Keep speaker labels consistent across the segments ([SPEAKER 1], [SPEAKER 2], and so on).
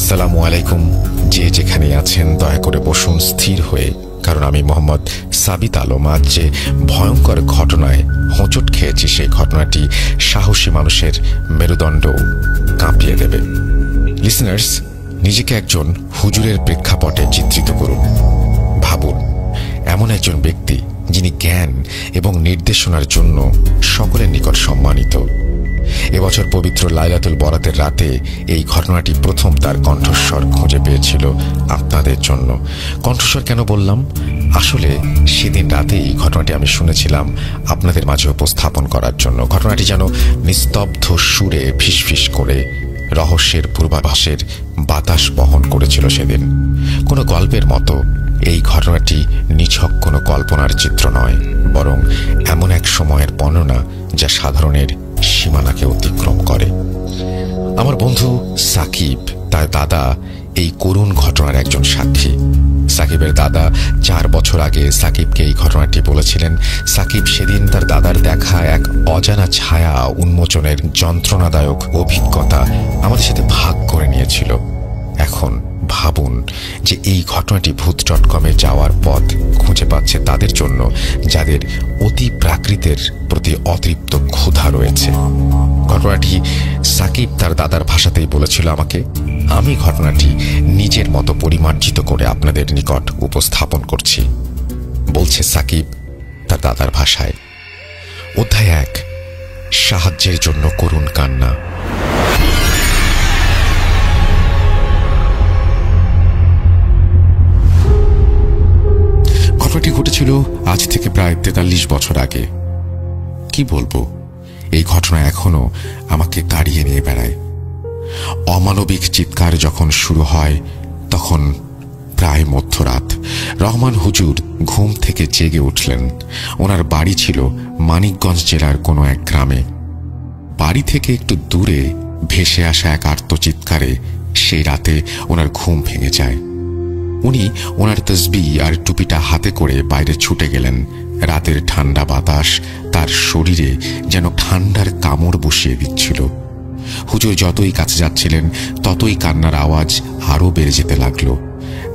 [SPEAKER 1] আসসালামু আলাইকুম। যে যেখানে আছেন দয়া করে বসুন স্থির হয়ে, কারণ আমি মোহাম্মদ সাবিত আলম আজ যে ভয়ঙ্কর ঘটনায় হোঁচট খেয়েছি সেই ঘটনাটি সাহসী মানুষের মেরুদণ্ড কাঁপিয়ে দেবে। লিসনার্স, নিজেকে একজন হুজুরের প্রেক্ষাপটে চিত্রিত করুন। ভাবুন, এমন একজন ব্যক্তি যিনি জ্ঞান এবং নির্দেশনার জন্য সকলের নিকট সম্মানিত। এবছর পবিত্র লাইলাতুল বরাতের রাতে এই ঘটনাটি প্রথম তার কণ্ঠস্বর খুঁজে পেয়েছিল আপনাদের জন্য। কণ্ঠস্বর কেন বললাম? আসলে সেদিন রাতে এই ঘটনাটি আমি শুনেছিলাম আপনাদের মাঝে উপস্থাপন করার জন্য। ঘটনাটি যেন নিস্তব্ধ সুরে ফিসফিস করে রহস্যের পূর্বাভাসের বাতাস বহন করেছিল সেদিন। কোনো গল্পের মতো এই ঘটনাটি নিছক কোনো কল্পনার চিত্র নয়, বরং এমন এক সময়ের বর্ণনা যা সাধারণের সীমানাকে অতিক্রম করে। আমার বন্ধু সাকিব, তার দাদা এই করুণ ঘটনার একজন সাক্ষী। সাকিবের দাদা 4 বছর আগে সাকিবকে এই ঘটনাটি বলেছিলেন। সাকিব সেদিন তার দাদার দেখা এক অজানা ছায়া উন্মোচনের যন্ত্রণাদায়ক অভিজ্ঞতা আমাদের সাথে ভাগ করে নিয়েছিল। এখন ভাবুন যে এই ঘটনাটি ভূত.com-এ যাওয়ার পথ খুঁজে পাচ্ছে তাদের জন্য যাদের অতি প্রাকৃতের প্রতি অতৃপ্ত ক্ষুধা রয়েছে। ঘটনাটি সাকিব তার দাদার ভাষাতেই বলেছিল আমাকে। আমি ঘটনাটি নিজের মতো পরিমার্জিত করে আপনাদের নিকট উপস্থাপন করছি। বলছে সাকিব তার দাদার ভাষায়। অধ্যায় 1, সাহায্যের জন্য করুণ কান্না। ঘটনাটি ঘটেছিল আজ থেকে প্রায় 43 বছর আগে। কি বলবো, এই ঘটনা এখনো আমাকে তাড়িয়ে নিয়ে বেড়ায়। অমানবিক চিৎকার যখন শুরু হয় তখন প্রায় মধ্যরাত। রহমান হুজুর ঘুম থেকে জেগে উঠলেন। ওনার বাড়ি ছিল মানিকগঞ্জ জেলার কোনো এক গ্রামে। বাড়ি থেকে একটু দূরে ভেসে আসা এক আর্তচিৎকারে সেই রাতে ওনার ঘুম ভেঙে যায়। উনি ওনার তসবিহ আর টুপিটা হাতে করে বাইরে ছুটে গেলেন। রাতের ঠান্ডা বাতাস তার শরীরে যেন ঠান্ডার কামড় বসিয়ে দিচ্ছিল। হুজুর যতই কাছে যাচ্ছিলেন ততই কান্নার আওয়াজ আরও বেড়ে যেতে লাগলো।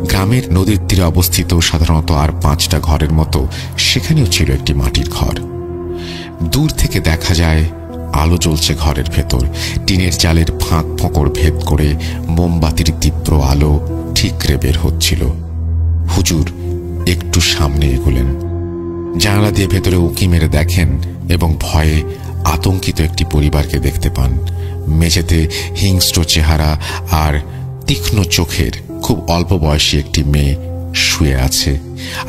[SPEAKER 1] গ্রামের নদীর তীরে অবস্থিত সাধারণত আর 5টা ঘরের মতো সেখানেও ছিল একটি মাটির ঘর। দূর থেকে দেখা যায় আলো জ্বলছে ঘরের ভেতর। টিনের চালের ফাঁক ফোঁকর ভেদ করে মোমবাতির তীব্র আলো ঠিকরে বের হচ্ছিল। হুজুর একটু সামনে এগোলেন। জানালা দিয়ে ভেতরে উঁকি মেরে দেখেন এবং ভয়ে আতঙ্কিত একটি পরিবারকে দেখতে পান। মেঝেতে হিংস্র চেহারা আর তীক্ষ্ণ চোখের খুব অল্প বয়সী একটি মেয়ে শুয়ে আছে,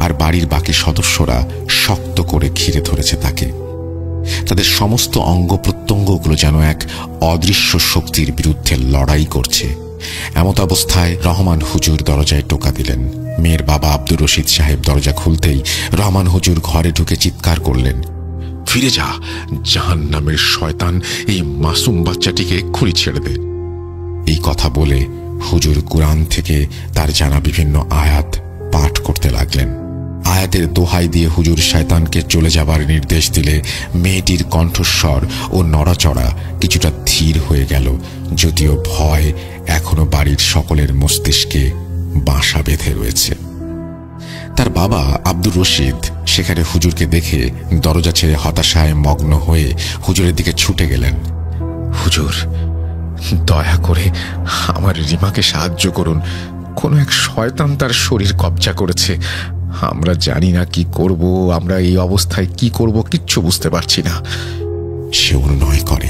[SPEAKER 1] আর বাড়ির বাকি সদস্যরা শক্ত করে ঘিরে ধরেছে তাকে। তাদের সমস্ত অঙ্গ প্রত্যঙ্গগুলো যেন এক অদৃশ্য শক্তির বিরুদ্ধে লড়াই করছে। এমত অবস্থায় রহমান হুজুর দরজায় টোকা দিলেন। মেয়ের বাবা আব্দুর রশিদ সাহেব দরজা খুলতেই রহমান হুজুর ঘরে ঢুকে চিৎকার করলেন, ফিরে যা জাহান্নামের শয়তান, এই মাসুম বাচ্চাটিকে এক্ষুনি ছেড়ে দে। এই কথা বলে হুজুর কুরআন থেকে তার জানা বিভিন্ন আয়াত পাঠ করতে লাগলেন। আয়াতের দোহাই দিয়ে হুজুর শয়তানকে চলে যাবার নির্দেশ দিলে মেয়েটির কণ্ঠস্বর ও নড়াচড়া কিছুটা ধীর হয়ে গেল, যদিও ভয় এখনো বাড়ির সকলের মস্তিষ্কে বাসা বেঁধে রয়েছে। তার বাবা আব্দুর রশিদ সেখানে হুজুরকে দেখে দরজা ছেড়ে হতাশায় মগ্ন হয়ে হুজুরের দিকে ছুটে গেলেন। হুজুর, দয়া করে আমার রিমাকে সাহায্য করুন। কোনো এক শয়তান তার শরীর কবজা করেছে। আমরা জানি না কি করব, আমরা এই অবস্থায় কি করব কিচ্ছু বুঝতে পারছি না। সে অনুনয় করে।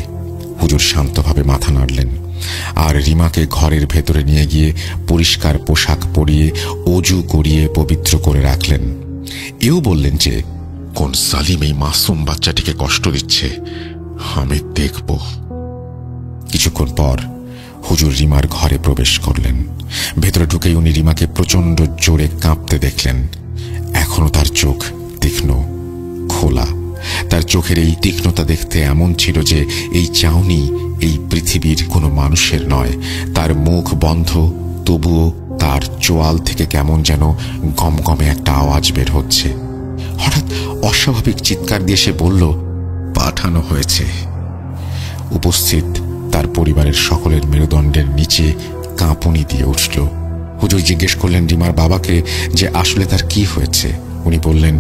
[SPEAKER 1] হুজুর শান্তভাবে মাথা নাড়লেন আর রিমাকে ঘরের ভেতরে নিয়ে গিয়ে পরিষ্কার পোশাক পরিয়ে অজু করিয়ে পবিত্র করে রাখলেন। এও বললেন যে কোন জালিম এই মাসুম বাচ্চাটিকে কষ্ট দিচ্ছে, আমি দেখব। কিছুক্ষণ পর হুজুর রিমার ঘরে প্রবেশ করলেন। ভেতরে ঢুকেই উনি রিমাকে প্রচন্ড জোরে কাঁপতে দেখলেন। এখনো তার চোখ তীক্ষ্ণ, খোলা। তার চোখের এই তীক্ষ্ণতা দেখতে এমন ছিল যে এই চাউনি এই পৃথিবীর কোনো মানুষের নয়। তার মুখ বন্ধ, তবুও তার চোয়াল থেকে কেমন যেন গমগমে একটা আওয়াজ বের হচ্ছে। হঠাৎ অস্বাভাবিক চিৎকার দিয়ে সে বলল, পাঠানো হয়েছে। উপস্থিত তার পরিবারের সকলের মেরুদণ্ডের নিচে কাঁপুনি দিয়ে উঠল। হুজুর জিজ্ঞেস করলেন রিমার বাবাকে যে আসলে তার কি হয়েছে। উনি বললেন,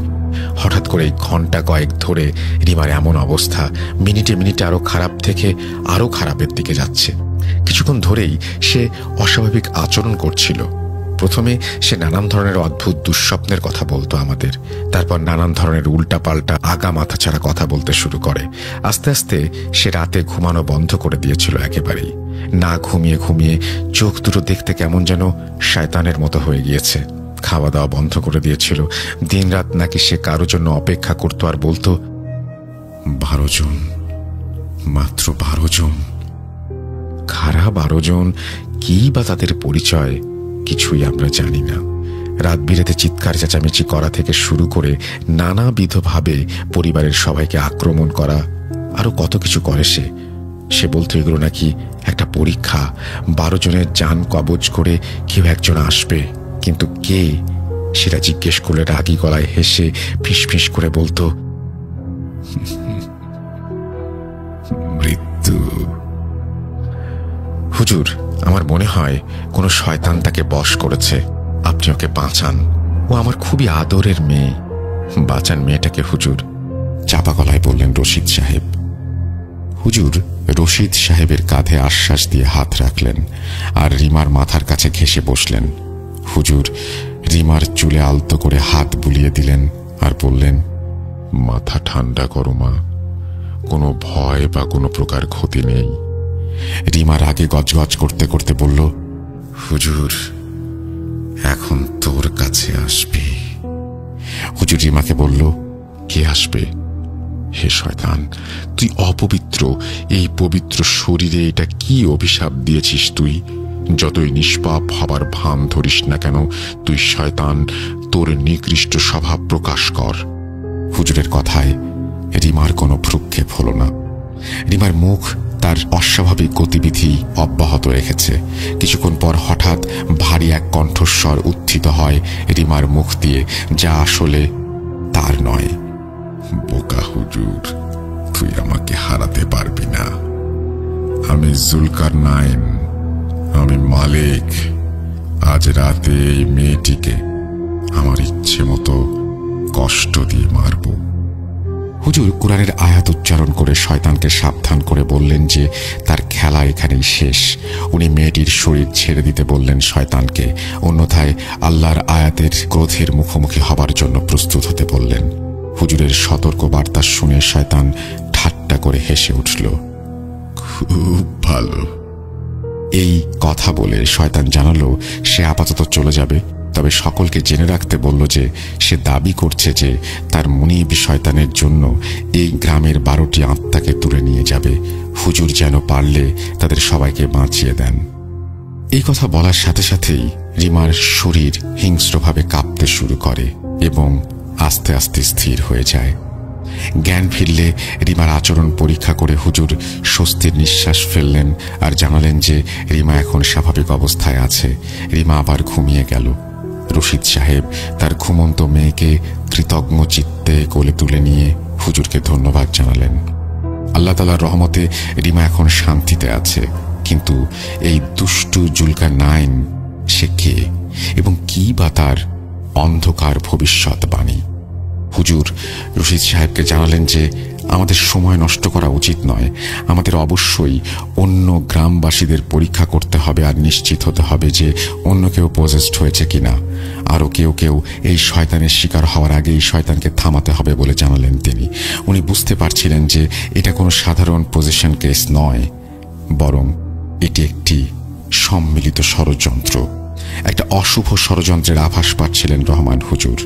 [SPEAKER 1] হঠাৎ করে ঘন্টা কয়েক ধরে রিমার এমন অবস্থা, মিনিটে মিনিটে আরো খারাপ থেকে আরো খারাপের দিকে যাচ্ছে। কিছুক্ষণ ধরেই সে অস্বাভাবিক আচরণ করছিল। প্রথমে সে নানান ধরনের অদ্ভুত দুঃস্বপ্নের কথা বলতো আমাদের, তারপর নানান ধরনের উল্টাপাল্টা আগা মাথা ছাড়া কথা বলতে শুরু করে। আস্তে আস্তে সে রাতে ঘুমানো বন্ধ করে দিয়েছিল একেবারেই। না ঘুমিয়ে ঘুমিয়ে চোখ দুটো দেখতে কেমন যেন শয়তানের মতো হয়ে গিয়েছে। খাওয়া দাওয়া বন্ধ করে দিয়েছিল। দিনরাত নাকি সে কারোর জন্য অপেক্ষা করতো আর বলতো, 12 জন, মাত্র 12 জন। খারাপ 12 জন, কি বা তাদের পরিচয় কিছুই আমরা জানি না। রাত বিরেতে চিৎকার চেঁচামেচি করা থেকে শুরু করে নানাবিধভাবে পরিবারের সবাইকে আক্রমণ করা, আরো কত কিছু করে সে বলতো এগুলো নাকি একটা পরীক্ষা। 12 জনের জান কবজ করে কেউ একজন আসবে, কিন্তু কে সেটা জিজ্ঞেস করলে রাগী গলায় হেসে ফিসফিস করে বলতো, মৃত্যু। হুজুর, আমার মনে হয় কোনো শয়তান তাকে বশ করেছে, আপনি ওকে বাঁচান। ও আমার খুবই আদরের মেয়ে, বাঁচান মেয়েটাকে হুজুর, চাপা গলায় বললেন রশিদ সাহেব। হুজুর রশিদ সাহেবের কাঁধে আশ্বাস দিয়ে হাত রাখলেন আর রিমার মাথার কাছে ঘেঁষে বসলেন। হুজুর রিমার চুলে আলতো করে হাত বুলিয়ে দিলেন আর বললেন, মাথা ঠান্ডা করো মা, কোনো ভয় বা কোনো প্রকার ক্ষতি নেই। রিমার আগে গজগজ করতে করতে বলল, হুজুর এখন তোর কাছে আসবে। হুজুর রিমাকে বলল, কে আসবে? হে শয়তান, তুই অপবিত্র, এই পবিত্র শরীরে এটা কি অভিশাপ দিয়েছিস তুই? যতই নিষ্পাপ হবার ভান ধরিস না কেন, তুই শয়তান, তোর নিকৃষ্ট স্বভাব প্রকাশ কর। হুজুরের কথায় রিমার কোনো ভ্রুক্ষেপ হল না। রিমার মুখ তার অস্বাভাবিক গতিবিধি অব্যাহত রেখেছে। কিছুক্ষণ পর হঠাৎ ভারী এক কণ্ঠস্বর উত্থিত হয় রিমার মুখ দিয়ে, যা আসলে তার নয়। বোকা হুজুর, তুই আমাকে হারাতে পারবি না। আমি জুলকারনাইন, আমি মালিক। আজ রাতে এই মেয়েটিকে আমার ইচ্ছে মতো কষ্ট দিয়ে মারব। হুজুর কুরআনের আয়াত উচ্চারণ করে শয়তানকে সাবধান করে বললেন যে তার খেলা এখানেই শেষ। উনি মেয়েটির শরীর ছেড়ে দিতে বললেন শয়তানকে, অন্যথায় আল্লাহর আয়াতের ক্রোধের মুখোমুখি হবার জন্য প্রস্তুত হতে বললেন। হুজুরের সতর্ক বার্তা শুনে শয়তান ঠাট্টা করে হেসে উঠল। খুব ভালো। এই কথা বলে শয়তান জানালো সে আপাতত চলে যাবে, তবে সকলকে জেনে রাখতে বলল যে সে দাবি করছে যে তার মুনিব শয়তানের জন্য এই গ্রামের 12টি আত্মাকে তুলে নিয়ে যাবে। হুজুর যেন পারলে তাদের সবাইকে বাঁচিয়ে দেন। এই কথা বলার সাথে সাথেই রিমার শরীর হিংস্রভাবে কাঁপতে শুরু করে এবং আস্তে আস্তে স্থির হয়ে যায়। জ্ঞান ফিরলে রিমার আচরণ পরীক্ষা করে হুজুর স্বস্তির নিঃশ্বাস ফেললেন আর জানালেন যে রিমা এখন স্বাভাবিক অবস্থায় আছে। রিমা আবার ঘুমিয়ে গেল। রশিদ সাহেব তার ঘুমন্ত মেয়েকে কৃতজ্ঞ চিত্তে কোলে তুলে নিয়ে হুজুরকে ধন্যবাদ জানালেন। আল্লাহ তাআলার রহমতে রিমা এখন শান্তিতে আছে, কিন্তু এই দুষ্টু জুলকারনাইন সে কে এবং কি বা তার অন্ধকার ভবিষ্যৎবাণী? হুজুর রশিদ সাহেবকে জানালেন যে আমাদের সময় নষ্ট করা উচিত নয়, আমাদের অবশ্যই অন্য গ্রামবাসীদের পরীক্ষা করতে হবে আর নিশ্চিত হতে হবে যে অন্য কেউ পজেসড হয়েছে কিনা। আরও কেউ কেউ এই শয়তানের শিকার হওয়ার আগেই শয়তানকে থামাতে হবে বলে জানালেন তিনি। উনি বুঝতে পারছিলেন যে এটা কোনো সাধারণ পজিশন কেস নয়, বরং এটি একটি সম্মিলিত ষড়যন্ত্র, একটা অশুভ ষড়যন্ত্রের আভাস পাচ্ছিলেন রহমান হুজুর।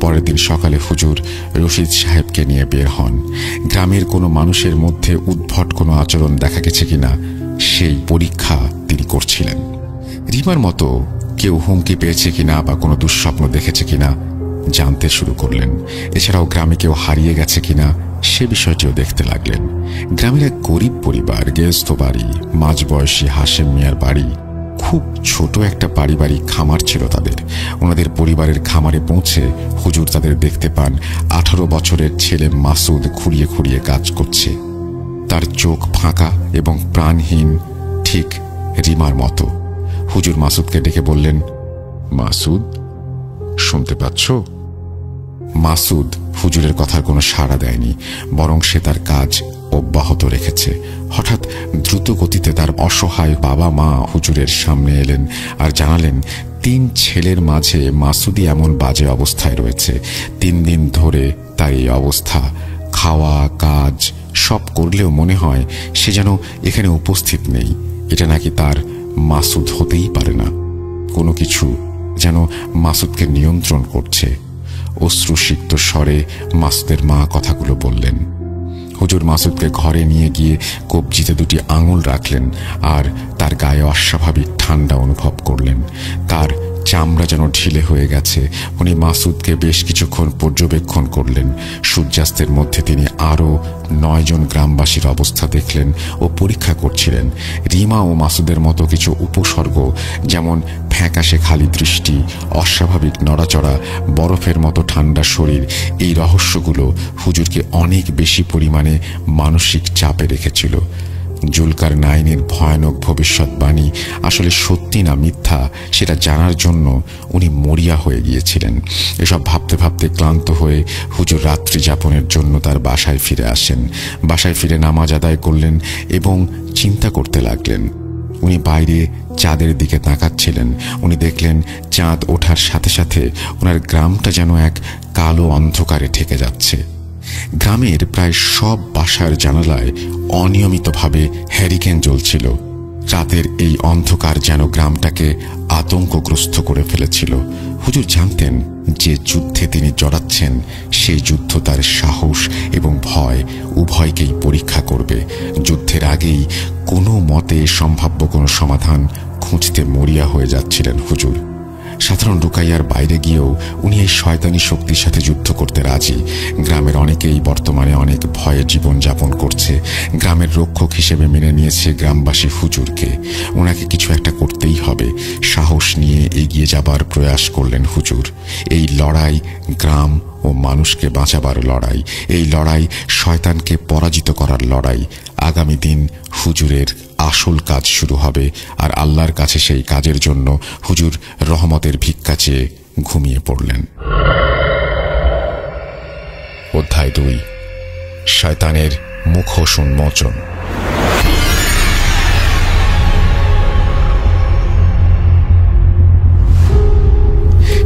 [SPEAKER 1] পরের দিন সকালে হুজুর রশিদ সাহেবকে নিয়ে বের হন। গ্রামের কোনো মানুষের মধ্যে উদ্ভট কোনো আচরণ দেখা গেছে কিনা সেই পরীক্ষা তিনি করছিলেন। রিমার মতো কেউ হুমকি পেয়েছে কিনা বা কোনো দুঃস্বপ্ন দেখেছে কিনা জানতে শুরু করলেন। এছাড়াও গ্রামে কেউ হারিয়ে গেছে কিনা সে বিষয়টিও দেখতে লাগলেন। গ্রামের এক গরিব পরিবার, গেরস্ত বাড়ি, মাঝবয়সী হাশেম মিয়ার বাড়ি, খুব ছোট একটা পারিবারিক খামার ছিল তাদের। ওনাদের পরিবারের খামারে পৌঁছে হুজুর তাদের দেখতে পান 18 বছরের ছেলে মাসুদ খুঁড়িয়ে খুঁড়িয়ে কাজ করছে। তার চোখ ফাঁকা এবং প্রাণহীন, ঠিক রিমার মতো। হুজুর মাসুদকে ডেকে বললেন, মাসুদ, শুনতে পাচ্ছ? মাসুদ হুজুরের কথার কোনো সাড়া দেয়নি, বরং সে তার কাজ অব্যাহত রেখেছে। হঠাৎ দ্রুত গতিতে তার অসহায় বাবা মা হুজুরের সামনে এলেন আর জানালেন 3 ছেলের মাঝে মাসুদই এমন বাজে অবস্থায় রয়েছে। 3 দিন ধরে তার এই অবস্থা। খাওয়া, কাজ সব করলেও মনে হয় সে যেন এখানে উপস্থিত নেই। এটা নাকি তার মাসুদ হতেই পারে না। কোনো কিছু যেন মাসুদকে নিয়ন্ত্রণ করছে। অশ্রুসিক্ত স্বরে মাসুদের মা কথাগুলো বললেন। হুজুর মাসুদকে ঘরে নিয়ে গিয়ে কবজিতে 2টি আঙুল রাখলেন আর তার গায়ে অস্বাভাবিক ঠান্ডা অনুভব করলেন। তার চামড়া যেন ঢিলে হয়ে গেছে। উনি মাসুদকে বেশ কিছুক্ষণ পর্যবেক্ষণ করলেন। সূর্যাস্তের মধ্যে তিনি আরও 9 জন গ্রামবাসীর অবস্থা দেখলেন ও পরীক্ষা করছিলেন। রিমা ও মাসুদের মতো কিছু উপসর্গ, যেমন ফ্যাকাশে খালি দৃষ্টি, অস্বাভাবিক নড়াচড়া, বরফের মতো ঠান্ডা শরীর, এই রহস্যগুলো হুজুরকে অনেক বেশি পরিমাণে মানসিক চাপে রেখেছিল। জুলকার নাইনের ভয়ানক ভবিষ্যৎবাণী আসলে সত্যি না মিথ্যা সেটা জানার জন্য উনি মরিয়া হয়ে গিয়েছিলেন। এসব ভাবতে ভাবতে ক্লান্ত হয়ে হুজুর রাত্রি যাপনের জন্য তার বাসায় ফিরে আসেন। বাসায় ফিরে নামাজ আদায় করলেন এবং চিন্তা করতে লাগলেন। উনি বাইরে চাঁদের দিকে তাকাচ্ছিলেন। উনি দেখলেন চাঁদ ওঠার সাথে সাথে ওনার গ্রামটা যেন এক কালো অন্ধকারে ঢেকে যাচ্ছে। গ্রামের প্রায় সব বাসার জানালায় অনিয়মিতভাবে হ্যারিকেন জ্বলছিল। রাতের এই অন্ধকার যেন গ্রামটাকে আতঙ্কগ্রস্ত করে ফেলেছিল। হুজুর জানতেন যে যুদ্ধে তিনি জড়াচ্ছেন সেই যুদ্ধ তার সাহস এবং ভয় উভয়কেই পরীক্ষা করবে। যুদ্ধের আগেই কোনো মতে সম্ভাব্য কোনো সমাধান খুঁজতে মরিয়া হয়ে যাচ্ছিলেন হুজুর। সাধারণ রুকাইয়ার বাইরে গিয়েও উনি এই শয়তানি শক্তির সাথে যুদ্ধ করতে রাজি। গ্রামের অনেকেই বর্তমানে অনেক ভয়ে জীবনযাপন করছে। গ্রামের রক্ষক হিসেবে মেনে নিয়েছে গ্রামবাসী হুজুরকে। ওনাকে কিছু একটা করতেই হবে। সাহস নিয়ে এগিয়ে যাবার প্রয়াস করলেন হুজুর। এই লড়াই গ্রাম ও মানুষকে বাঁচাবার লড়াই। এই লড়াই শয়তানকে পরাজিত করার লড়াই। আগামী দিন হুজুরের আসল কাজ শুরু হবে, আর আল্লাহর কাছে সেই কাজের জন্য হুজুর রহমতের ভিক্ষা চেয়ে ঘুমিয়ে পড়লেন। অধ্যায় 2, শয়তানের মুখোশ উন্মোচন।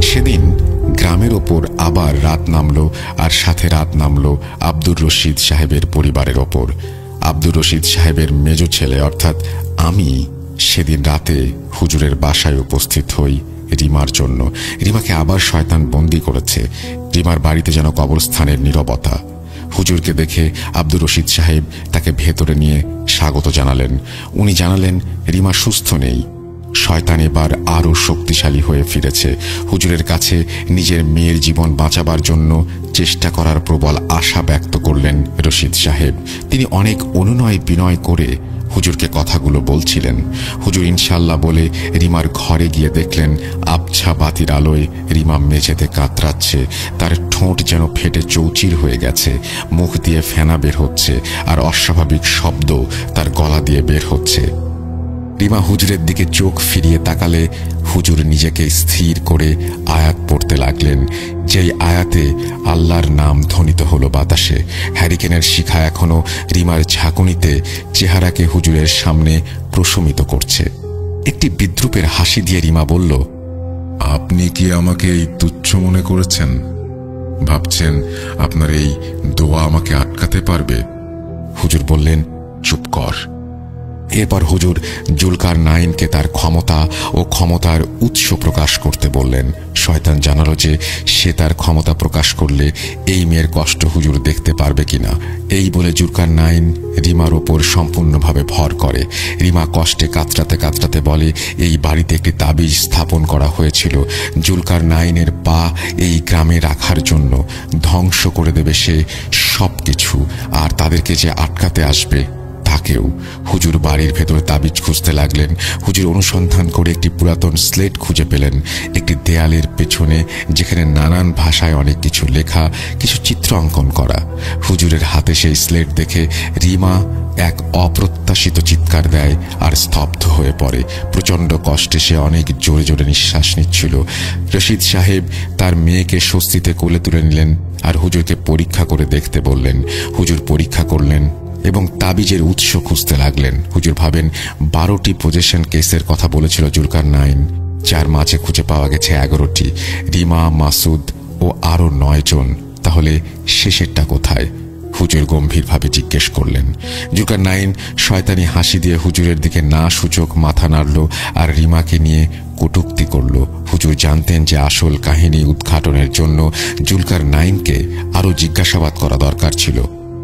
[SPEAKER 1] সেদিন গ্রামের ওপর আবার রাত নামল, আর সাথে রাত নামল আব্দুর রশিদ সাহেবের পরিবারের ওপর। আব্দুর রশিদ সাহেবের মেজ ছেলে অর্থাৎ আমি সেদিন রাতে হুজুরের বাসায় উপস্থিত হই রিমার জন্য। রিমাকে আবার শয়তান বন্দী করেছে। রিমার বাড়িতে যেন কবরস্থানের নীরবতা। হুজুরকে দেখে আব্দুর রশিদ সাহেব তাকে ভেতরে নিয়ে স্বাগত জানালেন। উনি জানালেন রিমা সুস্থ নেই। শয়তান এবার আরও শক্তিশালী হয়ে ফিরেছে। হুজুরের কাছে নিজের মেয়ের জীবন বাঁচাবার জন্য চেষ্টা করার প্রবল আশা ব্যক্ত করলেন রশিদ সাহেব। তিনি অনেক অনুনয় বিনয় করে হুজুরকে কথাগুলো বলছিলেন। হুজুর ইনশাল্লাহ বলে রিমার ঘরে গিয়ে দেখলেন আবছা বাতির আলোয় রিমা মেঝেতে কাতরাচ্ছে। তার ঠোঁট যেন ফেটে চৌচির হয়ে গেছে। মুখ দিয়ে ফেনা বের হচ্ছে, আর অস্বাভাবিক শব্দ তার গলা দিয়ে বের হচ্ছে। রিমা হুজুরের দিকে চোখ ফিরিয়ে তাকালে হুজুর নিজেকে স্থির করে আয়াত পড়তে লাগলেন। যেই আয়াতে আল্লাহর নাম ধ্বনিত হলো বাতাসে। হ্যারিকেনের শিখা এখনো রিমার ঝাঁকুনিতে চেহারাকে হুজুরের সামনে প্রশমিত করছে। একটি বিদ্রুপের হাসি দিয়ে রিমা বলল, আপনি কি আমাকে এই তুচ্ছ মনে করেছেন? ভাবছেন আপনার এই দোয়া আমাকে আটকাতে পারবে? হুজুর বললেন, চুপ কর। এরপর হুজুর জুলকার নাইনকে তার ক্ষমতা ও ক্ষমতার উৎস প্রকাশ করতে বললেন। শয়তান জানালো যে সে তার ক্ষমতা প্রকাশ করলে এই মেয়ের কষ্ট হুজুর দেখতে পারবে কিনা। এই বলে জুলকার নাইন রিমার ওপর সম্পূর্ণভাবে ভর করে। রিমা কষ্টে কাতরাতে কাতরাতে বলে, এই বাড়িতে একটি তাবিজ স্থাপন করা হয়েছিল। জুলকার নাইনের পা এই গ্রামে রাখার জন্য। ধ্বংস করে দেবে সে সব কিছু, আর তাদেরকে যে আটকাতে আসবে থাকেও। হুজুর বাড়ির ভেতর তাবিজ খুঁজতে লাগলেন। হুজুর অনুসন্ধান করে একটি পুরাতন স্লেট খুঁজে পেলেন, একটি দেয়ালের পেছনে, যেখানে নানান ভাষায় অনেক কিছু লেখা, কিছু চিত্র অঙ্কন করা। হুজুরের হাতে সেই স্লেট দেখে রিমা এক অপ্রত্যাশিত চিৎকার দেয় আর স্তব্ধ হয়ে পড়ে। প্রচণ্ড কষ্টে সে অনেক জোরে জোরে নিঃশ্বাস নিচ্ছিল। রশিদ সাহেব তার মেয়েকে স্বস্তিতে কোলে তুলে নিলেন আর হুজুরকে পরীক্ষা করে দেখতে বললেন। হুজুর পরীক্ষা করলেন এবং তাবিজের উৎস খুঁজতে লাগলেন। হুজুর ভাবেন 12টি পজেশন কেসের কথা বলেছিল জুলকারনাইন, যার মাঝে খুঁজে পাওয়া গেছে 11টি। রিমা, মাসুদ ও আরো 9 জন। তাহলে শেষেরটা কোথায়? হুজুর গম্ভীরভাবে জিজ্ঞেস করলেন। জুলকারনাইন শয়তানি হাসি দিয়ে হুজুরের দিকে না সূচক মাথা নাড়ল আর রিমাকে নিয়ে কটূক্তি করল। হুজুর জানতেন যে আসল কাহিনী উদ্ঘাটনের জন্য জুলকারনাইনকে আরো জিজ্ঞাসাবাদ করা দরকার ছিল,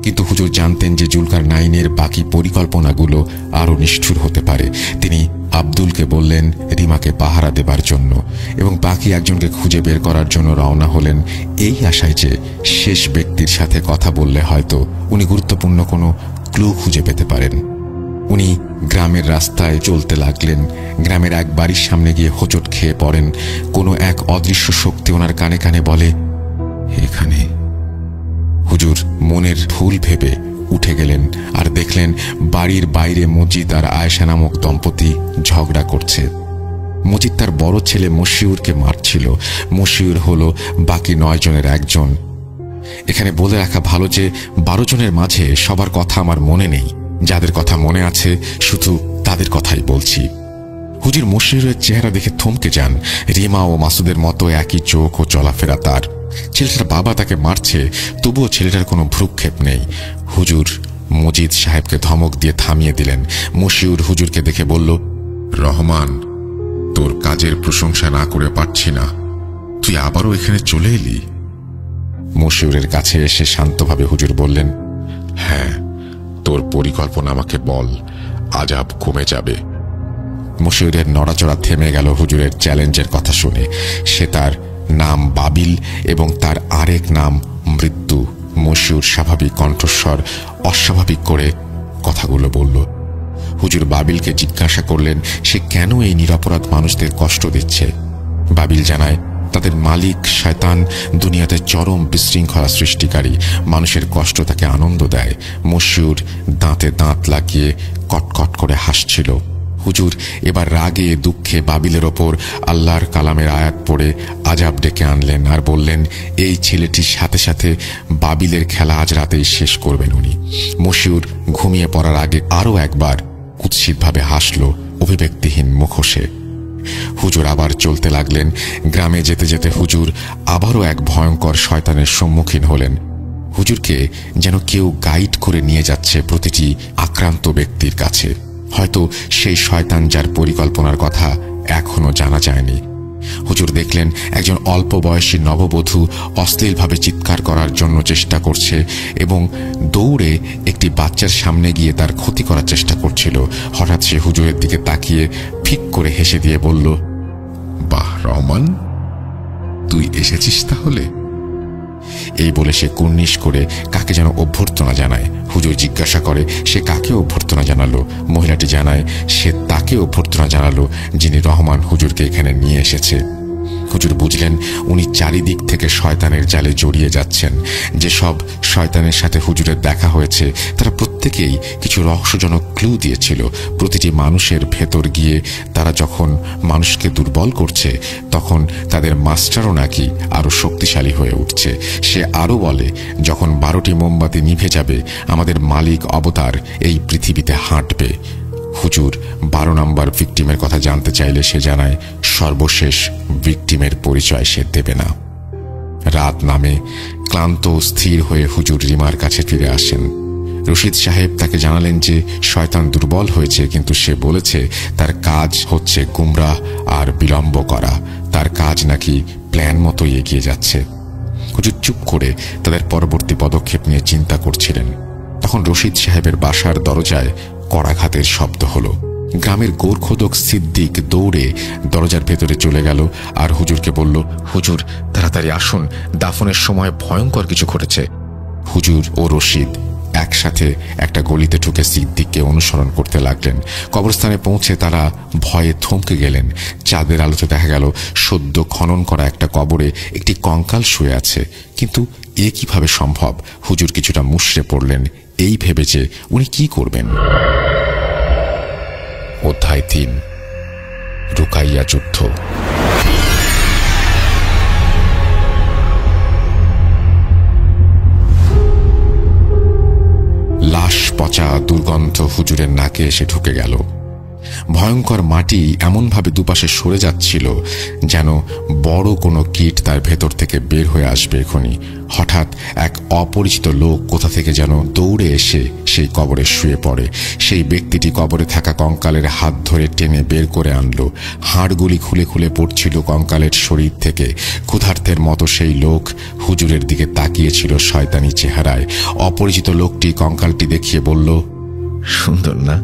[SPEAKER 1] কিন্তু হুজুর জানতেন যে জুলকারনাইনের বাকি পরিকল্পনাগুলো আরো নিষ্ঠুর হতে পারে। তিনি আব্দুলকে বললেন রিমাকে পাহারা দেবার জন্য এবং বাকি একজনকে খুঁজে বের করার জন্য রওনা হলেন, এই আশায় যে শেষ ব্যক্তির সাথে কথা বললে হয়তো উনি গুরুত্বপূর্ণ কোনো ক্লু খুঁজে পেতে পারেন। উনি গ্রামের রাস্তায় চলতে লাগলেন। গ্রামের এক বাড়ির সামনে গিয়ে হোঁচট খেয়ে পড়েন। কোনো এক অদৃশ্য শক্তি ওনার কানে কানে বলে, এখানে। হুজুর মনের ভুল ভেবে উঠে গেলেন আর দেখলেন বাড়ির বাইরে মজিদ আর আয়েশা নামক দম্পতি ঝগড়া করছে। মজিদ তার বড় ছেলে মশিউরকে মারছিল। মশিউর হলো বাকি 9 জনের একজন। এখানে বলে রাখা ভালো যে 12 জনের মাঝে সবার কথা আমার মনে নেই। যাদের কথা মনে আছে শুধু তাদের কথাই বলছি। হুজুর মশিউরের চেহারা দেখে থমকে যান। রিমা ও মাসুদের মতো একই চোখ ও চলাফেরা তার। ছেলেটার বাবা তাকে মারছে, তবুও ছেলেটার কোনো ভ্রুক্ষেপ নেই। হুজুর মজিদ সাহেবকে ধমক দিয়ে থামিয়ে দিলেন। মশিউর হুজুরকে দেখে বলল, রহমান, তোর কাজের প্রশংসা না করে পারছি না, তুই আবারও এখানে চলে এলি? মশিউরের কাছে এসে শান্তভাবে হুজুর বললেন, হ্যাঁ, তোর পরিকল্পনা আমাকে বল, আজাব কমে যাবে। মশিউরের নড়াচড়া থেমে গেল হুজুরের চ্যালেঞ্জের কথা শুনে। সে তার নাম বাবিল এবং তার আরেক নাম মৃত্যু। মশিউর স্বাভাবিক কণ্ঠস্বর অস্বাভাবিক করে কথাগুলো বলল। হুজুর বাবিলকে জিজ্ঞাসা করলেন সে কেন এই নিরপরাধ মানুষদের কষ্ট দিচ্ছে। বাবিল জানায় তাদের মালিক শয়তান দুনিয়াতে চরম বিশৃঙ্খলা সৃষ্টিকারী, মানুষের কষ্ট তাকে আনন্দ দেয়। মশিউর দাঁতে দাঁত লাগিয়ে কটকট করে হাসছিল। হুজুর এবার রাগে দুঃখে বাবিলের ওপর আল্লাহর কালামের আয়াত পড়ে আজাব ডেকে আনলেন আর বললেন, এই ছেলেটির সাথে সাথে বাবিলের খেলা আজ রাতেই শেষ করবেন উনি। মশিউর ঘুমিয়ে পড়ার আগে আরো একবার কুৎসিতভাবে হাসল অভিব্যক্তিহীন মুখোশে। হুজুর আবার চলতে লাগলেন। গ্রামে যেতে যেতে হুজুর আবারও এক ভয়ঙ্কর শয়তানের সম্মুখীন হলেন। হুজুরকে যেন কেউ গাইড করে নিয়ে যাচ্ছে প্রতিটি আক্রান্ত ব্যক্তির কাছে। হয়তো সেই শয়তান যার পরিকল্পনার কথা এখনো জানা যায়নি। হুজুর দেখলেন একজন অল্প বয়সী নববধূ অশ্লীলভাবে চিৎকার করার জন্য চেষ্টা করছে এবং দৌড়ে একটি বাচ্চার সামনে গিয়ে তার ক্ষতি করার চেষ্টা করছিল। হঠাৎ সে হুজুরের দিকে তাকিয়ে ফিক করে হেসে দিয়ে বলল, বাহ রহমান, তুই এসেছিস তাহলে? এই বলে সে কুর্নিশ করে কাকে যেন অভ্যর্থনা জানায়। হুজুর জিজ্ঞাসা করে সে কাকে অভ্যর্থনা জানালো। মহিলাটি জানায় সে তাকে অভ্যর্থনা জানালো যিনি রহমান হুজুরকে এখানে নিয়ে এসেছে। হুজুর বুঝলেন উনি চারিদিক থেকে শয়তানের জালে জড়িয়ে যাচ্ছেন। যেসব শয়তানের সাথে হুজুরের দেখা হয়েছে তারা প্রত্যেকেই কিছু রহস্যজনক ক্লু দিয়েছিল। প্রতিটি মানুষের ভেতর গিয়ে তারা যখন মানুষকে দুর্বল করছে তখন তাদের মাস্টারও নাকি আরো শক্তিশালী হয়ে উঠছে। সে আরো বলে, যখন 12টি মোমবাতি নিভে যাবে আমাদের মালিক অবতার এই পৃথিবীতে হাঁটবে। হুজুর 12 নম্বর ভিকটিমের কথা জানতে চাইলে সে জানায় সর্বশেষ ভিকটিমের পরিচয় সে দেবে না। রাত নামে। ক্লান্ত স্থির হয়ে হুজুর রিমার কাছে ফিরে আসেন। রশিদ সাহেব তাকে জানালেন যে শয়তান দুর্বল হয়েছে, কিন্তু সে বলেছে তার কাজ হচ্ছে গুমরাহ আর বিলম্ব করা। তার কাজ নাকি প্ল্যান মতোই এগিয়ে যাচ্ছে। হুজুর চুপ করে তাদের পরবর্তী পদক্ষেপ নিয়ে চিন্তা করছিলেন। তখন রশিদ সাহেবের বাসার দরজায় কড়াঘাতের শব্দ হলো। গ্রামের গোরখোদক সিদ্দিক দৌড়ে দরজার ভেতরে চলে গেল আর হুজুরকে বলল, হুজুর তাড়াতাড়ি আসুন, দাফনের সময় ভয়ঙ্কর কিছু ঘটেছে। হুজুর ও রশিদ একসাথে একটা গলিতে ঢুকে সিদ্দিককে অনুসরণ করতে লাগলেন। কবরস্থানে পৌঁছে তারা ভয়ে থমকে গেলেন। চাঁদের আলোতে দেখা গেল সদ্য খনন করা একটা কবরে একটি কঙ্কাল শুয়ে আছে। কিন্তু এ কিভাবে সম্ভব? হুজুর কিছুটা মুষড়ে পড়লেন, এই ভেবে যে উনি কি করবেন। অধ্যায় 3, রুকাইয়া যুদ্ধ। লাশ পচা দুর্গন্ধ হুজুরের নাকে এসে ঢুকে গেল। ভয়ঙ্কর মাটি এমনভাবে দুপাশে সরে যাচ্ছিল যেন বড় কোনো কীট তার ভেতর থেকে বের হয়ে আসবে এখনই। হঠাৎ এক অপরিচিত লোক কোথা থেকে যেন দৌড়ে এসে সেই কবরে শুয়ে পড়ে। সেই ব্যক্তিটি কবরে থাকা কঙ্কালের হাত ধরে টেনে বের করে আনলো। হাড়গুলি খুলে খুলে পড়ছিল কঙ্কালের শরীর থেকে। ক্ষুধার্তের মতো সেই লোক হুজুরের দিকে তাকিয়েছিল শয়তানি চেহারায়। অপরিচিত লোকটি কঙ্কালটি দেখিয়ে বলল, সুন্দর না?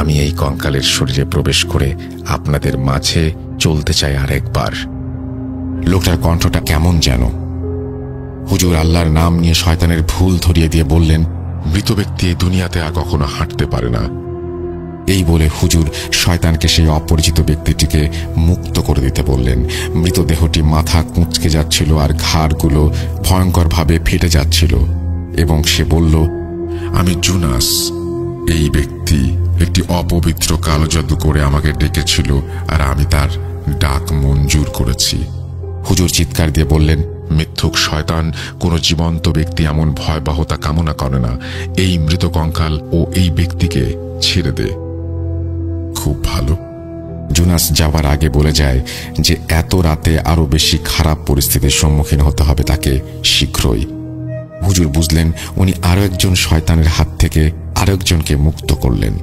[SPEAKER 1] আমি এই কঙ্কালের শরীরে প্রবেশ করে আপনাদের মাঝে চলতে চাই আরেকবার। লোকটার কণ্ঠটা কেমন যেন। হুজুর আল্লাহর নাম নিয়ে শয়তানের ভুল ধরিয়ে দিয়ে বললেন, মৃত ব্যক্তি এই দুনিয়াতে আর কখনো হাঁটতে পারে না। এই বলে হুজুর শয়তানকে সেই অপরিচিত ব্যক্তিটিকে মুক্ত করে দিতে বললেন। মৃতদেহটি মাথা কুঁচকে যাচ্ছিল আর ঘাড়গুলো ভয়ঙ্করভাবে ফেটে যাচ্ছিল এবং সে বলল, আমি জুনাস। এই ব্যক্তি একটি অপবিত্র কালো জাদু করে আমাকে ডেকেছিল আর আমি তার ডাক মঞ্জুর করেছি। হুজুর চিৎকার দিয়ে বললেন, মিথ্যুক শয়তান, কোন জীবন্ত ব্যক্তি এমন ভয়াবহতা কামনা করে না। এই মৃত কঙ্কাল ও এই ব্যক্তিকে ছেড়ে দে। খুব ভালো। জুনাস যাওয়ার আগে বলে যায় যে এত রাতে আরো বেশি খারাপ পরিস্থিতির সম্মুখীন হতে হবে তাকে শীঘ্রই। হুজুর বুঝলেন উনি আরো একজন শয়তানের হাত থেকে আরো একজনকে মুক্ত করলেন।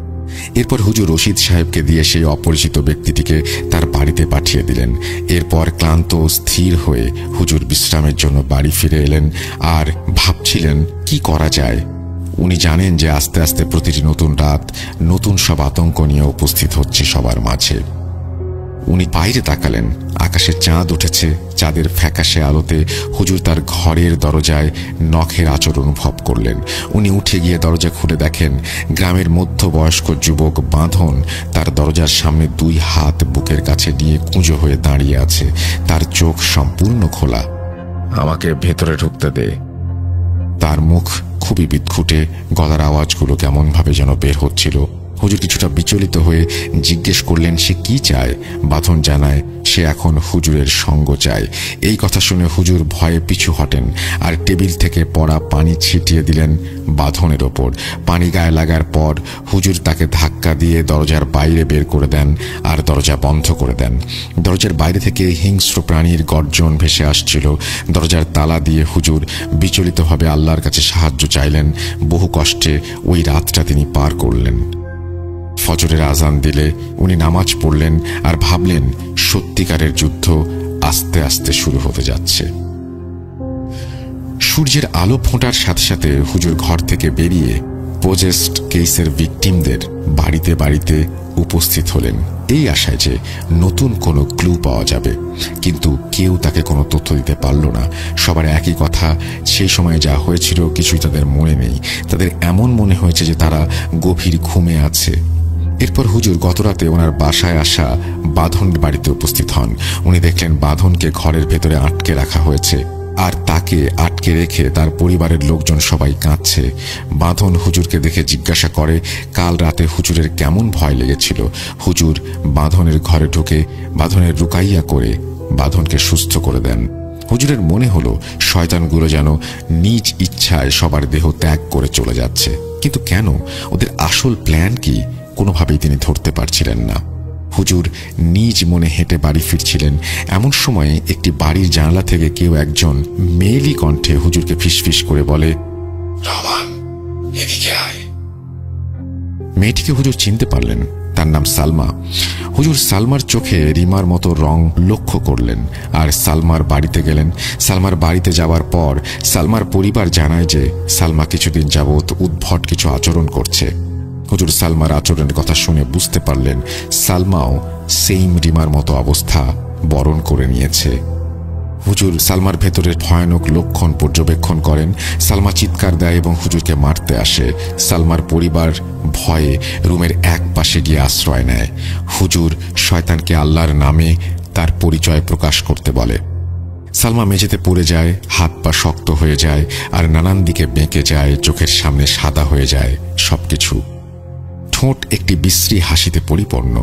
[SPEAKER 1] এরপর হুজুর রশিদ সাহেবকে দিয়ে সেই অপরিচিত ব্যক্তিটিকে তার বাড়িতে পাঠিয়ে দিলেন। এরপর ক্লান্ত স্থির হয়ে হুজুর বিশ্রামের জন্য বাড়ি ফিরে এলেন আর ভাবছিলেন কি করা যায়। উনি জানেন যে আস্তে আস্তে প্রতিটি নতুন রাত নতুন সব আতঙ্ক নিয়ে উপস্থিত হচ্ছে সবার মাঝে। উনি বাইরে তাকালেন, আকাশে চাঁদ উঠেছে। চাঁদের ফ্যাকাশে আলোতে হুজুর তার ঘরের দরজায় নখের আঁচড় অনুভব করলেন। উনি উঠে গিয়ে দরজা খুলে দেখেন গ্রামের মধ্যবয়স্ক যুবক বাঁধন তার দরজার সামনে 2 হাত বুকের কাছে নিয়ে কুঁজো হয়ে দাঁড়িয়ে আছে। তার চোখ সম্পূর্ণ খোলা। আমাকে ভেতরে ঢুকতে দে। তার মুখ খুবই বিদঘুটে, গলার আওয়াজগুলো কেমন ভাবে যেন বের হচ্ছিল। হুজুর কিছুটা বিচলিত হয়ে জিজ্ঞেস করলেন সে কি চায়। বাঁধন জানায় সে এখন হুজুরের সঙ্গ চায়। এই কথা শুনে হুজুর ভয়ে পিছু হটেন আর টেবিল থেকে পড়া পানি ছিটিয়ে দিলেন বাঁধনের ওপর। পানি গায়ে লাগার পর হুজুর তাকে ধাক্কা দিয়ে দরজার বাইরে বের করে দেন আর দরজা বন্ধ করে দেন। দরজার বাইরে থেকে হিংস্র প্রাণীর গর্জন ভেসে আসছিল। দরজার তালা দিয়ে হুজুর বিচলিতভাবে আল্লাহর কাছে সাহায্য চাইলেন। বহু কষ্টে ওই রাতটা তিনি পার করলেন। ফজরের আজান দিলে উনি নামাজ পড়লেন আর ভাবলেন সত্যিকারের যুদ্ধ আস্তে আস্তে শুরু হতে যাচ্ছে। সূর্যের আলো ফোঁটার সাথে সাথে হুজুর ঘর থেকে বেরিয়ে পজেসড কেসের ভিকটিমদের বাড়িতে বাড়িতে উপস্থিত হলেন এই আশায় যে নতুন কোনো ক্লু পাওয়া যাবে। কিন্তু কেউ তাকে কোনো তথ্য দিতে পারল না। সবার একই কথা, সেই সময় যা হয়েছিল কিছুই তাদের মনে নেই। তাদের এমন মনে হয়েছে যে তারা গভীর ঘুমে আছে। এরপর হুজুর গতরাতে ওনার বাসায় আসা বাঁধনের বাড়িতে উপস্থিত হন। উনি দেখলেন বাঁধনকে ঘরের ভেতরে আটকে রাখা হয়েছে আর তাকে আটকে রেখে তার পরিবারের লোকজন সবাই কাঁদছে। বাঁধন হুজুরকে দেখে জিজ্ঞাসা করে কাল রাতে হুজুরের কেমন ভয় লেগেছিল। হুজুর বাঁধনের ঘরে ঢুকে বাঁধনের রুকাইয়া করে বাঁধনকে সুস্থ করে দেন। হুজুরের মনে হলো শয়তানগুলো যেন নিজ ইচ্ছায় সবার দেহ ত্যাগ করে চলে যাচ্ছে। কিন্তু কেন? ওদের আসল প্ল্যান কি? কোনোভাবেই তিনি ধরতে পারছিলেন না। হুজুর নিজ মনে হেঁটে বাড়ি ফিরছিলেন। এমন সময়ে একটি বাড়ির জানালা থেকে কেউ একজন মেয়েলি কণ্ঠে হুজুরকে ফিসফিস করে বলে, রহমান, এদিকে আয়। মেয়েটিকে হুজুর চিনতে পারলেন, তার নাম সালমা। হুজুর সালমার চোখে রিমার মতো রং লক্ষ্য করলেন আর সালমার বাড়িতে গেলেন। সালমার বাড়িতে যাওয়ার পর সালমার পরিবার জানায় যে সালমা কিছুদিন যাবৎ উদ্ভট কিছু আচরণ করছে। হুজুর সালমার আচরণের কথা শুনে বুঝতে পারলেন সালমাও সেম রিমার মতো অবস্থা বরণ করে নিয়েছে। হুজুর সালমার ভেতরের ভয়ানক লক্ষণ পর্যবেক্ষণ করেন। সালমা চিৎকার দেয় এবং হুজুরকে মারতে আসে। সালমার পরিবার ভয়ে রুমের এক পাশে গিয়ে আশ্রয় নেয়। হুজুর শয়তানকে আল্লাহর নামে তার পরিচয় প্রকাশ করতে বলে। সালমা মেঝেতে পড়ে যায়, হাত পা শক্ত হয়ে যায় আর নানান দিকে বেঁকে যায়, চোখের সামনে সাদা হয়ে যায় সবকিছু। ঠোঁট একটি বিশ্রী হাসিতে পরিপূর্ণ।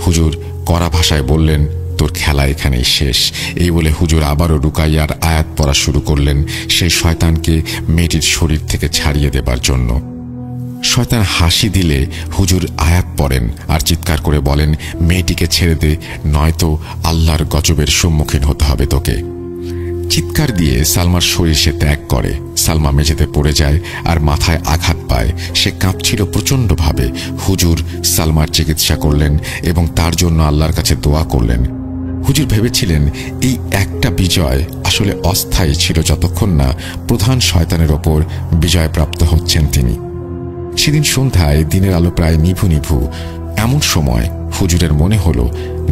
[SPEAKER 1] হুজুর কড়া ভাষায় বললেন, তোর খেলা এখানেই শেষ। এই বলে হুজুর আবারও রুকাইয়ার আয়াত পড়া শুরু করলেন সেই শয়তানকে মেয়েটির শরীর থেকে ছাড়িয়ে দেবার জন্য। শয়তান হাসি দিলে হুজুর আয়াত পড়েন আর চিৎকার করে বলেন, মেয়েটিকে ছেড়ে দে, নয়তো আল্লাহর গজবের সম্মুখীন হতে হবে তোকে। চিৎকার দিয়ে সালমার শরীর সে ত্যাগ করে। সালমা মেঝেতে পড়ে যায় আর মাথায় আঘাত পায়। সে কাঁপছিল প্রচণ্ডভাবে। হুজুর সালমার চিকিৎসা করলেন এবং তার জন্য আল্লাহর কাছে দোয়া করলেন। হুজুর ভেবেছিলেন এই একটা বিজয় আসলে অস্থায়ী ছিল, যতক্ষণ না প্রধান শয়তানের ওপর বিজয়প্রাপ্ত হচ্ছেন তিনি। সেদিন সন্ধ্যায় দিনের আলো প্রায় নিভু নিভু। এমন সময় হুজুরের মনে হলো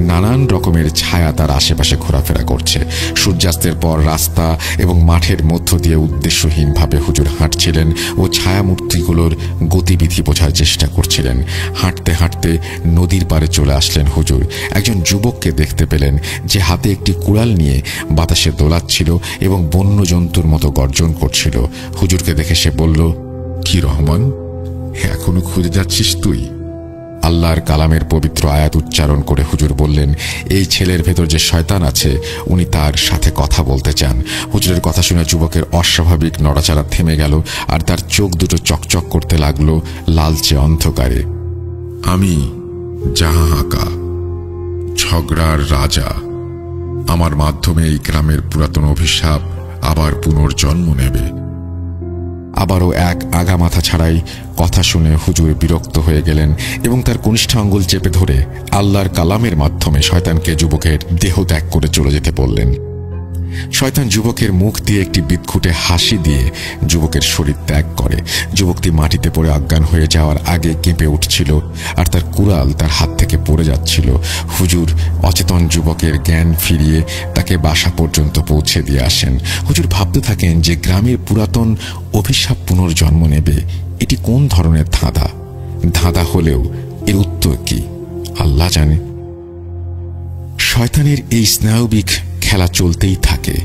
[SPEAKER 1] নানান রকমের ছায়া তার আশেপাশে ঘোরাফেরা করছে। সূর্যাস্তের পর রাস্তা এবং মাঠের মধ্য দিয়ে উদ্দেশ্যহীনভাবে হুজুর হাঁটছিলেন ও ছায়ামূর্তিগুলোর গতিবিধি বোঝার চেষ্টা করছিলেন। হাঁটতে হাঁটতে নদীর পাড়ে চলে আসলেন হুজুর। একজন যুবককে দেখতে পেলেন যে হাতে একটি কুড়াল নিয়ে বাতাসে দোলাচ্ছিল এবং বন্য জন্তুর মতো গর্জন করছিল। হুজুরকে দেখে সে বলল, কি রহমান, এখনো খুঁজে যাচ্ছিস তুই? আল্লাহর কালামের পবিত্র আয়াত উচ্চারণ করে হুজুর বললেন, এই ছেলের ভেতর যে শয়তান আছে উনি তার সাথে কথা বলতে চান। হুজুরের কথা শুনে যুবকের অস্বাভাবিক নড়াচড়া থেমে গেল আর তার চোখ দুটো চকচক করতে লাগলো লালচে অন্ধকারে।
[SPEAKER 2] আমি জাহাঁ আকা, ঝগড়ার রাজা। আমার মাধ্যমে এই গ্রামের পুরাতন অভিশাপ আবার পুনর্জন্ম নেবে।
[SPEAKER 1] আবারও এক আগামাথা ছাড়াই কথা শুনে হুজুর বিরক্ত হয়ে গেলেন এবং তার কনিষ্ঠ আঙ্গুল চেপে ধরে আল্লাহর কালামের মাধ্যমে শয়তানকে যুবকের দেহ ত্যাগ করে চলে যেতে বললেন। শয়তান যুবকের মুখ দিয়ে একটি বিদঘুটে হাসি দিয়ে যুবকের শরীর ত্যাগ করে। যুবকটি মাটিতে পড়ে অজ্ঞান হয়ে যাওয়ার আগে কেঁপে উঠছিল আর তার কুড়াল তার হাত থেকে পড়ে যাচ্ছিল। হুজুর অচেতন যুবকের জ্ঞান ফিরিয়ে তাকে বাসা পর্যন্ত পৌঁছে দিয়ে আসেন। হুজুর ভাবতে থাকেন যে গ্রামের পুরাতন অভিশাপ পুনর্জন্ম নেবে, এটি কোন ধরনের ধাঁধা হলেও এর উত্তর কি আল্লাহ জানে। শয়তানের এই স্নায়বিক খেলা চলতেই থাকে,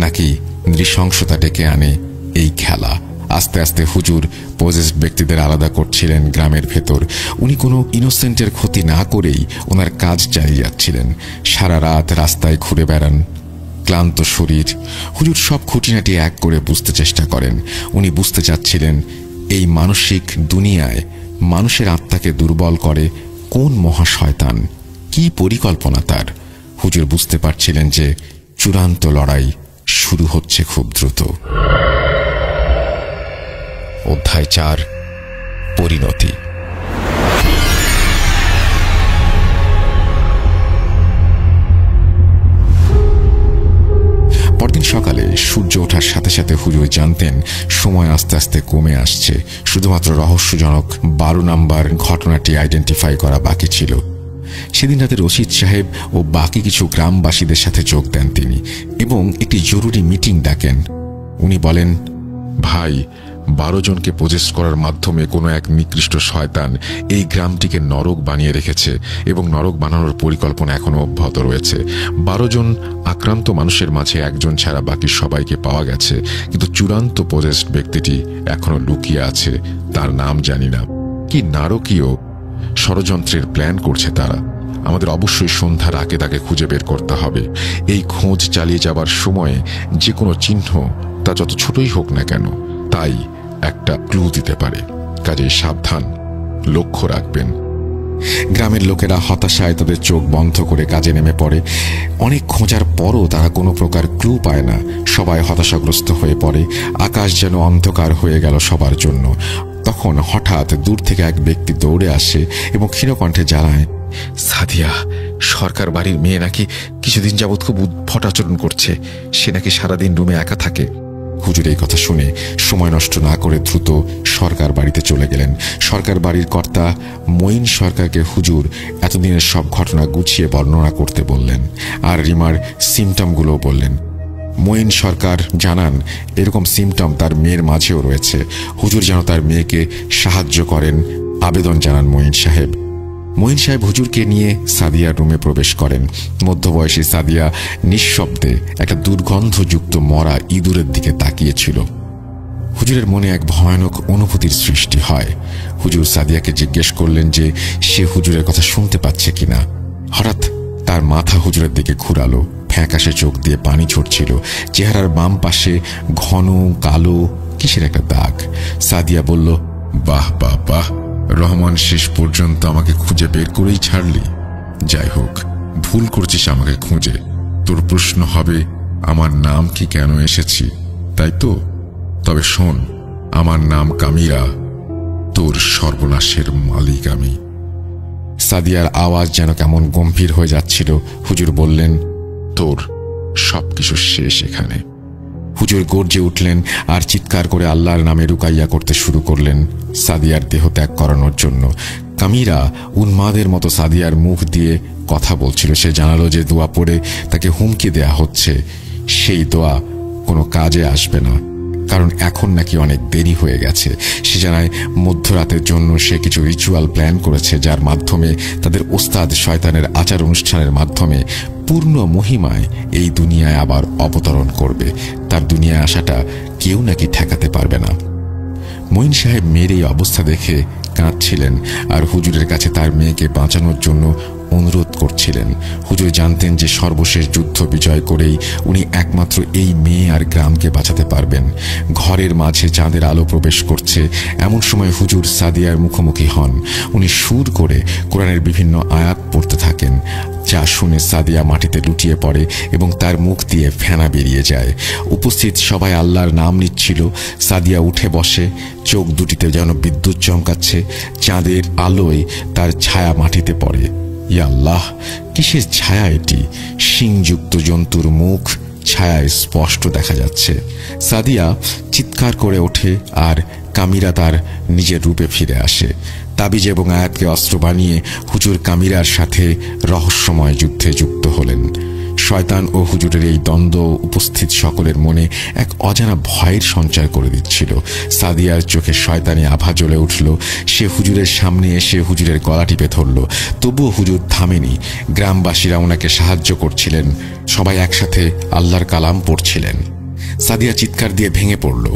[SPEAKER 1] নাকি নৃশংসতা ডেকে আনে এই খেলা? আস্তে আস্তে হুজুর পজেসড ব্যক্তিদের আলাদা করছিলেন গ্রামের ভেতর। উনি কোনো ইনোসেন্টের ক্ষতি না করেই ওনার কাজ চালিয়ে যাচ্ছিলেন। সারা রাত রাস্তায় ঘুরে বেড়ান, ক্লান্ত শরীর। হুজুর সব খুঁটিনাটি এক করে বুঝতে চেষ্টা করেন। উনি বুঝতে চাচ্ছিলেন এই মানসিক দুনিয়ায় মানুষের আত্মাকে দুর্বল করে কোন মহাশয়তান, কি পরিকল্পনা তার। হুজুর বুঝতে পারছিলেন যে চূড়ান্ত লড়াই শুরু হচ্ছে খুব দ্রুত। অধ্যায় 4, পরিণতি। পরদিন সকালে সূর্য ওঠার সাথে সাথে হুজুর জানতেন সময় আস্তে আস্তে কমে আসছে। শুধুমাত্র রহস্যজনক 12 নম্বর ঘটনাটি আইডেন্টিফাই করা বাকি ছিল। সেদিন রাতে রশিদ সাহেব ও বাকি কিছু গ্রামবাসীদের সাথে যোগ দেন তিনি এবং একটি জরুরি মিটিং ডাকেন। উনি বলেন,
[SPEAKER 2] ভাই, 12 জনকে পজেস করার মাধ্যমে কোনো এক নিকৃষ্ট শয়তান এই গ্রামটিকে নরক বানিয়ে রেখেছে এবং নরক বানানোর পরিকল্পনা এখনো অব্যাহত রয়েছে। 12 জন আক্রান্ত মানুষের মাঝে একজন ছাড়া বাকি সবাইকে পাওয়া গেছে, কিন্তু চূড়ান্ত পজেসড ব্যক্তিটি এখনো লুকিয়ে আছে। তার নাম জানি না। কি নারকীয় ষড়যন্ত্রের প্ল্যান করছে তারা। আমাদের অবশ্যই সন্ধ্যার আগে তাকে খুঁজে বের করতে হবে। এই খোঁজ চালিয়ে যাবার সময়ে যে কোনো চিহ্ন, তা যত ছোটই হোক না কেন, তাই একটা ক্লু দিতে পারে। কাজেই সাবধান, লক্ষ্য রাখবেন।
[SPEAKER 1] গ্রামের লোকেরা হতাশায় তাদের চোখ বন্ধ করে কাজে নেমে পড়ে। অনেক খোঁজার পরও তারা কোনো প্রকার ক্লু পায় না। সবাই হতাশাগ্রস্ত হয়ে পড়ে। আকাশ যেন অন্ধকার হয়ে গেল সবার জন্য। তখন হঠাৎ দূর থেকে এক ব্যক্তি দৌড়ে আসে এবং ক্ষীণকণ্ঠে জানায়, সাদিয়া, সরকার বাড়ির মেয়ে নাকি কিছুদিন যাবৎ খুব উদ্ভট আচরণ করছে। সে নাকি সারাদিন রুমে একা থাকে। হুজুর এই কথা শুনে সময় নষ্ট না করে দ্রুত সরকার বাড়িতে চলে গেলেন। সরকার বাড়ির কর্তা মঈন সরকারকে হুজুর এতদিনের সব ঘটনা গুছিয়ে বর্ণনা করতে বললেন, আর রিমার সিমটমগুলোও বললেন। মঈন সরকার জানান এরকম সিমটম তার মেয়ের মাঝেও রয়েছে। হুজুর যেন তার মেয়েকে সাহায্য করেন আবেদন জানান মঈন সাহেব। মঈন সাহেব হুজুরকে নিয়ে সাদিয়ার রুমে প্রবেশ করেন। মধ্যবয়সী সাদিয়া নিঃশব্দে একটা দুর্গন্ধযুক্ত মরা ইঁদুরের দিকে তাকিয়েছিল। হুজুরের মনে এক ভয়ানক অনুভূতির সৃষ্টি হয়। হুজুর সাদিয়াকে জিজ্ঞেস করলেন যে সে হুজুরের কথা শুনতে পাচ্ছে কিনা। হঠাৎ তার মাথা হুজুরের দিকে ঘুরালো। ফ্যাকাশে চোখ দিয়ে পানি ঝরছিল। চেহারার বাম পাশে ঘন কালো কিসের একটা দাগ। সাদিয়া বলল,
[SPEAKER 2] বাহ বাহ বাহ, রহমান শেষ পর্যন্ত আমাকে খুঁজে বের করেই ছাড়লি। যাই হোক, ভুল করছিস আমাকে খুঁজে। তোর প্রশ্ন হবে আমার নাম কি, কেন এসেছি, তাই তো? তবে শোন, আমার নাম কামিরা। তোর সর্বনাশের মালিক আমি।
[SPEAKER 1] সাদিয়ার আওয়াজ যেন কেমন গম্ভীর হয়ে যাচ্ছিল। হুজুর বললেন,
[SPEAKER 2] তোর সবকিছু শেষ এখানে।
[SPEAKER 1] হুজুর গর্জে উঠলেন আর চিৎকার করে আল্লাহর নামে রুকাইয়া করতে শুরু করলেন সাদিয়ার দেহ ত্যাগ করানোর জন্য। কামিরা উন্মাদের মতো সাদিয়ার মুখ দিয়ে কথা বলছিল। সে জানালো যে দোয়া পড়ে তাকে হুমকি দেয়া হচ্ছে, সেই দোয়া কোনো কাজে আসবে না, কারণ এখন নাকি অনেক দেরি হয়ে গেছে। সে জানায় মধ্যরাতের জন্য সে কিছু রিচুয়াল প্ল্যান করেছে, যার মাধ্যমে তাদের ওস্তাদ শয়তানের আচার অনুষ্ঠানের মাধ্যমে পূর্ণ মহিমায় এই দুনিয়ায় আবার অবতরণ করবে। তার দুনিয়ায় আসাটা কেউ নাকি ঠেকাতে পারবে না। মঈন সাহেব মেয়ের এই অবস্থা দেখে কাঁদছিলেন আর হুজুরের কাছে তার মেয়েকে বাঁচানোর জন্য অনুরোধ করছিলেন। হুজুর জানতেন যে সর্বশেষ যুদ্ধ বিজয় করেই উনি একমাত্র এই মেয়ে আর গ্রামকে বাঁচাতে পারবেন। ঘরের মাঝে চাঁদের আলো প্রবেশ করছে, এমন সময় হুজুর সাদিয়ার মুখোমুখি হন। উনি সুর করে কোরআনের বিভিন্ন আয়াত পড়তে থাকেন, যা শুনে সাদিয়া মাটিতে লুটিয়ে পড়ে এবং তার মুখ দিয়ে ফেনা বেরিয়ে যায়। উপস্থিত সবাই আল্লাহর নাম নিচ্ছিল। সাদিয়া উঠে বসে, চোখ দুটিতে যেন বিদ্যুৎ চমকাচ্ছে। চাঁদের আলোয় তার ছায়া মাটিতে পড়ে। ইয়া আল্লাহ, কিসের ছায়া এটি? শিংযুক্ত জন্তুর মুখ ছায়ায় স্পষ্ট দেখা যাচ্ছে। সাদিয়া চিৎকার করে ওঠে আর কামিরা তার নিজের রূপে ফিরে আসে। তাবিজ এবং আয়াতকে অস্ত্র বানিয়ে হুজুর কামিরার সাথে রহস্যময় যুদ্ধে যুক্ত হলেন। শয়তান ও হুজুরের এই দ্বন্দ্ব উপস্থিত সকলের মনে এক অজানা ভয়ের সঞ্চার করে দিচ্ছিল। সাদিয়ার চোখে শয়তানি আভা জ্বলে উঠল। সে হুজুরের সামনে এসে হুজুরের গলা টিপে ধরল। তবুও হুজুর থামেনি। গ্রামবাসীরা ওনাকে সাহায্য করছিলেন। সবাই একসাথে আল্লাহর কালাম পড়ছিলেন। সাদিয়া চিৎকার দিয়ে ভেঙে পড়ল।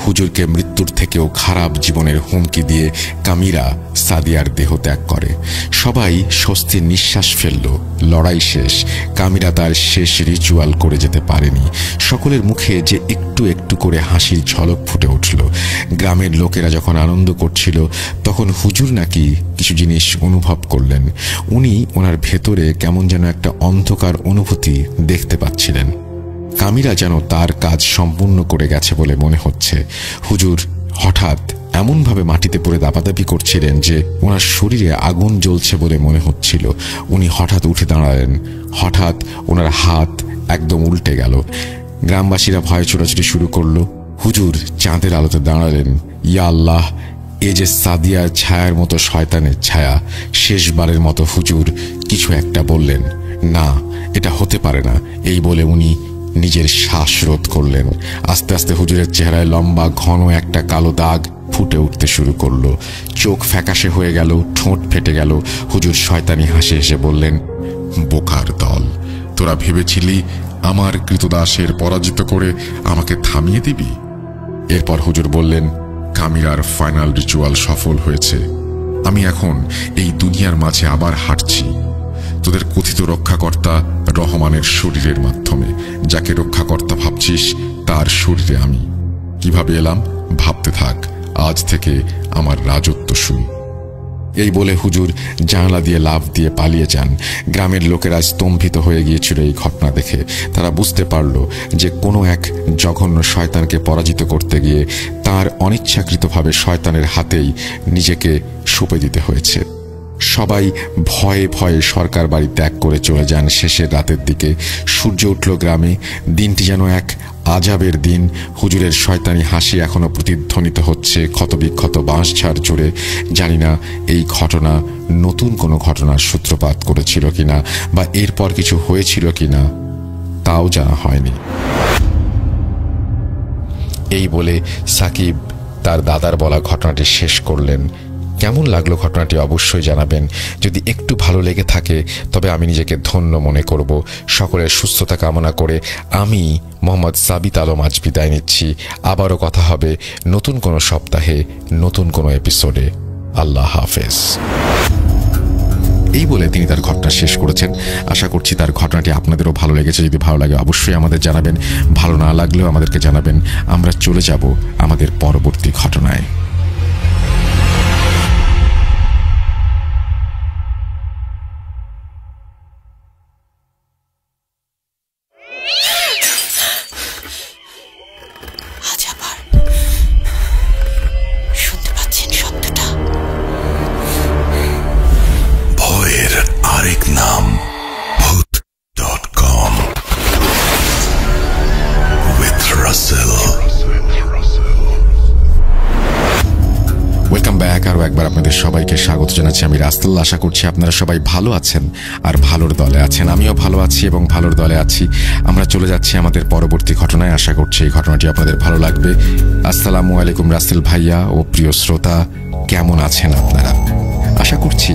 [SPEAKER 1] হুজুরকে মৃত্যুর থেকেও খারাপ জীবনের হুমকি দিয়ে কামিরা সাদিয়ার দেহ ত্যাগ করে। সবাই স্বস্তির নিঃশ্বাস ফেলল। লড়াই শেষ। কামিরা তার শেষ রিচুয়াল করে যেতে পারেনি। সকলের মুখে যে একটু একটু করে হাসির ঝলক ফুটে উঠল। গ্রামের লোকেরা যখন আনন্দ করছিল, তখন হুজুর নাকি কিছু জিনিস অনুভব করলেন। উনি ওনার ভেতরে কেমন যেন একটা অন্ধকার অনুভূতি দেখতে পাচ্ছিলেন। কামিরা যেন তার কাজ সম্পূর্ণ করে গেছে বলে মনে হচ্ছে। হুজুর হঠাৎ এমনভাবে মাটিতে পড়ে দাপাদাপি করছিলেন যে ওনার শরীরে আগুন জ্বলছে বলে মনে হচ্ছিল। উনি হঠাৎ উঠে দাঁড়ালেন। হঠাৎ ওনার হাত একদম উল্টে গেল। গ্রামবাসীরা ভয়ে ছোটাছুটি শুরু করলো। হুজুর চাঁদের আলোতে দাঁড়ালেন। ইয়া আল্লাহ, এ যে সাদিয়ার ছায়ার মতো শয়তানের ছায়া। শেষবারের মতো হুজুর কিছু একটা বললেন। না, এটা হতে পারে না, এই বলে উনি নিজের শ্বাস রোধ করলেন। আস্তে আস্তে হুজুরের চেহারায় লম্বা ঘন একটা কালো দাগ ফুটে উঠতে শুরু করলো। চোখ ফ্যাকাশে হয়ে গেল, ঠোঁট ফেটে গেল। হুজুর শয়তানি হাসি হেসে বললেন,
[SPEAKER 2] বোকার দল, তোরা ভেবেছিলি আমার কৃতদাসের পরাজিত করে আমাকে থামিয়ে দিবি?
[SPEAKER 1] এরপর হুজুর বললেন,
[SPEAKER 2] কামিরার ফাইনাল রিচুয়াল সফল হয়েছে। আমি এখন এই দুনিয়ার মাঝে আবার হাঁটছি, তোদের কথিত রক্ষাকর্তা রহমানের শরীরের মাধ্যমে। যাকে রক্ষাকর্তা ভাবছিস, তার শরীরে আমি। কিভাবে এলাম ভাবতে থাক। আজ থেকে আমার রাজত্ব শুরু।
[SPEAKER 1] এই বলে হুজুর জানলা দিয়ে লাফ দিয়ে পালিয়ে যান। গ্রামের লোকেরা স্তম্ভিত হয়ে গিয়েছিল এই ঘটনা দেখে। তারা বুঝতে পারল যে কোনো এক জঘন্য শয়তানকে পরাজিত করতে গিয়ে তার অনিচ্ছাকৃতভাবে শয়তানের হাতেই নিজেকে সঁপে দিতে হয়েছে। সবাই ভয়ে ভয়ে সরকার বাড়ি ত্যাগ করে চলে যান শেষের রাতের দিকে। সূর্য উঠল গ্রামে। দিনটি যেন এক আজাবের দিন। হুজুরের শয়তানি হাসি এখনো প্রতিধ্বনিত হচ্ছে ক্ষতবিক্ষত বাঁশঝাড় জুড়ে। জানি না এই ঘটনা নতুন কোনো ঘটনার সূত্রপাত করেছিল কিনা বা এরপর কিছু হয়েছিল কিনা তাও জানা হয়নি। এই বলে সাকিব তার দাদার বলা ঘটনাটি শেষ করলেন। কেমন লাগলো ঘটনাটি অবশ্যই জানাবেন। যদি একটু ভালো লেগে থাকে তবে আমি নিজেকে ধন্য মনে করব। সকলের সুস্থতা কামনা করে আমি মোহাম্মদ সাবিত আলম আজ বিদায় নিচ্ছি। আবারও কথা হবে নতুন কোনো সপ্তাহে, নতুন কোনো এপিসোডে। আল্লাহ হাফেজ। এই বলে তিনি তার ঘটনা শেষ করেছেন। আশা করছি তার ঘটনাটি আপনাদেরও ভালো লেগেছে। যদি ভালো লাগে অবশ্যই আমাদের জানাবেন, ভালো না লাগলেও আমাদেরকে জানাবেন। আমরা চলে যাব আমাদের পরবর্তী ঘটনায়। সবাইকে স্বাগত জানাচ্ছি আমি রাসেল। আশা করছি আপনারা সবাই ভালো আছেন আর ভালোর দলে আছেন। আমিও ভালো আছি এবং ভালোর দলে আছি। আমরা চলে যাচ্ছি আমাদের পরবর্তী ঘটনায়। আশা করছি এই ঘটনাটি আপনাদের ভালো লাগবে। আসসালামু আলাইকুম রাসেল ভাইয়া ও প্রিয় শ্রোতা, কেমন আছেন আপনারা? আশা করছি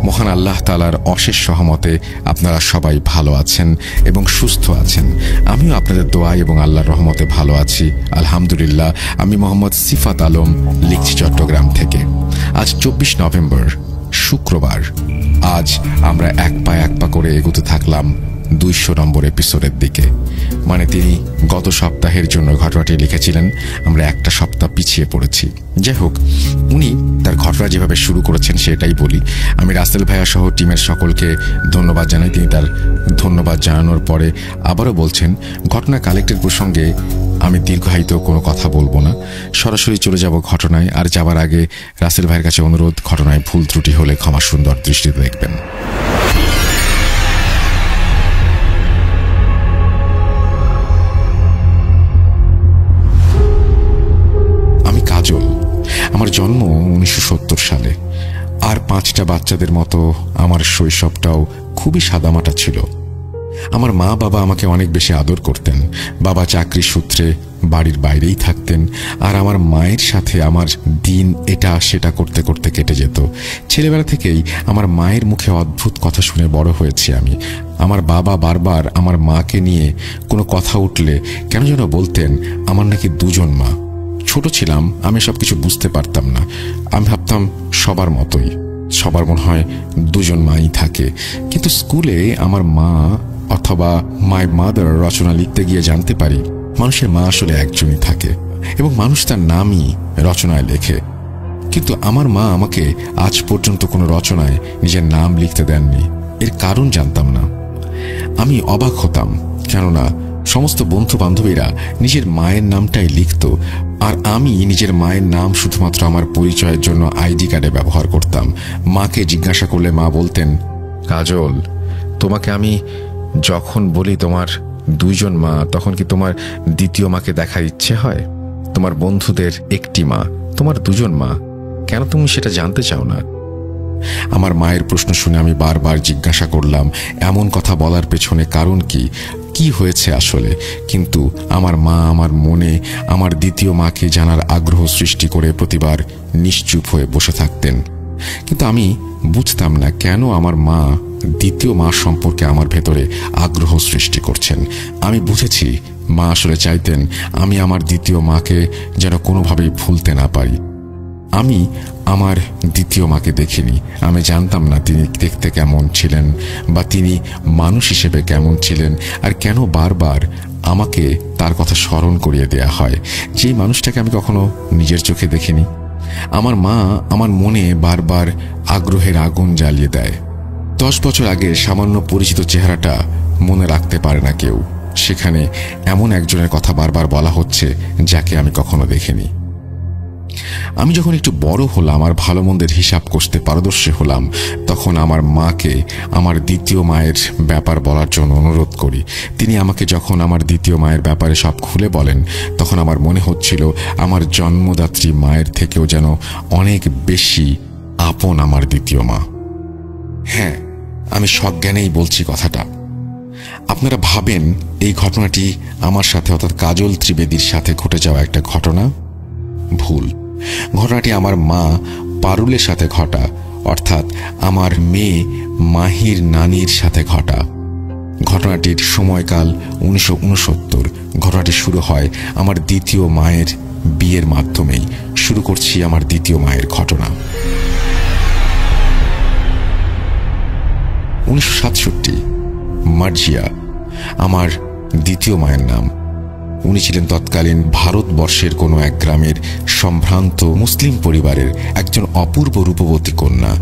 [SPEAKER 1] মহান আল্লাহ তাআলার অশেষ সহমতে আপনারা সবাই ভালো আছেন এবং সুস্থ আছেন। আমিও আপনাদের দোয়া এবং আল্লাহর রহমতে ভালো আছি আলহামদুলিল্লাহ। আমি মোহাম্মদ সিফাত আলম লিখছি চট্টগ্রাম থেকে। আজ 24 নভেম্বর শুক্রবার। আজ আমরা এক পা করে এগোতে থাকলাম 200 নম্বর এপিসোডের দিকে। মানে তিনি গত সপ্তাহের জন্য ঘটনাটি লিখেছিলেন, আমরা একটা সপ্তাহ পিছিয়ে পড়েছি। যাই হোক, উনি তার ঘটনা যেভাবে শুরু করেছেন সেটাই বলি। আমি রাসেল ভাইয়া সহ টিমের সকলকে ধন্যবাদ জানাই। তিনি তার ধন্যবাদ জানানোর পরে আবারও বলছেন, ঘটনা কালেক্টের প্রসঙ্গে আমি দীর্ঘায়িত কোনো কথা বলবো না, সরাসরি চলে যাব ঘটনায়। আর যাবার আগে রাসেল ভাইয়ের কাছে অনুরোধ, ঘটনায় ভুল ত্রুটি হলে ক্ষমা সুন্দর দৃষ্টিতে দেখবেন। আমার জন্ম 1970 সালে। আর 5টা বাচ্চাদের মতো আমার শৈশবটাও খুবই সাদামাটা ছিল। আমার মা বাবা আমাকে অনেক বেশি আদর করতেন। বাবা চাকরি সূত্রে বাড়ির বাইরেই থাকতেন, আর আমার মায়ের সাথে আমার দিন এটা সেটা করতে করতে কেটে যেত। ছেলেবেলা থেকেই আমার মায়ের মুখে অদ্ভুত কথা শুনে বড় হয়েছি আমি। আমার বাবা বারবার আমার মাকে নিয়ে কোনো কথা উঠলে কেন যেন বলতেন আমার নাকি 2জন মা। ছোট ছিলাম, আমি সবকিছু বুঝতে পারতাম না। আমি ভাবতাম সবার মতোই, সবার মনে হয় 2জন মাই থাকে। কিন্তু স্কুলে আমার মা অথবা মাই মাদার রচনা লিখতে গিয়ে জানতে পারি মানুষের মা আসলে একজনই থাকে এবং মানুষ তার নামই রচনায় লেখে। কিন্তু আমার মা আমাকে আজ পর্যন্ত কোনো রচনায় নিজের নাম লিখতে দেননি। এর কারণ জানতাম না। আমি অবাক হতাম, কেননা সমস্ত বন্ধু বান্ধবীরা নিজের মায়ের নামটাই লিখত, আর আমি নিজের মায়ের নাম শুধুমাত্র আমার পরিচয়ের জন্য আইডি কার্ডে ব্যবহার করতাম। মাকে জিজ্ঞাসা করলে মা বলতেন, কাজল, তোমাকে আমি যখন বলি তোমার 2জন মা, তখন কি তোমার দ্বিতীয় মাকে দেখার ইচ্ছে হয়? তোমার বন্ধুদের একটি মা, তোমার 2জন মা, কেন তুমি সেটা জানতে চাও না? আমার মায়ের প্রশ্ন শুনে আমি বারবার জিজ্ঞাসা করলাম এমন কথা বলার পেছনে কারণ কি, কি হয়েছে আসলে। কিন্তু আমার মা আমার মনে আমার দ্বিতীয় মাকে জানার আগ্রহ সৃষ্টি করে প্রতিবার নিশ্চুপ হয়ে বসে থাকতেন। কিন্তু আমি বুঝতাম না কেন আমার মা দ্বিতীয় মা সম্পর্কে আমার ভেতরে আগ্রহ সৃষ্টি করছেন। আমি বুঝেছি মা আসলে চাইতেন আমি আমার দ্বিতীয় মাকে যেন কোনোভাবেই ভুলতে না পারি। আমি আমার দ্বিতীয় মাকে দেখিনি, আমি জানতাম না তিনি দেখতে কেমন ছিলেন বা তিনি মানুষ হিসেবে কেমন ছিলেন, আর কেন বারবার আমাকে তার কথা স্মরণ করিয়ে দেয়া হয়, যেই মানুষটাকে আমি কখনো নিজের চোখে দেখিনি। আমার মা আমার মনে বারবার আগ্রহের আগুন জ্বালিয়ে দেয়। 10 বছর আগে সামান্য পরিচিত চেহারাটা মনে রাখতে পারে না কেউ, সেখানে এমন একজনের কথা বারবার বলা হচ্ছে যাকে আমি কখনো দেখিনি। আমি যখন একটু বড় হলাম আর ভালো মন্দের হিসাব কষতে পারদর্শী হলাম, তখন আমার মাকে আমার দ্বিতীয় মায়ের ব্যাপার বলার জন্য অনুরোধ করি। তিনি আমাকে যখন আমার দ্বিতীয় মায়ের ব্যাপারে সব খুলে বলেন, তখন আমার মনে হচ্ছিল আমার জন্মদাত্রী মায়ের থেকেও যেন অনেক বেশি আপন আমার দ্বিতীয় মা। হ্যাঁ, আমি সজ্ঞানেই বলছি কথাটা। আপনারা ভাবেন এই ঘটনাটি আমার সাথে অর্থাৎ কাজল ত্রিবেদীর সাথে ঘটে যাওয়া একটা ঘটনা? ভুল। ঘটনাটি আমার মা পারুলের সাথে ঘটা, অর্থাৎ আমার মেয়ে মাহির নানির সাথে ঘটা। ঘটনাটির সময়কাল 1969। ঘটনাটি শুরু হয় আমার দ্বিতীয় মায়ের বিয়ের মাধ্যমেই। শুরু করছি আমার দ্বিতীয় মায়ের ঘটনা। 1967, মার্জিয়া আমার দ্বিতীয় মায়ের নাম। উনি ছিলেন তৎকালীন ভারতবর্ষের কোনো এক গ্রামের সম্ভ্রান্ত মুসলিম পরিবারের একজন অপূর্ব রূপবতী কন্যা।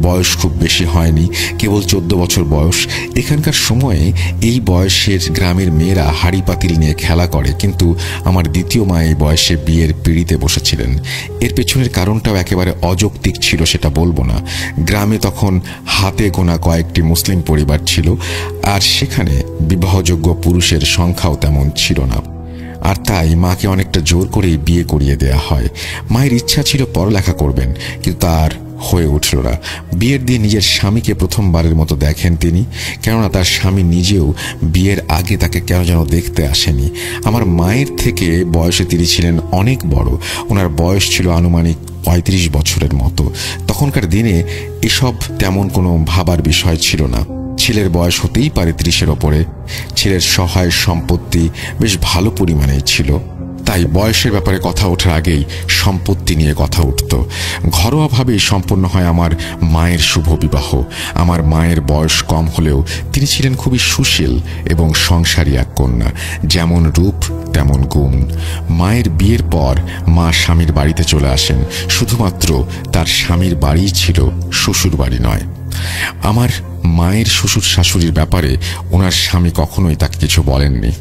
[SPEAKER 1] বয়স খুব বেশি হয়নি, কেবল 14 বছর বয়স। এখানকার সময়ে এই বয়সের গ্রামের মেয়েরা হাড়ি পাতিল নিয়ে খেলা করে, কিন্তু আমার দ্বিতীয় মা এই বয়সে বিয়ের পিঁড়িতে বসেছিলেন। এর পেছনের কারণটাও একেবারে অযৌক্তিক ছিল সেটা বলবো না। গ্রামে তখন হাতে গোনা কয়েকটি মুসলিম পরিবার ছিল, আর সেখানে বিবাহযোগ্য পুরুষের সংখ্যাও তেমন ছিল না। আর তাই মাকে অনেকটা জোর করেই বিয়ে করিয়ে দেয়া হয়। মায়ের ইচ্ছা ছিল পড়ালেখা করবেন, কিন্তু তার হয়ে উঠল না। বিয়ের দিয়ে নিজের স্বামীকে প্রথমবারের মতো দেখেন তিনি, কেননা তার স্বামী নিজেও বিয়ের আগে তাকে কেন যেন দেখতে আসেনি। আমার মায়ের থেকে বয়সে তিনি ছিলেন অনেক বড়। ওনার বয়স ছিল আনুমানিক 35 বছরের মতো। তখনকার দিনে এসব তেমন কোনো ভাবার বিষয় ছিল না। ছেলের বয়স হতেই পারে 30-এর ওপরে। ছেলের সহায় সম্পত্তি বেশ ভালো পরিমাণেই ছিল, তাই বয়সের ব্যাপারে কথা ওঠার আগেই সম্পত্তি নিয়ে কথা উঠত। ঘরোয়াভাবেই সম্পন্ন হয় আমার মায়ের শুভ বিবাহ। আমার মায়ের বয়স কম হলেও তিনি ছিলেন খুবই সুশীল এবং সংসারী এক কন্যা। যেমন রূপ তেমন গুণ। মায়ের বিয়ের পর মা স্বামীর বাড়িতে চলে আসেন। শুধুমাত্র তার স্বামীর বাড়িই ছিল শ্বশুর বাড়ি নয়। আমার মায়ের শ্বশুর শাশুড়ির ব্যাপারে ওনার স্বামী কখনোই তাকে কিছু বলেননি।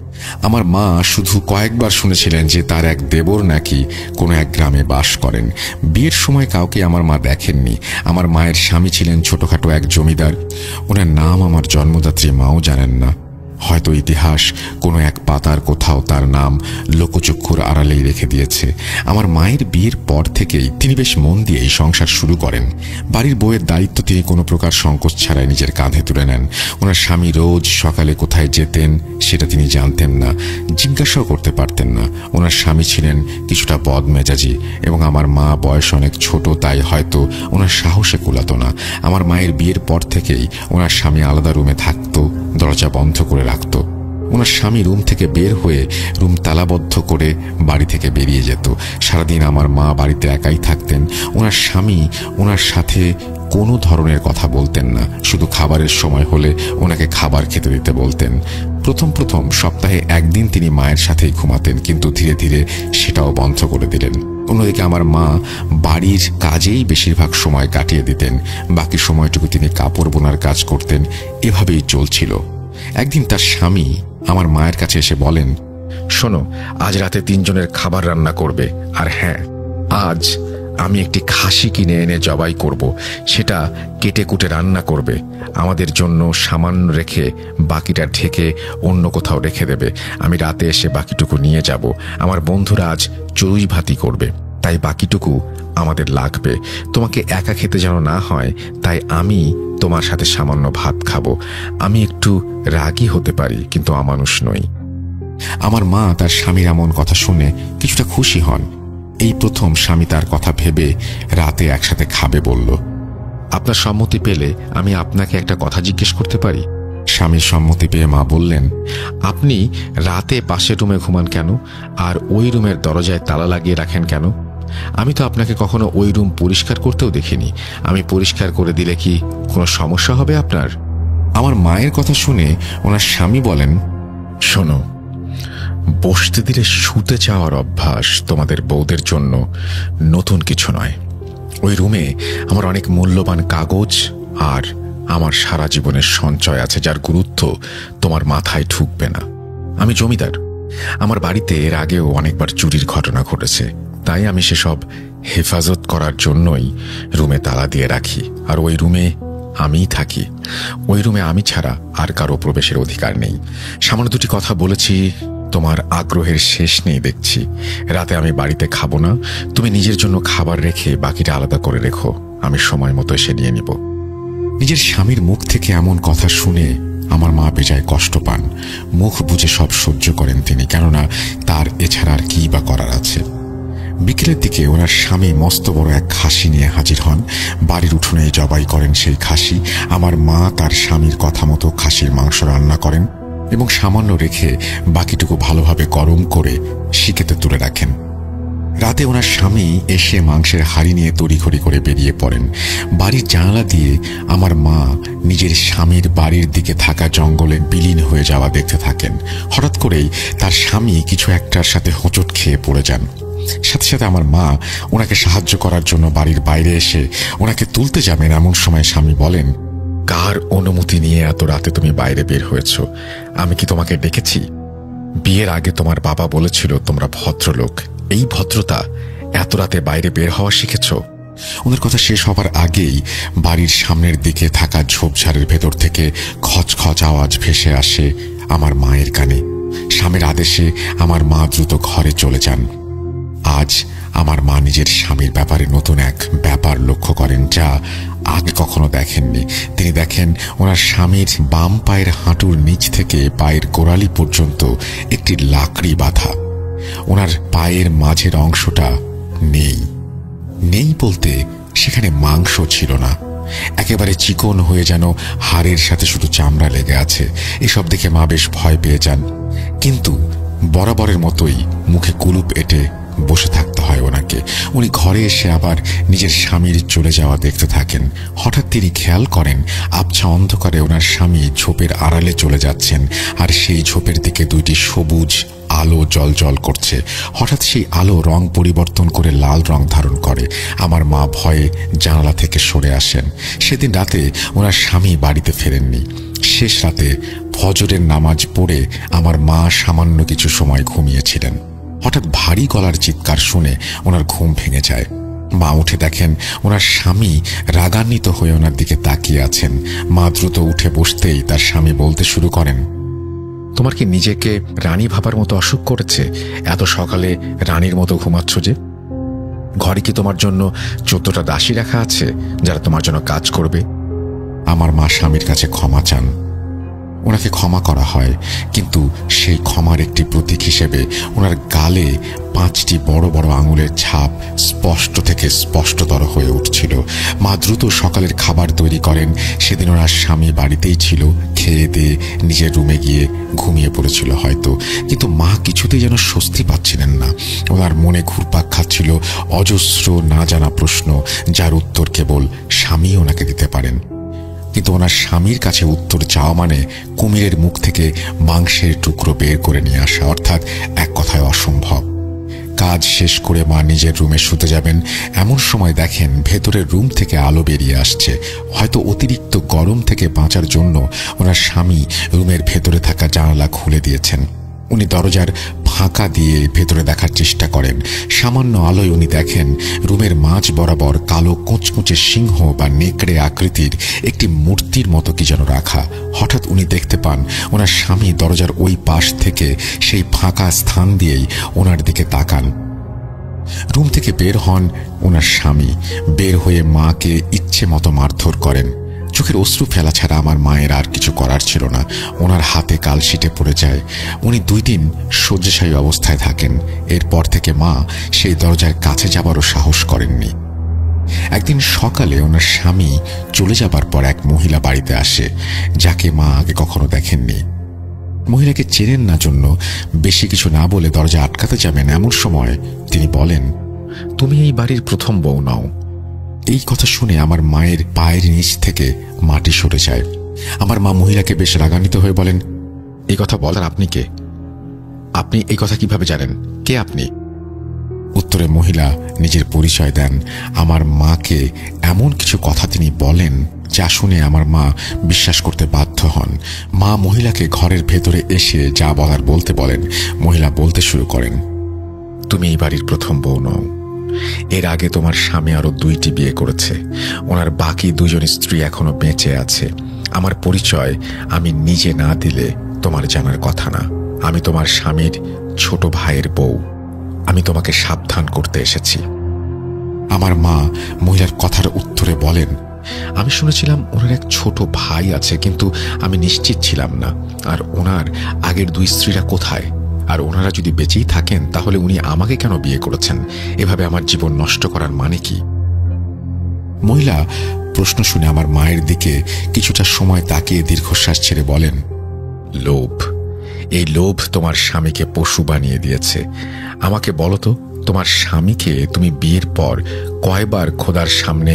[SPEAKER 1] আমার মা শুধু কয়েকবার শুনেছিলেন যে তার এক দেবর নাকি কোনো এক গ্রামে বাস করেন। বিয়ের সময় কাউকে আমার মা দেখেননি। আমার মায়ের স্বামী ছিলেন ছোটখাটো এক জমিদার। ওনার নাম আমার জন্মদাত্রী মাও জানেন না। হয়তো ইতিহাস কোনো এক পাতার কোথাও তার নাম লোকচক্ষুর আড়ালেই রেখে দিয়েছে। আমার মায়ের বিয়ের পর থেকেই তিনি বেশ মন দিয়ে এই সংসার শুরু করেন। বাড়ির বউয়ের দায়িত্ব তিনি কোনো প্রকার সংকোচ ছাড়াই নিজের কাঁধে তুলে নেন। ওনার স্বামী রোজ সকালে কোথায় যেতেন সেটা তিনি জানতেন না, জিজ্ঞাসাও করতে পারতেন না। ওনার স্বামী ছিলেন কিছুটা বদমেজাজি এবং আমার মা বয়স অনেক ছোট, তাই হয়তো ওনার সাহসে কুলাতো না। আমার মায়ের বিয়ের পর থেকেই ওনার স্বামী আলাদা রুমে থাকতো, দরজা বন্ধ করে রাখত। ওনার স্বামী রুম থেকে বের হয়ে রুম তালাবদ্ধ করে বাড়ি থেকে বেরিয়ে যেত। সারাদিন আমার মা বাড়িতে একাই থাকতেন। ওনার স্বামী ওনার সাথে কোনো ধরনের কথা বলতেন না, শুধু খাবারের সময় হলে ওনাকে খাবার খেতে দিতে বলতেন। প্রথম সপ্তাহে একদিন তিনি মায়ের সাথেই ঘুমাতেন, কিন্তু ধীরে ধীরে সেটাও বন্ধ করে দিলেন। অন্যদিকে আমার মা বাড়ির কাজেই বেশিরভাগ সময় কাটিয়ে দিতেন, বাকি সময়টুকু তিনি কাপড় বোনার কাজ করতেন। এভাবেই চলছিল। একদিন তার স্বামী আমার মায়ের কাছে এসে বলেন, শোনো, আজ রাতে 3 জনের খাবার রান্না করবে, আর হ্যাঁ, আজ আমি একটি খাসি কিনে এনে জবাই করব, সেটা কেটে কুটে রান্না করবে। আমাদের জন্য সামান্য রেখে বাকিটা ঢেকে অন্য কোথাও রেখে দেবে। আমি রাতে এসে বাকিটুকু নিয়ে যাব। আমার বন্ধুরা আজ চড়ুই ভাতি করবে, তাই বাকিটুকু আমাদের লাগবে। তোমাকে একা খেতে যেন না হয়, তাই আমি তোমার সাথে সামান্য ভাত খাবো। আমি একটু রাগী হতে পারি, কিন্তু অমানুষ নই। আমার মা তার স্বামীর এমন কথা শুনে কিছুটা খুশি হন। এই প্রথম স্বামী তার কথা ভেবে রাতে একসাথে খাবে বলল। আপনার সম্মতি পেলে আমি আপনাকে একটা কথা জিজ্ঞেস করতে পারি? স্বামীর সম্মতি পেয়ে মা বললেন, আপনি রাতে পাশের রুমে ঘুমান কেন, আর ওই রুমের দরজায় তালা লাগিয়ে রাখেন কেন? আমি তো আপনাকে কখনো ওই রুম পরিষ্কার করতেও দেখিনি। আমি পরিষ্কার করে দিলে কি কোনো সমস্যা হবে আপনার? আমার মায়ের কথা শুনে ওনার স্বামী বলেন, শোনো, বসতে দিলে শুতে যাওয়ার অভ্যাস তোমাদের বউদের জন্য নতুন কিছু নয়। ওই রুমে আমার অনেক মূল্যবান কাগজ আর আমার সারা জীবনের সঞ্চয় আছে, যার গুরুত্ব তোমার মাথায় ঢুকবে না। আমি জমিদার। আমার বাড়িতে এর আগেও অনেকবার চুরির ঘটনা ঘটেছে, তাই আমি সেসব
[SPEAKER 2] হেফাজত করার জন্যই রুমে তালা দিয়ে রাখি, আর ওই রুমে আমিই থাকি। ওই রুমে আমি ছাড়া আর কারো প্রবেশের অধিকার নেই। সামান্য দুটি কথা বলেছি, তোমার আগ্রহের শেষ নেই দেখছি। রাতে আমি বাড়িতে খাবো না, তুমি নিজের জন্য খাবার রেখে বাকিটা আলাদা করে রেখো, আমি সময় মতো এসে নিয়ে নিব।
[SPEAKER 1] নিজের স্বামীর মুখ থেকে এমন কথা শুনে আমার মা বেজায় কষ্ট পান। মুখ বুজে সব সহ্য করেন তিনি, কেননা তার এছাড়া আর কি বা করার আছে। বিকেলের দিকে ওনার স্বামী মস্ত বড় এক খাসি নিয়ে হাজির হন। বাড়ির উঠোনে জবাই করেন সেই খাসি। আমার মা তার স্বামীর কথা মতো খাসির মাংস রান্না করেন এবং সামান্য রেখে বাকিটুকু ভালোভাবে গরম করে শিকেতে তুলে রাখেন। রাতে ওনার স্বামী এসে মাংসের হাঁড়ি নিয়ে তড়িঘড়ি করে বেরিয়ে পড়েন। বাড়ির জানালা দিয়ে আমার মা নিজের স্বামীর বাড়ির দিকে থাকা জঙ্গলে বিলীন হয়ে যাওয়া দেখতে থাকেন। হঠাৎ করেই তার স্বামী কিছু একটার সাথে হোঁচট খেয়ে পড়ে যান। সাথে সাথে আমার মা ওনাকে সাহায্য করার জন্য বাড়ির বাইরে এসে ওনাকে তুলতে যাবেন। এমন সময় স্বামী বলেন,
[SPEAKER 2] কার অনুমতি নিয়ে এত রাতে তুমি বাইরে বের হয়েছ? আমি কি তোমাকে ডেকেছি? বিয়ের আগে তোমার বাবা বলেছিল তোমরা ভদ্রলোক, এই ভদ্রতা এত রাতে বাইরে বের হওয়া শিখেছ?
[SPEAKER 1] ওদের কথা শেষ হবার আগেই বাড়ির সামনের দিকে থাকা ঝোপঝাড়ের ভেতর থেকে খচখচ আওয়াজ ভেসে আসে আমার মায়ের কানে। স্বামীর আদেশে আমার মা দ্রুত ঘরে চলে যান। আজ আমার মা নিজের স্বামীর ব্যাপারে নতুন এক ব্যাপার লক্ষ্য করেন, যা আগে কখনো দেখেননি। তিনি দেখেন ওনার স্বামীর বাম পায়ের হাঁটুর নিচ থেকে পায়ের গোড়ালি পর্যন্ত একটি লাকড়ি বাঁধা। ওনার পায়ের মাঝের অংশটা নেই। নেই বলতে সেখানে মাংস ছিল না, একেবারে চিকন হয়ে যেন হাড়ের সাথে শুধু চামড়া লেগে আছে। এসব দেখে মা বেশ ভয় পেয়ে যান, কিন্তু বরাবরের মতোই মুখে কুলুপ এঁটে বসে থাকতে হয় ওনাকে। উনি ঘরে এসে আবার নিজের স্বামীর চলে যাওয়া দেখতে থাকেন। হঠাৎ তিনি খেয়াল করেন আবছা অন্ধকারে ওনার স্বামী ঝোপের আড়ালে চলে যাচ্ছেন, আর সেই ঝোপের দিকে দুইটি সবুজ আলো জলজল করছে। হঠাৎ সেই আলো রং পরিবর্তন করে লাল রং ধারণ করে। আমার মা ভয়ে জানালা থেকে সরে আসেন। সেদিন রাতে ওনার স্বামী বাড়িতে ফেরেননি। শেষ রাতে ফজরের নামাজ পড়ে আমার মা সামান্য কিছু সময় ঘুমিয়েছিলেন। হঠাৎ ভারী গলার চিৎকার শুনে ওনার ঘুম ভেঙে যায়। মা উঠে দেখেন ওনার স্বামী রাগান্বিত হয়ে ওনার দিকে তাকিয়ে আছেন। মা দ্রুত উঠে বসতেই তার স্বামী বলতে শুরু করেন,
[SPEAKER 2] তোমার কি নিজেকে রানী ভাবার মতো অসুখ করেছে? এত সকালে রানীর মতো ঘুমাচ্ছ যে? ঘরে কি তোমার জন্য 14টা দাসী রাখা আছে যারা তোমার জন্য কাজ করবে?
[SPEAKER 1] আমার মা স্বামীর কাছে ক্ষমা চান। ওনাকে ক্ষমা করা হয়, কিন্তু সেই ক্ষমার একটি প্রতীক হিসেবে ওনার গালে 5টি বড় বড় আঙুলের ছাপ স্পষ্ট থেকে স্পষ্টতর হয়ে উঠছিল। মা দ্রুত সকালের খাবার তৈরি করেন। সেদিন ওনার স্বামী বাড়িতেই ছিল। খেয়ে দিয়ে নিজের রুমে গিয়ে ঘুমিয়ে পড়েছিল হয়তো, কিন্তু মা কিছুতেই যেন স্বস্তি পাচ্ছিলেন না। ওনার মনে ঘুরপাক খাচ্ছিল অজস্র না জানা প্রশ্ন, যার উত্তর কেবল স্বামী ওনাকে দিতে পারেন। কিন্তু ওনার স্বামীর কাছে উত্তর চাওয়া মানে কুমিরের মুখ থেকে মাংসের টুকরো বের করে নিয়ে আসা, অর্থাৎ এক কথায় অসম্ভব। কাজ শেষ করে মা নিজের রুমে শুতে যাবেন। এমন সময় দেখেন ভেতরের রুম থেকে আলো বেরিয়ে আসছে। হয়তো অতিরিক্ত গরম থেকে বাঁচার জন্য ওনার স্বামী রুমের ভেতরে থাকা জানালা খুলে দিয়েছেন। উনি দরজার ফাঁকা দিয়ে ভেতরে দেখার চেষ্টা করেন। সামান্য আলোয় উনি দেখেন রুমের মাঝ বরাবর কালো কুঁচকুঁচে সিংহ বা নেকড়ে আকৃতির একটি মূর্তির মতো কি যেন রাখা। হঠাৎ উনি দেখতে পান ওনার স্বামী দরজার ওই পাশ থেকে সেই ফাঁকা স্থান দিয়েই ওনার দিকে তাকান। রুম থেকে বের হন ওনার স্বামী। বের হয়ে মাকে ইচ্ছে মতো মারধর করেন। চোখের অশ্রু ফেলা ছাড়া আমার মায়ের আর কিছু করার ছিল না। ওনার হাতে কালশিটে পড়ে যায়। উনি 2 দিন শয্যাশায়ী অবস্থায় থাকেন। এরপর থেকে মা সেই দরজার কাছে যাবারও সাহস করেননি। একদিন সকালে ওনার স্বামী চলে যাবার পর এক মহিলা বাড়িতে আসে, যাকে মা আগে কখনো দেখেননি। মহিলাকে চেনেন না জন্য বেশি কিছু না বলে দরজা আটকাতে যাবেন। এমন সময় তিনি বলেন,
[SPEAKER 2] তুমি এই বাড়ির প্রথম বউ নাও।
[SPEAKER 1] এই কথা শুনে আমার মায়ের পায়ের নিচ থেকে মাটি সরে যায়। আমার মা মহিলাকে বেশ রাগান্বিত হয়ে বলেন,
[SPEAKER 2] এই কথা বলার আপনি কে? আপনি এই কথা কিভাবে জানেন? কে আপনি?
[SPEAKER 1] উত্তরে মহিলা নিজের পরিচয় দেন। আমার মাকে এমন কিছু কথা তিনি বলেন যা শুনে আমার মা বিশ্বাস করতে বাধ্য হন। মা মহিলাকে ঘরের ভেতরে এসে যা বলার বলতে বলেন। মহিলা বলতে শুরু করেন,
[SPEAKER 2] তুমি এই বাড়ির প্রথম বউ নও। এর আগে তোমার স্বামী আরো 2টি বিয়ে করেছে। ওনার বাকি 2জন স্ত্রী এখনো বেঁচে আছে। আমার পরিচয় আমি নিজে না দিলে তোমার জানার কথা না। আমি তোমার স্বামীর ছোট ভাইয়ের বউ। আমি তোমাকে সাবধান করতে এসেছি।
[SPEAKER 1] আমার মা মহিলার কথার উত্তরে বলেন,
[SPEAKER 2] আমি শুনেছিলাম ওনার এক ছোট ভাই আছে, কিন্তু আমি নিশ্চিত ছিলাম না। আর ওনার আগের 2 স্ত্রীরা কোথায়? আর ওনারা যদি বেঁচেই থাকেন তাহলে উনি আমাকে কেন বিয়ে করেছেন? এভাবে আমার জীবন নষ্ট করার মানে কি?
[SPEAKER 1] মহিলা প্রশ্ন শুনে আমার মায়ের দিকে কিছুটা সময় তাকিয়ে দীর্ঘশ্বাস ছেড়ে বলেন,
[SPEAKER 2] লোভ। এই লোভ তোমার স্বামীকে পশু বানিয়ে দিয়েছে। আমাকে বলো তো, তোমার স্বামীকে তুমি বিয়ের পর কয়বার খোদার সামনে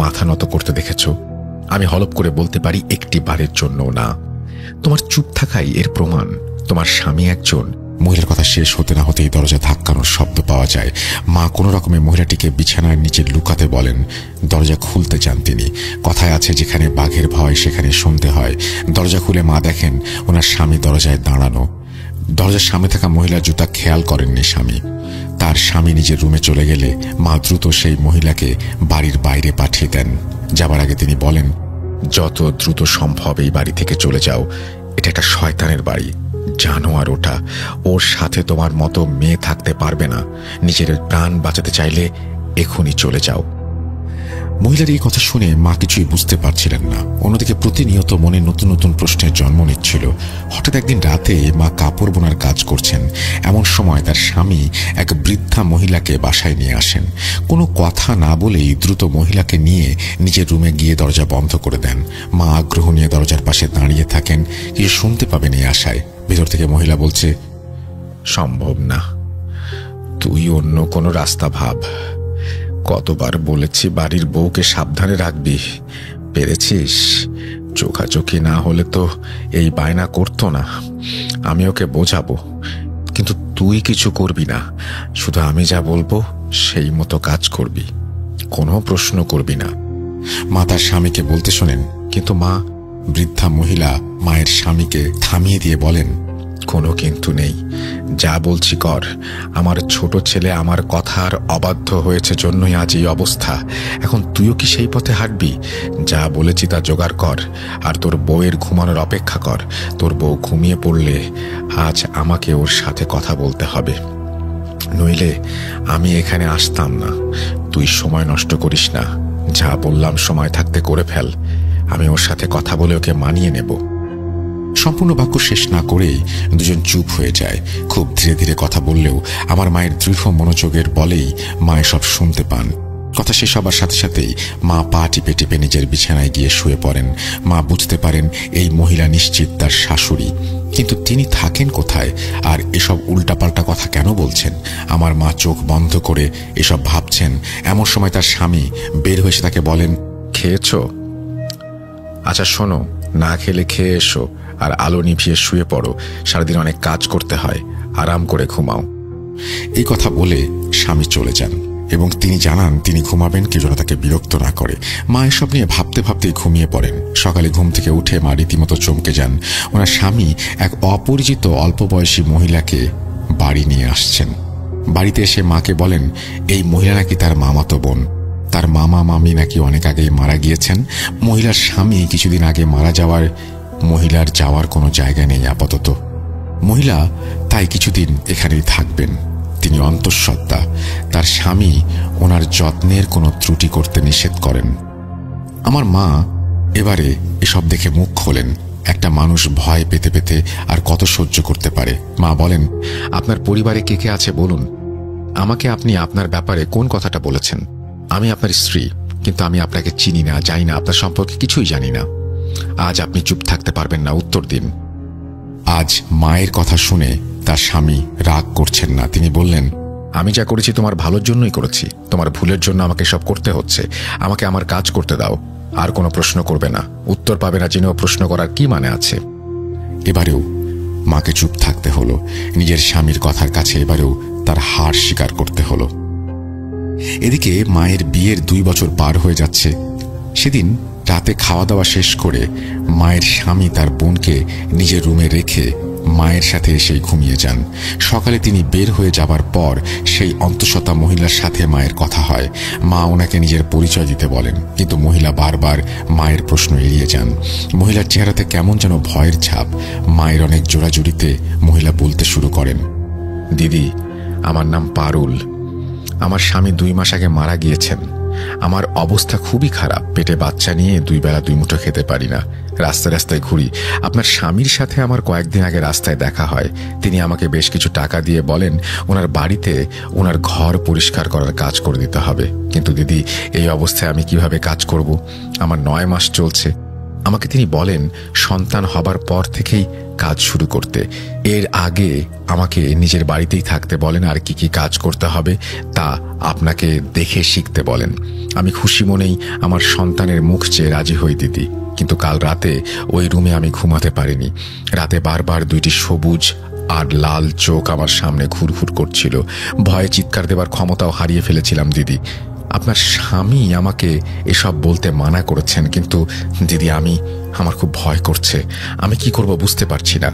[SPEAKER 2] মাথা নত করতে দেখেছো? আমি হলপ করে বলতে পারি 1টি বারের জন্য না। তোমার চুপ থাকাই এর প্রমাণ। তোমার স্বামী একজন।
[SPEAKER 1] মহিলার কথা শেষ হতে না হতেই দরজা ধাক্কানোর শব্দ পাওয়া যায়। মা কোনো রকমে মহিলাটিকে বিছানার নিচে লুকাতে বলেন। দরজা খুলতে চান তিনি। কথায় আছে, যেখানে বাঘের ভয় সেখানে শুনতে হয়। দরজা খুলে মা দেখেন ওনার স্বামী দরজায় দাঁড়ানো। দরজার সামনে থাকা মহিলার জুতা খেয়াল করেননি স্বামী। তার স্বামী নিজের রুমে চলে গেলে মা দ্রুত সেই মহিলাকে বাড়ির বাইরে পাঠিয়ে দেন। যাবার আগে তিনি বলেন,
[SPEAKER 2] যত দ্রুত সম্ভব এই বাড়ি থেকে চলে যাও। এটা একটা শয়তানের বাড়ি, জানো? আর ওর সাথে তোমার মতো মেয়ে থাকতে পারবে না। নিজের প্রাণ বাঁচাতে চাইলে এখনই চলে যাও।
[SPEAKER 1] মহিলার এই কথা শুনে মা কিছুই বুঝতে পারছিলেন না। অন্যদিকে প্রতিনিয়ত মনে নতুন নতুন প্রশ্নের জন্ম নিচ্ছিল। হঠাৎ একদিন রাতে মা কাপড় বোনার কাজ করছেন। এমন সময় তার স্বামী এক বৃদ্ধা মহিলাকে বাসায় নিয়ে আসেন। কোনো কথা না বলেই দ্রুত মহিলাকে নিয়ে নিজের রুমে গিয়ে দরজা বন্ধ করে দেন। মা আগ্রহ নিয়ে দরজার পাশে দাঁড়িয়ে থাকেন, কিছু শুনতে পাবেন এই আশায়। ভেতর থেকে মহিলা বলছে,
[SPEAKER 2] সম্ভব না, তুই অন্য কোনো রাস্তা ভাব। কতবার বলেছি বাড়ির বউকে সাবধানে রাখবি, পেরেছিস? চোখাচোখি না হলে তো এই বায়না করতো না। আমি ওকে বোঝাবো, কিন্তু তুই কিছু করবি না। শুধু আমি যা বলবো সেই মতো কাজ করবি, কোনো প্রশ্ন করবি না।
[SPEAKER 1] মা তার স্বামীকে বলতে শোনেন, কিন্তু মা। বৃদ্ধা মহিলা মায়ের স্বামীকে থামিয়ে দিয়ে বলেন,
[SPEAKER 2] কোনো কিন্তু নেই, যা বলছি কর। আমার ছোট ছেলে আমার কথার অবাধ্য হয়েছে জন্যই আজ এই অবস্থা। এখন তুইও কি সেই পথে হাঁটবি? যা বলেছি তা জোগাড় কর, আর তোর বউয়ের ঘুমানোর অপেক্ষা কর। তোর বউ ঘুমিয়ে পড়লে আজ আমাকে ওর সাথে কথা বলতে হবে, নইলে আমি এখানে আসতাম না। তুই সময় নষ্ট করিস না, যা বললাম সময় থাকতে করে ফেল। আমি ওর সাথে কথা বলে ওকে মানিয়ে নেব।
[SPEAKER 1] সম্পূর্ণ বাক্য শেষ না করেই দুজন চুপ হয়ে যায়। খুব ধীরে ধীরে কথা বললেও আমার মায়ের দৃঢ় মনোযোগের বলেই মা সব শুনতে পান। কথা শেষ হবার সাথে সাথেই মা পা টিপে টিপে নিজের বিছানায় গিয়ে শুয়ে পড়েন। মা বুঝতে পারেন এই মহিলা নিশ্চিত তার শাশুড়ি, কিন্তু তিনি থাকেন কোথায় আর এসব উল্টাপাল্টা কথা কেন বলছেন? আমার মা চোখ বন্ধ করে এসব ভাবছেন। এমন সময় তার স্বামী বের হয়ে তাকে বলেন,
[SPEAKER 2] খেয়েছো? আচ্ছা শোনো, না খেলে খেয়ে এসো, আর আলো নিভিয়ে শুয়ে পড়ো। সারাদিন অনেক কাজ করতে হয়, আরাম করে ঘুমাও।
[SPEAKER 1] এই কথা বলে স্বামী চলে যান এবং তিনি জানান তিনি ঘুমাবেন, কেউ যেন তাকে বিরক্ত না করে। মা এসব নিয়ে ভাবতে ভাবতেই ঘুমিয়ে পড়েন। সকালে ঘুম থেকে উঠে মা রীতিমতো চমকে যান। ওনার স্বামী এক অপরিচিত অল্প বয়সী মহিলাকে বাড়ি নিয়ে আসছেন। বাড়িতে এসে মাকে বলেন এই মহিলা নাকি তার মামাতো বোন। তার মামা মামি নাকি অনেক আগেই মারা গিয়েছেন। মহিলার স্বামী কিছুদিন আগে মারা যাওয়ার মহিলার যাওয়ার কোনো জায়গা নেই আপাতত। মহিলা তাই কিছুদিন এখানেই থাকবেন। তিনি অন্তঃসত্ত্বা। তার স্বামী ওনার যত্নের কোনো ত্রুটি করতে নিষেধ করেন। আমার মা এবারে এসব দেখে মুখ খোলেন। একটা মানুষ ভয় পেতে পেতে আর কত সহ্য করতে পারে? মা বলেন,
[SPEAKER 2] আপনার পরিবারে কে কে আছে বলুন। আমাকে আপনি আপনার ব্যাপারে কোন কথাটা বলেছেন? আমি আপনার স্ত্রী, কিন্তু আমি আপনাকে চিনি না, জানি না, আপনার সম্পর্কে কিছুই জানি না। আজ আপনি চুপ থাকতে পারবেন না, উত্তর দিন।
[SPEAKER 1] আজ মায়ের কথা শুনে তার স্বামী রাগ করছেন না। তিনি বললেন,
[SPEAKER 2] আমি যা করেছি তোমার ভালোর জন্যই করেছি। তোমার ভুলের জন্য আমাকে সব করতে হচ্ছে। আমাকে আমার কাজ করতে দাও। আর কোনো প্রশ্ন করবে না, উত্তর পাবে না জেনেও প্রশ্ন করার কি মানে আছে?
[SPEAKER 1] এবারেও মাকে চুপ থাকতে হলো। নিজের স্বামীর কথার কাছে এবারেও তার হার স্বীকার করতে হলো। এদিকে মায়ের বিয়ের 2 বছর পার হয়ে যাচ্ছে। সেদিন রাতে খাওয়া দাওয়া শেষ করে মায়ের স্বামী তার বোনকে নিজের রুমে রেখে মায়ের সাথে এসেই ঘুমিয়ে যান। সকালে তিনি বের হয়ে যাবার পর সেই অন্তঃসত্ত্বা মহিলার সাথে মায়ের কথা হয়। মা ওনাকে নিজের পরিচয় দিতে বলেন, কিন্তু মহিলা বারবার মায়ের প্রশ্ন এড়িয়ে যান। মহিলার চেহারাতে কেমন যেন ভয়ের ছাপ। মায়ের অনেক জোড়াজুড়িতে মহিলা বলতে শুরু করেন,
[SPEAKER 2] দিদি, আমার নাম পারুল। আমার স্বামী 2 মাস আগে মারা গিয়েছেন। আমার অবস্থা খুবই খারাপ। পেটে বাচ্চা নিয়ে 2 বেলা 2 মুঠো খেতে পারি না। রাস্তায় রাস্তায় ঘুরি। আপনার স্বামীর সাথে আমার কয়েকদিন আগে রাস্তায় দেখা হয়। তিনি আমাকে বেশ কিছু টাকা দিয়ে বলেন ওনার বাড়িতে ওনার ঘর পরিষ্কার করার কাজ করে দিতে হবে। কিন্তু দিদি, এই অবস্থায় আমি কিভাবে কাজ করব? আমার 9 মাস চলছে। আমাকে তিনি বলেন সন্তান হবার পর থেকেই কাজ শুরু করতে। এর আগে আমাকে নিজের বাড়িতেই থাকতে বলেন, আর কি কি কাজ করতে হবে তা আপনাকে দেখে শিখতে বলেন। আমি খুশি মনেই আমার সন্তানের মুখ চেয়ে রাজি হই দিদি। কিন্তু কাল রাতে ওই রুমে আমি ঘুমাতে পারিনি। রাতে বারবার 2টি সবুজ আর লাল চোখ আমার সামনে ঘুরঘুর করছিল। ভয়ে চিৎকার দেবার ক্ষমতাও হারিয়ে ফেলেছিলাম দিদি। আপনার স্বামী আমাকে এসব বলতে মানা করেছেন, কিন্তু দিদি আমার খুব ভয় করছে। আমি কি করব বুঝতে পারছি না।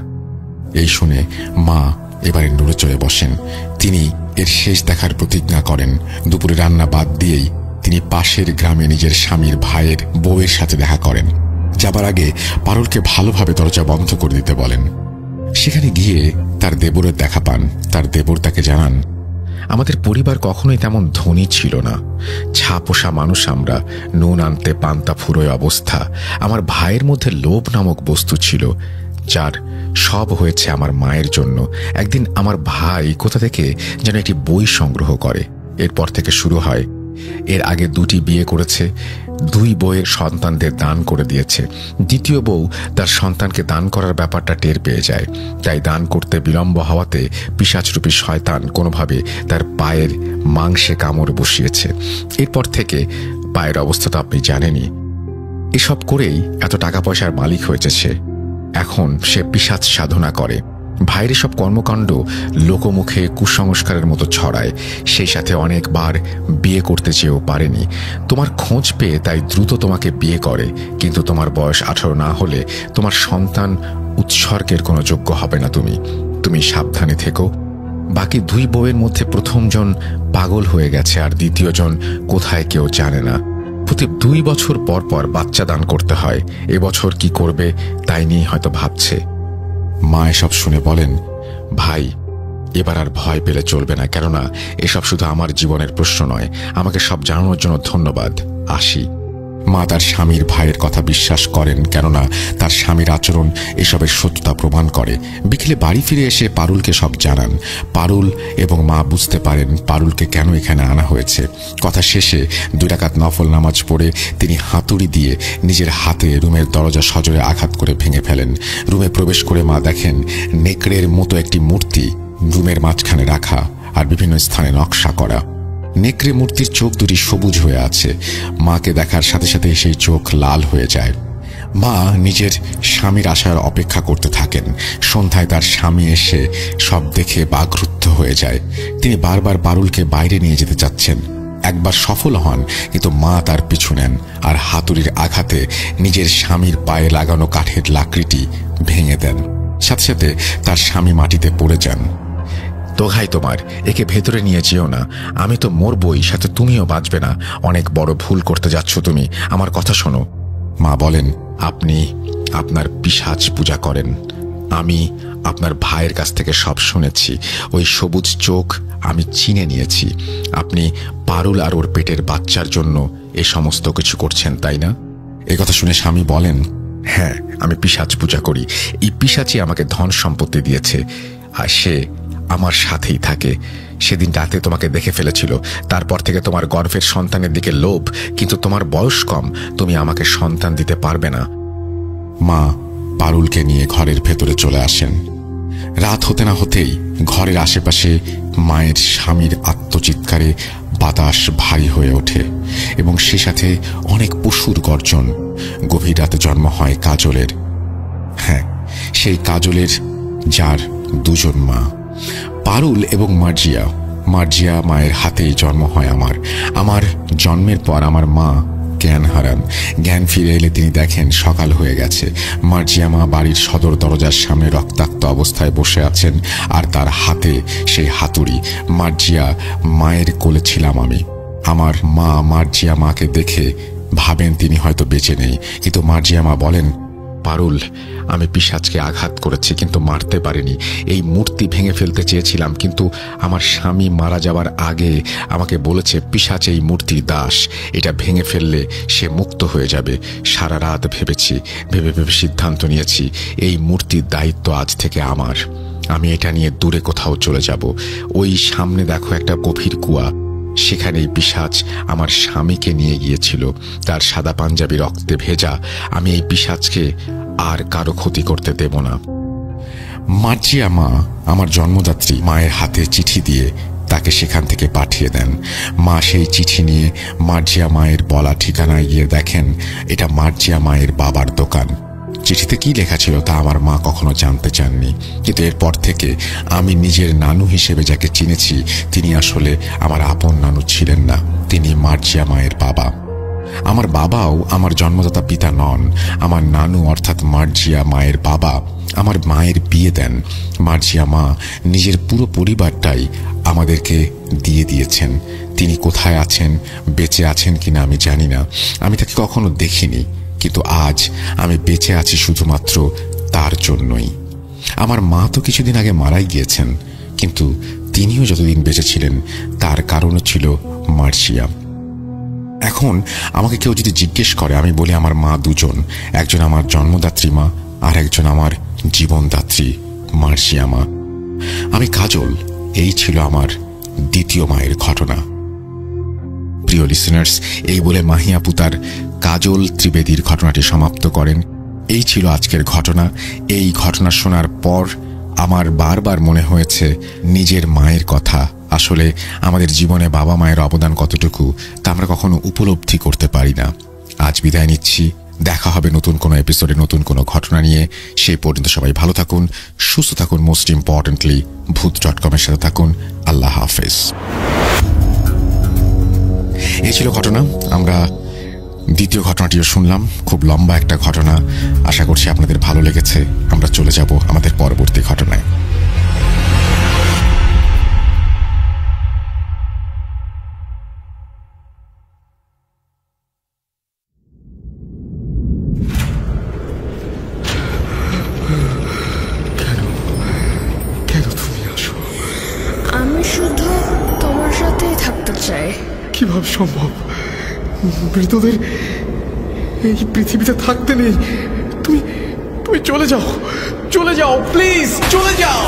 [SPEAKER 1] এই শুনে মা এবারে নড়ে চড়ে বসেন। তিনি এর শেষ দেখার প্রতিজ্ঞা করেন। দুপুরে রান্না বাদ দিয়েই তিনি পাশের গ্রামে নিজের স্বামীর ভাইয়ের বউয়ের সাথে দেখা করেন। যাবার আগে পারুলকে ভালোভাবে দরজা বন্ধ করে দিতে বলেন। সেখানে গিয়ে তার দেবরের দেখা পান। তার দেবর তাকে জানান,
[SPEAKER 2] আমাদের পরিবার কখনোই তেমন ধনী ছিল না। ছাপোষা মানুষ আমরা। নুন আনতে পান্তা ফুরোয় অবস্থা। আমার ভাইয়ের মধ্যে লোভ নামক বস্তু ছিল, যার সব হয়েছে আমার মায়ের জন্য। একদিন আমার ভাই কোথা থেকে যেন একটি বই সংগ্রহ করে। এরপর থেকে শুরু হয়। এর আগে 2টি বিয়ে করেছে। 2 বউয়ের সন্তানদের দান করে দিয়েছে। দ্বিতীয় বউ তার সন্তানকে দান করার ব্যাপারটা টের পেয়ে যায়। তাই দান করতে বিলম্ব হওয়াতে পিশাচরূপী শয়তান কোনোভাবে তার পায়ের মাংসে কামড় বসিয়েছে। এরপর থেকে পায়ের অবস্থা তো আপনি জানেনই। এসব করেই এত টাকা পয়সার মালিক হয়েছে সে। এখন সে পিশাচ সাধনা করে। ভাইয়ের সব কর্মকাণ্ড লোকমুখে কুসংস্কারের মতো ছড়ায়। সেই সাথে অনেকবার বিয়ে করতে চেয়েও পারেনি। তোমার খোঁজ পেয়ে তাই দ্রুত তোমাকে বিয়ে করে। কিন্তু তোমার বয়স 18 না হলে তোমার সন্তান উৎসর্গের কোনো যোগ্য হবে না। তুমি সাবধানে থেকো। বাকি 2 বউয়ের মধ্যে প্রথমজন পাগল হয়ে গেছে, আর দ্বিতীয়জন কোথায় কেউ জানে না। প্রতি 2 বছর পর পর বাচ্চা দান করতে হয়। এবছর কি করবে তাই নিয়ে হয়তো ভাবছে।
[SPEAKER 1] মা এসব শুনে বলেন,
[SPEAKER 2] ভাই, এবার আর ভয় পেলে চলবে না। কেননা এসব শুধু আমার জীবনের প্রশ্ন নয়। আমাকে সব জানানোর জন্য ধন্যবাদ। আসি।
[SPEAKER 1] মা তার স্বামীর ভাইয়ের কথা বিশ্বাস করেন, কেননা তার স্বামীর আচরণ এসবের সত্যতা প্রমাণ করে। বিকেলে বাড়ি ফিরে এসে পারুলকে সব জানান। পারুল এবং মা বুঝতে পারেন পারুলকে কেন এখানে আনা হয়েছে। কথা শেষে 2 রাকাত নফল নামাজ পড়ে তিনি হাতুড়ি দিয়ে নিজের হাতে রুমের দরজা সজোরে আঘাত করে ভেঙে ফেলেন। রুমে প্রবেশ করে মা দেখেন নেকড়ের মতো একটি মূর্তি রুমের মাঝখানে রাখা, আর বিভিন্ন স্থানে নকশা করা। নেকড়ে মূর্তির চোখ 2টি সবুজ হয়ে আছে। মাকে দেখার সাথে সাথে সেই চোখ লাল হয়ে যায়। মা নিজের স্বামীর আসার অপেক্ষা করতে থাকেন। সন্ধ্যায় তার স্বামী এসে সব দেখে বাকরুদ্ধ হয়ে যায়। তিনি বারবার পারুলকে বাইরে নিয়ে যেতে চাচ্ছেন। একবার সফল হন, কিন্তু মা তার পিছু নেন, আর হাতুড়ির আঘাতে নিজের স্বামীর পায়ে লাগানো কাঠের লাকড়িটি ভেঙে দেন। সাথে সাথে তার স্বামী মাটিতে পড়ে যান।
[SPEAKER 2] দোহাই তোমার, একে ভেতরে নিয়ে যেও না। আমি তো মরবই, সাথে তুমিও বাঁচবে না। অনেক বড় ভুল করতে যাচ্ছ তুমি। আমার কথা শোনো।
[SPEAKER 1] মা বলেন,
[SPEAKER 2] আপনি আপনার পিশাচ পূজা করেন। আমি আপনার ভাইয়ের কাছ থেকে সব শুনেছি। ওই সবুজ চোখ আমি চিনে নিয়েছি। আপনি পারুল আর ওর পেটের বাচ্চার জন্য এ সমস্ত কিছু করছেন, তাই না?
[SPEAKER 1] এ কথা শুনে স্বামী বলেন,
[SPEAKER 2] হ্যাঁ, আমি পিশাচ পূজা করি। এই পিশাচই আমাকে ধন সম্পত্তি দিয়েছে, আর সে আমার সাথেই থাকে। সেদিন রাতে তোমাকে দেখে ফেলেছিল। তারপর থেকে তোমার গর্ভের সন্তানের দিকে লোভ, কিন্তু তোমার বয়স কম। তুমি আমাকে সন্তান দিতে পারবে না।
[SPEAKER 1] মা পারুলকে নিয়ে ঘরের ভেতরে চলে আসেন। রাত হতে না হতেই ঘরের আশেপাশে মায়ের স্বামীর আত্মচিৎকারে বাতাস ভারী হয়ে ওঠে, এবং সে সাথে অনেক পশুর গর্জন। গভীর রাতে জন্ম হয় কাজলের। হ্যাঁ, সেই কাজলের, যার 2 জন মা, পারুল এবং মার্জিয়া। মায়ের হাতেই জন্ম হয় আমার। আমার জন্মের পর আমার মা জ্ঞান হারান। জ্ঞান ফিরে এলে তিনি দেখেন সকাল হয়ে গেছে। মার্জিয়া মা বাড়ির সদর দরজার সামনে রক্তাক্ত অবস্থায় বসে আছেন, আর তার হাতে সেই হাতুড়ি। মার্জিয়া মায়ের কোলে ছিলাম আমি। আমার মা মার্জিয়া মাকে দেখে ভাবেন তিনি হয়তো বেঁচে নেই, কিন্তু মার্জিয়া মা বলেন, পারুল, আমি পিশাচকে আঘাত করেছি কিন্তু মারতে পারিনি। এই মূর্তি ভেঙে ফেলতে চেয়েছিলাম, কিন্তু আমার স্বামী মারা যাওয়ার আগে আমাকে বলেছে পিশাচ এই মূর্তির দাস, এটা ভেঙে ফেললে সে মুক্ত হয়ে যাবে। সারা রাত ভেবেছি, ভেবে সিদ্ধান্ত নিয়েছি এই মূর্তির দায়িত্ব আজ থেকে আমার। আমি এটা নিয়ে দূরে কোথাও চলে যাব। ওই সামনে দেখো একটা গভীর কুয়া, সেখানেই পিশাচ আমার স্বামীকে নিয়ে গিয়েছিল। তার সাদা পাঞ্জাবি রক্তে ভেজা। আমি এই পিশাচকে আর কারো ক্ষতি করতে দেব না। মার্জিয়া মা আমার জন্মদাত্রী মায়ের হাতে চিঠি দিয়ে তাকে সেখান থেকে পাঠিয়ে দেন। মা সেই চিঠি নিয়ে মার্জিয়া মায়ের বলা ঠিকানায় গিয়ে দেখেন এটা মার্জিয়া মায়ের বাবার দোকান। চিঠিতে কি লেখা ছিল তা আমার মা কখনো জানতে চাননি, কিন্তু এরপর থেকে আমি নিজের নানু হিসেবে যাকে চিনেছি তিনি আসলে আমার আপন নানু ছিলেন না, তিনি মার্জিয়া মায়ের বাবা। আমার বাবাও আমার জন্মদাতা পিতা নন। আমার নানু অর্থাৎ মার্জিয়া মায়ের বাবা আমার মায়ের বিয়ে দেন। মার্জিয়া মা নিজের পুরো পরিবারটাই আমাদেরকে দিয়ে দিয়েছেন। তিনি কোথায় আছেন, বেঁচে আছেন কিনা আমি জানি না, আমি তাকে কখনো দেখিনি, কিন্তু আজ আমি বেঁচে আছি শুধুমাত্র তার জন্যই। আমার মা তো কিছুদিন আগে মারাই গিয়েছেন, কিন্তু তিনিও যতদিন বেঁচে ছিলেন তার কারণও ছিল মার্জিয়া। এখন আমাকে কেউ যদি জিজ্ঞেস করে আমি বলি আমার মা দুজন, একজন আমার জন্মদাত্রী মা আর একজন আমার জীবনদাত্রী মার্জিয়া মা। আমি কাজল, এই ছিল আমার দ্বিতীয় মায়ের ঘটনা। প্রিয় লিসেনার্স, এই বলে মাহি আপু তার কাজল ত্রিবেদীর ঘটনাটি সমাপ্ত করেন। এই ছিল আজকের ঘটনা। এই ঘটনা শোনার পর আমার বারবার মনে হয়েছে নিজের মায়ের কথা। আসলে আমাদের জীবনে বাবা মায়ের অবদান কতটুকু তা আমরা কখনো উপলব্ধি করতে পারি না। আজ বিদায় নিচ্ছি, দেখা হবে নতুন কোনো এপিসোডে নতুন কোনো ঘটনা নিয়ে। সেই পর্যন্ত সবাই ভালো থাকুন, সুস্থ থাকুন, মোস্ট ইম্পর্টেন্টলি ভূত.com এর সাথে থাকুন। আল্লাহ হাফেজ। এই ছিল ঘটনা। আমরা দ্বিতীয় ঘটনাটিও শুনলাম, খুব লম্বা একটা ঘটনা। আশা করছি আপনাদের ভালো লেগেছে। আমরা চলে যাব আমাদের পরবর্তী ঘটনায়।
[SPEAKER 2] কেন তুমি আসো?
[SPEAKER 3] আমি শুধু তোমার সাথেই থাকতে চাই।
[SPEAKER 2] কিভাবে সম্ভব? মৃতদের এই পৃথিবীতে থাকতে নেই। তুমি তুমি চলে যাও, চলে যাও, প্লিজ চলে যাও।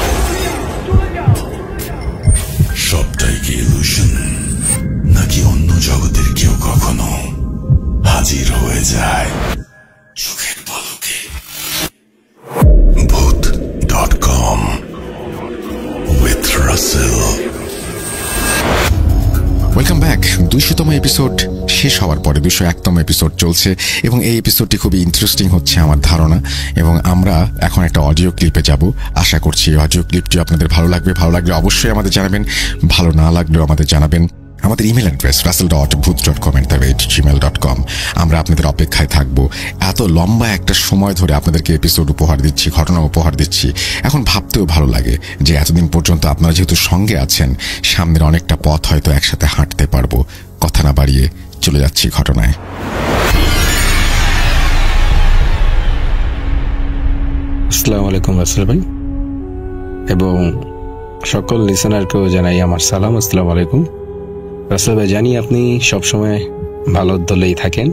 [SPEAKER 4] সবটাই কি ইলুশন, নাকি অন্য জগতের কেউ কখনো হাজির হয়ে যায় চোখের পলকে? ভূত.com with Russell।
[SPEAKER 1] Welcome back. 200তম এপিসোড শেষ হওয়ার পরে 201তম এপিসোড চলছে এবং এই এপিসোডটি খুবই ইন্টারেস্টিং হচ্ছে আমার ধারণা। এবং আমরা এখন একটা অডিও ক্লিপে যাব। আশা করছি এই অডিও ক্লিপটি আপনাদের ভালো লাগবে। ভালো লাগলে অবশ্যই আমাদের জানাবেন, ভালো না লাগলেও আমাদের জানাবেন। আমাদের ইমেল অ্যাড্রেস russell.booth.com@gmail.com। আমরা আপনাদের অপেক্ষায় থাকবো। এত লম্বা একটা সময় ধরে আপনাদেরকে এপিসোড উপহার দিচ্ছি, ঘটনা উপহার দিচ্ছি। এখন ভাবতেও ভালো লাগে যে এতদিন পর্যন্ত আপনারা যেহেতু সঙ্গে আছেন, সামনের অনেকটা পথ হয়তো একসাথে হাঁটতে পারবো। কথা না বাড়িয়ে চলে যাচ্ছি ঘটনায়।
[SPEAKER 5] আসসালামু আলাইকুম রাসেল ভাই, এবং সকল লিসেনারকেও জানাই আমার সালাম। আসসালামু আলাইকুম রাসেল ভাই। জানি আপনি সবসময় ভালো দলেই থাকেন,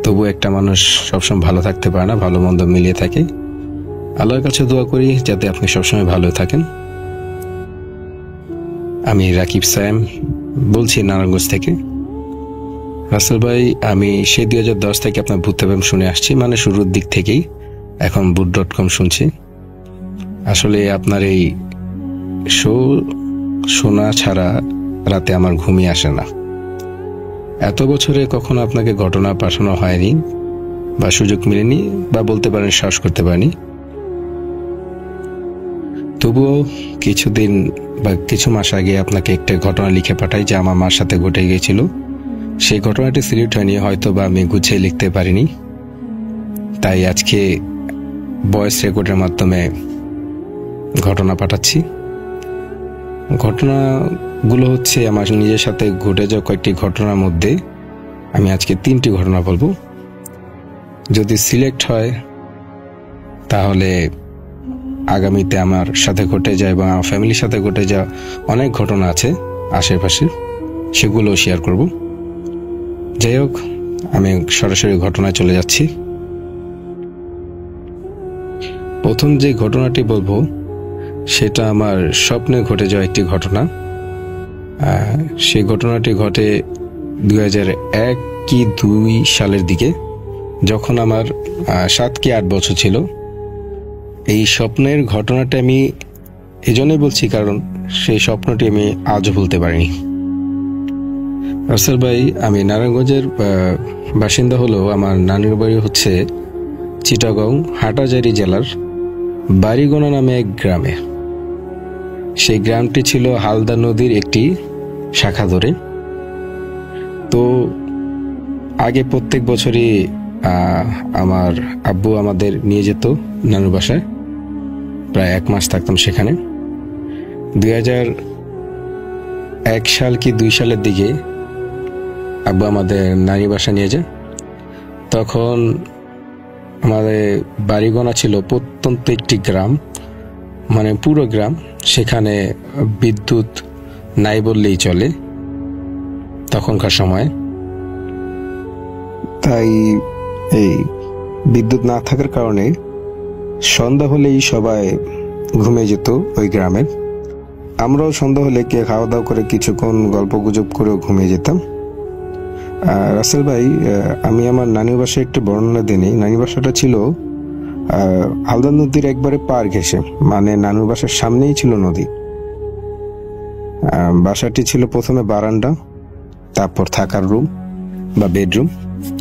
[SPEAKER 5] তবু একটা মানুষ সবসময় ভালো থাকতে পারে না, ভালো মন্দ মিলিয়ে থাকে। আল্লাহর কাছে দোয়া করি যাতে আপনি সবসময় ভালো থাকেন। আমি রাকিব সায়েম বলছি নারায়ণগঞ্জ থেকে। রাসেল ভাই, আমি সেই 2010 থেকে আপনার ভূত FM শুনে আসছি, মানে শুরুর দিক থেকেই। এখন ভূত.com শুনছি। আসলে আপনার এই শো শোনা ছাড়া রাতে আমার ঘুমিয়ে আসে না। এত বছরে কখনো আপনাকে ঘটনা পাঠানো হয়নি বা সুযোগ মিলেনি, বা বলতে পারেন সাহস করতে পারিনি। তবুও কিছুদিন বা কিছু মাস আগে আপনাকে একটা ঘটনা লিখে পাঠাই যা আমার মার সাথে ঘটে গিয়েছিল। সেই ঘটনাটি সিলেক্ট হয়নি, হয়তো বা আমি গুছিয়ে লিখতে পারিনি, তাই আজকে ভয়েস রেকর্ডের মাধ্যমে ঘটনা পাঠাচ্ছি। ঘটনাগুলো হচ্ছে আমার নিজের সাথে ঘটে যাওয়া কয়েকটি ঘটনার মধ্যে আমি আজকে 3টি ঘটনা বলবো। যদি সিলেক্ট হয় তাহলে আগামীতে আমার সাথে ঘটে যায় বা আমার ফ্যামিলির সাথে ঘটে যাওয়া অনেক ঘটনা আছে আশেপাশে, সেগুলো শেয়ার করব। যাই হোক, আমি সরাসরি ঘটনায় চলে যাচ্ছি। প্রথম যে ঘটনাটি বলবো সেটা আমার স্বপ্নে ঘটে যাওয়া একটি ঘটনা। সেই ঘটনাটি ঘটে 2001 কি 2 সালের দিকে, যখন আমার 7 কি 8 বছর ছিল। এই স্বপ্নের ঘটনাটা আমি এজন্যই বলছি কারণ সেই স্বপ্নটি আমি আজও ভুলতে পারিনি। রাসেল ভাই, আমি নারায়ণগঞ্জের বাসিন্দা হলেও আমার নানির বাড়ি হচ্ছে চিটাগং হাটহাজারী জেলার বাড়িগোনা নামে এক গ্রামে। সেই গ্রামটি ছিল হালদা নদীর একটি শাখা ধরে। তো আগে প্রত্যেক বছরই আমার আব্বু আমাদের নিয়ে যেত নানুর বাসায়, প্রায় 1 মাস থাকতাম সেখানে। 2001 সাল কি 2 সালের দিকে আব্বু আমাদের নানি বাসা নিয়ে যায়। তখন আমাদের বাড়িগোনা ছিল প্রত্যন্ত একটি গ্রাম, মানে পুরো গ্রাম। সেখানে বিদ্যুৎ নাই বললেই চলে তখনকার সময়। তাই এই বিদ্যুৎ না থাকার কারণে সন্ধ্যা হলেই সবাই ঘুমিয়ে যেত ওই গ্রামে। আমরাও সন্ধ্যা হলে কে খাওয়া দাওয়া করে কিছুক্ষণ গল্প গুজব করেও ঘুমিয়ে যেতাম। রাসেল ভাই, আমি আমার নানির বাসায় একটু বর্ণনা দিই। নানির বাসাটা ছিল হালদা নদীর একবারে পার ঘেঁষে, মানে নানুর বাসার সামনেই ছিল নদী। বাসাটি ছিল প্রথমে বারান্দা, তারপর থাকার রুম বা বেডরুম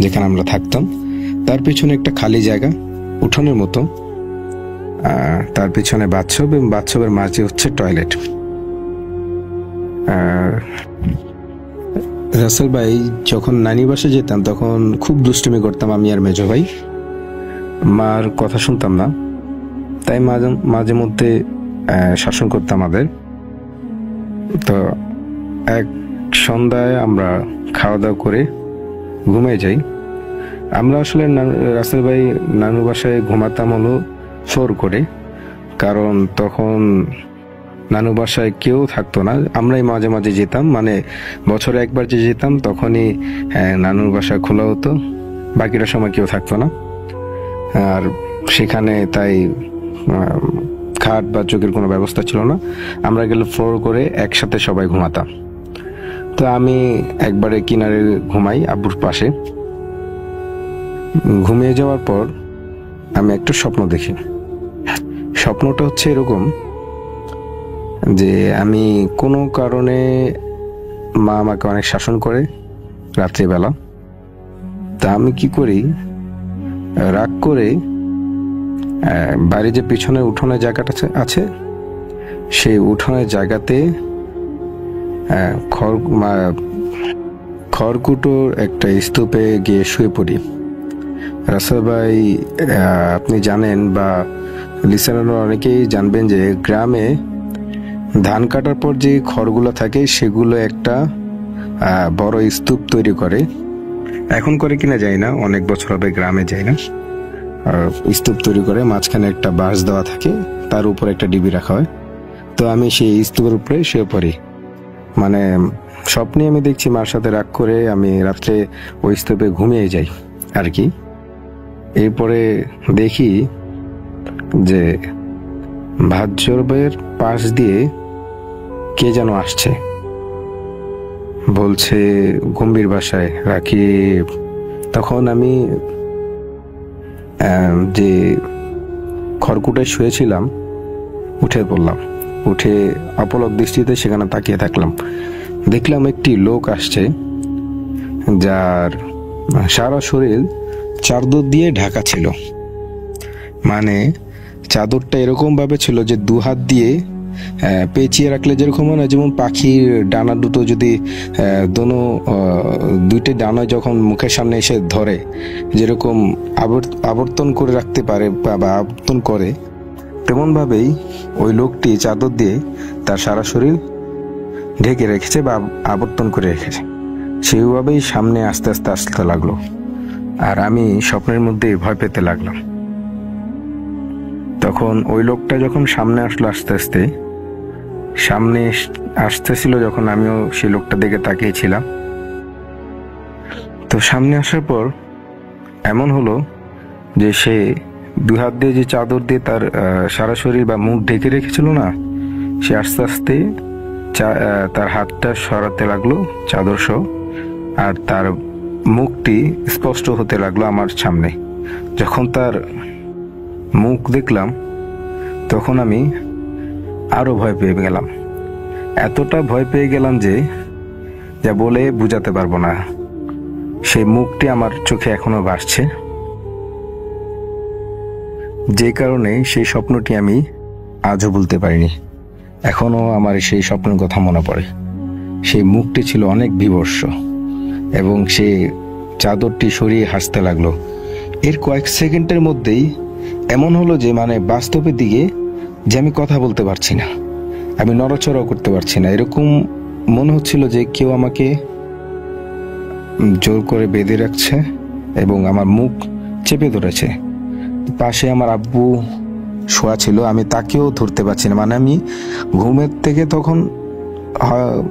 [SPEAKER 5] যেখানে আমরা থাকতাম, তার পিছনে একটা খালি জায়গা উঠোনের মতো, তার পিছনে বাথরুম এবং বাথরুমের মাঝে হচ্ছে টয়লেট। রাসেল ভাই, যখন নানি বাসায় যেতাম তখন খুব দুষ্টুমি করতাম আমি আর মেজো ভাই। মার কথা শুনতাম না, তাই মাঝে মধ্যে শাসন করতাম আমাদের। তো এক সন্ধ্যায় আমরা খাওয়া দাওয়া করে ঘুমিয়ে যাই। আমরা আসলে রাসেল ভাই নানুর বাসায় ঘুমাতাম হলো ফ্লোর করে, কারণ তখন নানু বাসায় কেউ থাকতো না, আমরাই মাঝে মাঝে যেতাম। মানে বছরে একবার যে যেতাম তখনই নানুর বাসা খোলা হতো, বাকিটা সময় কেউ থাকতো না। আর সেখানে তাই খাট বা চোখের কোনো ব্যবস্থা ছিল না, আমরা গেলে ফ্লোর করে একসাথে সবাই ঘুমাতাম। তো আমি একবারে কিনারে ঘুমাই আব্বুর পাশে। ঘুমিয়ে যাওয়ার পর আমি একটা স্বপ্ন দেখি। স্বপ্নটা হচ্ছে এরকম যে আমি কোনো কারণে মা আমাকে অনেক শাসন করে রাত্রিবেলা। তা আমি কি করি, রাগ করে বাড়ি যে পিছনে উঠোনের জায়গাটা আছে সেই উঠোনের জায়গাতে খড়কুটোর একটা স্তূপে গিয়ে শুয়ে পড়ি। রাসেল ভাই, আপনি জানেন বা লিসেনাররা অনেকেই জানবেন যে গ্রামে ধান কাটার পর যে খড়গুলো থাকে সেগুলো একটা বড় স্তূপ তৈরি করে। এখন করে কিনা যায় না, অনেক বছর হবে গ্রামে যাই না। স্তূপ তৈরি করে, মাঝখানে একটা বাঁশ দেওয়া থাকে, তার উপর একটা ডিবি রাখা হয়। তো আমি সেই স্তূপের উপরে শুয়ে পড়ি। মানে স্বপ্নে আমি দেখছি মার সাথে রাগ করে আমি রাত্রে ওই স্তূপে ঘুমিয়ে যাই আর কি। এরপরে দেখি যে ভাজ্যের পাশ দিয়ে কে যেন আসছে, বলছে গম্ভীর ভাষায়, রাকিব। তখন আমি যে খড়কুটায় শুয়েছিলাম উঠে পড়লাম, উঠে অপলক দৃষ্টিতে সেখানে তাকিয়ে থাকলাম। দেখলাম একটি লোক আসছে যার সারা শরীর চাদর দিয়ে ঢাকা ছিল। মানে চাদরটা এরকম ভাবে ছিল যে 2 হাত দিয়ে পেঁচিয়ে রাখলে যেরকম হয় না, যেমন পাখির ডানা দুটো যদি দুইটা ডানা যখন মুখের সামনে এসে ধরে যেরকম আবর্তন করে রাখতে পারে বা আবর্তন করে, তেমনভাবেই ওই লোকটি চাদর দিয়ে তার সারা শরীর ঢেকে রেখেছে বা আবর্তন করে রেখেছে। সেইভাবেই সামনে আস্তে আস্তে আসতে লাগলো, আর আমি স্বপ্নের মধ্যে ভয় পেতে লাগলাম। তখন ওই লোকটা যখন সামনে আসলো, আস্তে আস্তে সামনে আসতেছিল, যখন আমিও সেই লোকটা দিকে তাকিয়েছিলাম। তো সামনে আসার পর এমন হলো যে সে দুই হাত দিয়ে যে চাদর দিয়ে তার সারা শরীর বা মুখ ঢেকে রেখেছিল না, সে আস্তে আস্তে তার হাতটা সরাতে লাগলো চাদর সহ, আর তার মুখটি স্পষ্ট হতে লাগলো আমার সামনে। যখন তার মুখ দেখলাম তখন আমি আরো ভয় পেয়ে গেলাম। এতটা ভয় পেয়ে গেলাম যে যা বলে বুঝাতে পারবো না। সেই মুখটি আমার চোখে এখনো ভাসছে, যে কারণে সেই স্বপ্নটি আমি আজও ভুলতে পারিনি। এখনো আমার সেই স্বপ্নের কথা মনে পড়ে। সেই মুখটি ছিল অনেক বিভৎস এবং সে চাদরটি সরিয়ে হাসতে লাগলো। এর কয়েক সেকেন্ডের মধ্যেই এমন হলো যে মানে বাস্তবের দিকে যে আমি কথা বলতে পারছি না, আমি নড়াচড়াও করতে পারছি না। এরকম মনে হচ্ছিল যে কেউ আমাকে জোর করে বেঁধে রাখছে এবং আমার মুখ চেপে ধরেছে। পাশে আমার আব্বু শোয়া ছিল, আমি তাকেও ধরতে পারছি না। মানে আমি ঘুমের থেকে তখন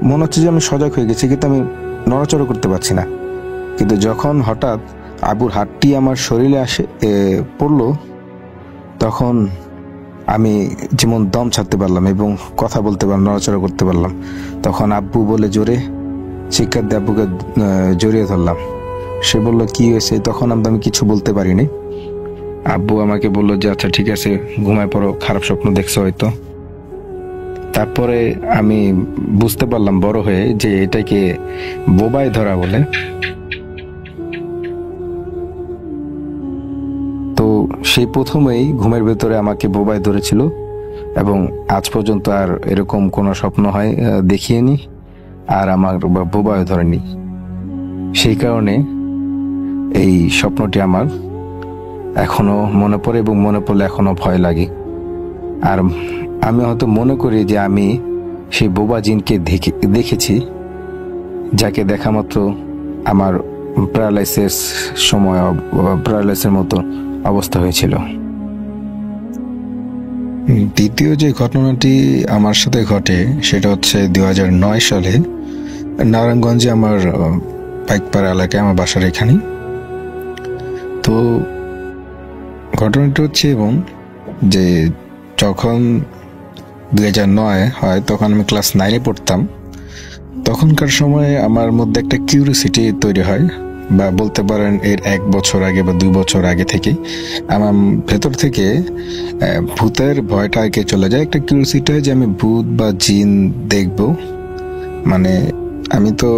[SPEAKER 5] মনে হচ্ছে যে আমি সজাগ হয়ে গেছি, কিন্তু আমি নড়াচড়া করতে পারছি না। কিন্তু যখন হঠাৎ আব্বুর হাতটি আমার শরীরে পড়লো, তখন আমি যেমন দম ছাড়তে পারলাম এবং কথা বলতে পারলাম, নড়াচড়া করতে পারলাম। তখন আব্বু বলে জোরে চিৎকার দিয়ে আব্বুকে জড়িয়ে ধরলাম। সে বলল কি হয়েছে? তখন আমি কিছু বলতে পারিনি। আব্বু আমাকে বললো যে আচ্ছা ঠিক আছে, ঘুমায় পড়ো, খারাপ স্বপ্ন দেখছো হয়তো। তারপরে আমি বুঝতে পারলাম বড় হয়ে যে এটাকে বোবায় ধরা বলে। তো সেই প্রথমেই ঘুমের ভেতরে আমাকে বোবায় ধরেছিল এবং আজ পর্যন্ত আর এরকম কোনো স্বপ্ন হয় দেখিয়েনি, আর আমার বোবায় ধরেনি। সেই কারণে এই স্বপ্নটি আমার এখনো মনে পড়ে এবং মনে পড়লে এখনো ভয় লাগে। আর আমি হয়তো মনে করি যে আমি সেই বোবা জিনকে দেখেছি, যাকে দেখা মাত্র আমার প্যারালাইসিসের মতো অবস্থা হয়েছিল। দ্বিতীয় যে ঘটনাটি আমার সাথে ঘটে সেটা হচ্ছে 2009 সালে নারায়ণগঞ্জে, আমার পাইকপাড়া এলাকায়, আমার বাসার এখানে। তো ঘটনাটা হচ্ছে এবং যে যখন 2009 হয় তখন আমি ক্লাস 9-এ পড়তাম। তখনকার সময়ে আমার মধ্যে একটা কিউরিওসিটি তৈরি হয়, বা বলতে পারেন এর 1 বছর আগে বা 2 বছর আগে থেকে আমার ভেতর থেকে ভূতের ভয়টা আগে চলে যায়। একটা কিউরিওসিটি হয় যে আমি ভূত বা জিন দেখব। মানে আমি তো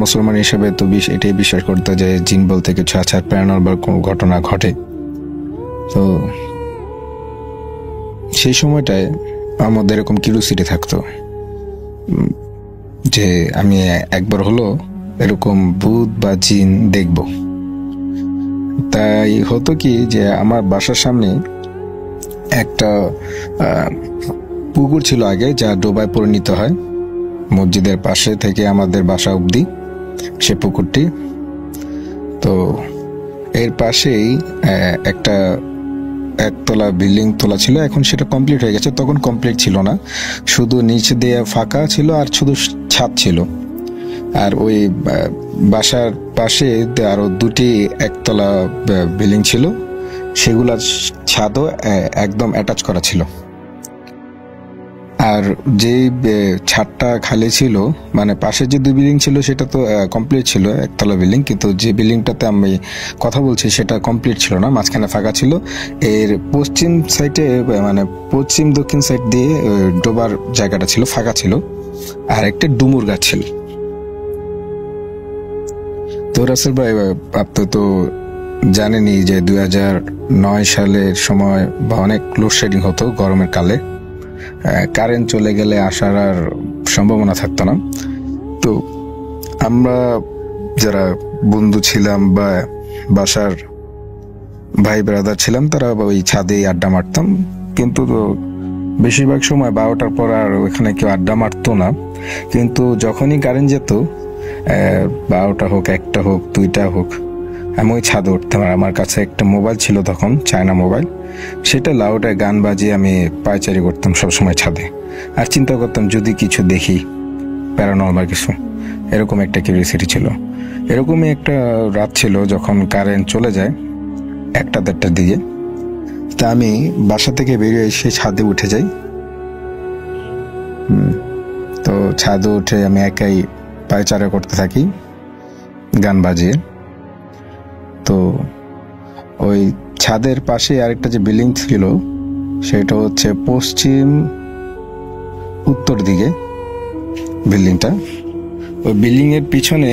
[SPEAKER 5] মুসলমান হিসেবে তো এটাই বিশ্বাস করতে যে জিন বলতে কিছু আছে, আর প্যারানরমাল কোনো ঘটনা ঘটে। তো সেই সময়টায় আমার মধ্যে এরকম কিউরিওসিটি থাকতো যে আমি একবার হলো এরকম ভূত বা জিন দেখব। তাই হতো কি যে আমার বাসার সামনে একটা পুকুর ছিল আগে, যা ডোবায় পরিণত হয় মসজিদের পাশে থেকে আমাদের বাসা অবধি সে পুকুরটি। তো এর পাশেই একটা একতলা বিল্ডিং তোলা ছিল, এখন সেটা কমপ্লিট হয়ে গেছে। তখন কমপ্লিট ছিল না, শুধু নিচে দিয়ে ফাঁকা ছিল আর শুধু ছাদ ছিল। আর ওই বাসার পাশে আরো 2টি একতলা বিল্ডিং ছিল, সেগুলার ছাদও একদম অ্যাটাচ করা ছিল। আর যে ছাদটা খালি ছিল, মানে পাশে যে 2 বিল্ডিং ছিল সেটা তো কমপ্লিট ছিল, একতলা বিল্ডিং, কিন্তু যে বিল্ডিংটাতে আমি কথা বলছি সেটা কমপ্লিট ছিল না, মাঝখানে ফাঁকা ছিল। এর পশ্চিম সাইডে, মানে পশ্চিম দক্ষিণ সাইড দিয়ে ডোবার জায়গাটা ছিল, ফাঁকা ছিল, আর একটা ডুমুর গাছ ছিল। তো রাসেল ভাই, আপনি তো জানেনই যে 2009 সালের সময় বা অনেক লোডশেডিং হতো গরমের কালে। কারেন্ট চলে গেলে আসার আর সম্ভাবনা থাকতো না। তো আমরা যারা বন্ধু ছিলাম বা বাসার ভাই ব্রাদার ছিলাম, তারা ওই ছাদে আড্ডা মারতাম। কিন্তু বেশিরভাগ সময় 12টার পর আর ওখানে কেউ আড্ডা মারতো না। কিন্তু যখনই কারেন্ট যেত, 12টা হোক, 1টা হোক, 2টা হোক, আমি ওই ছাদে উঠতাম। আর আমার কাছে একটা মোবাইল ছিল তখন, চায়না মোবাইল, সেটা লাউডে গান বাজিয়ে আমি পায়চারি করতাম সবসময় ছাদে। আর চিন্তা করতাম যদি কিছু দেখি, প্যারানর্মাল কিছু, এরকম একটা কিউরিওসিটি ছিল। এরকমই একটা রাত ছিল যখন কারেন্ট চলে যায় 1টা-1:30টার দিকে। তা আমি বাসা থেকে বেরিয়ে এসে ছাদে উঠে যাই। তো ছাদে উঠে আমি একাই পায়চারা করতে থাকি গান বাজিয়ে। তো ওই ছাদের পাশে আরেকটা যে বিল্ডিং ছিল, সেটা হচ্ছে পশ্চিম উত্তর দিকে বিল্ডিংটা। ওই বিল্ডিং এর পিছনে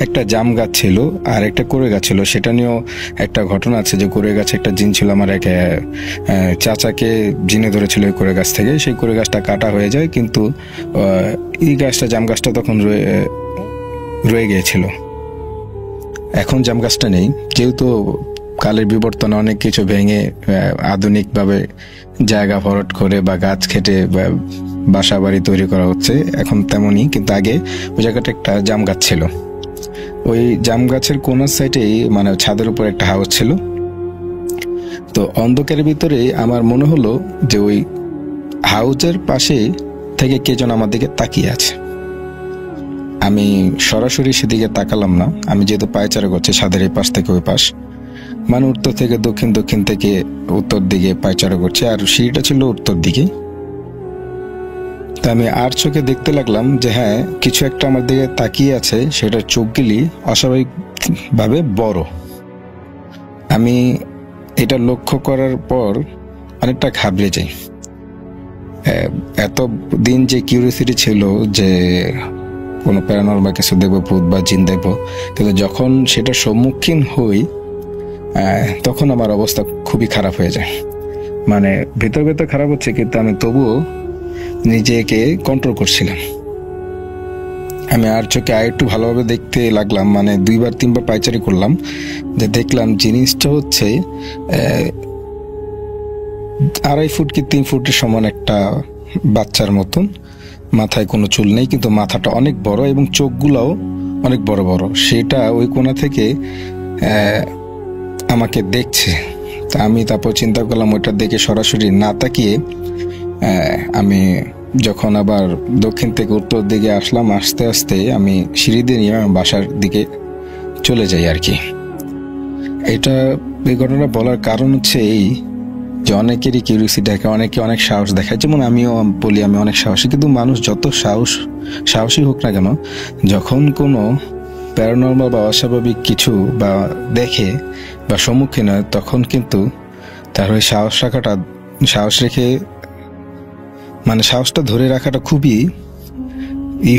[SPEAKER 5] একটা জাম গাছ ছিল আর একটা কোরে গাছ ছিল। সেটা নিয়েও একটা ঘটনা আছে যে কোরে গাছে একটা জিন ছিল। আমার এক চাচাকে জিনে ধরেছিল ওই কোরে গাছ থেকে। সেই কোরে গাছটা কাটা হয়ে যায়, কিন্তু এই গাছটা, জাম গাছটা তখন রয়ে গিয়েছিল। এখন জাম গাছটা নেই, যেহেতু কালের বিবর্তনে অনেক কিছু ভেঙে আধুনিকভাবে জায়গা ভরাট করে বা গাছ কেটে বাসা বাড়ি তৈরি করা হচ্ছে এখন তেমনই। কিন্তু আগে ওই জায়গাটা একটা জাম গাছ ছিল। ওই জাম গাছের কোনার সাইডেই মানে ছাদের উপর একটা হাউস ছিল। তো অন্ধকারের ভিতরে আমার মনে হলো যে ওই হাউজের পাশে থেকে কে যেন আমার দিকে তাকিয়ে আছে। আমি সরাসরি সেদিকে তাকালাম না, আমি যেহেতু পায়চারা করছি ছাদের এই পাশ থেকে ওই পাশ, মানে উত্তর থেকে দক্ষিণ, দক্ষিণ থেকে উত্তর দিকে পায়চারা করছে। আর সিঁড়িটা ছিল উত্তর দিকে। তা আমি আর চোখে দেখতে লাগলাম যে হ্যাঁ, কিছু একটা আমার দিকে তাকিয়ে আছে। সেটার চোখগুলি অস্বাভাবিক ভাবে বড়। আমি এটা লক্ষ্য করার পর অনেকটা ঘাবড়ে যাই। এত দিন যে কিউরিওসিটি ছিল যে কোনো প্যারানর্মাল কিছু দেখবো, ভূত বা জিন দেখবো, কিন্তু যখন সেটার সম্মুখীন হই তখন আমার অবস্থা খুবই খারাপ হয়ে যায়। মানে ভেতর ভেতর খারাপ হচ্ছে, কিন্তু আমি তবুও নিজেকে কন্ট্রোল করছিলাম। আমি আর চোখে আর একটু ভালোভাবে দেখতে লাগলাম, মানে 2-3বার পায়চারি করলাম। যে দেখলাম জিনিসটা হচ্ছে 2.5 ফুট কি 3 ফুটের সমান একটা বাচ্চার মতন। মাথায় কোনো চুল নেই, কিন্তু মাথাটা অনেক বড় এবং চোখগুলাও অনেক বড় বড়। সেটা ওই কোণা থেকে আমাকে দেখছে। তা আমি তারপর চিন্তা করলাম ওইটা দেখে সরাসরি না তাকিয়ে আমি যখন আবার দক্ষিণ থেকে উত্তর দিকে আসলাম, আস্তে আস্তে আমি সিঁড়ি দিয়ে নিয়ে বাসার দিকে চলে যাই আর কি। এই ঘটনাটা বলার কারণ হচ্ছে এই যে অনেকেরই কিউরিওসিটি থাকে, অনেকে অনেক সাহস দেখায়। যেমন আমিও বলি আমি অনেক সাহসী, কিন্তু মানুষ যত সাহসী হোক না কেন, যখন কোনো প্যারানর্মাল বা অস্বাভাবিক কিছু বা দেখে বা সম্মুখীন হয়, তখন কিন্তু তার ওই সাহস রেখে মানে সাহসটা ধরে রাখাটা খুবই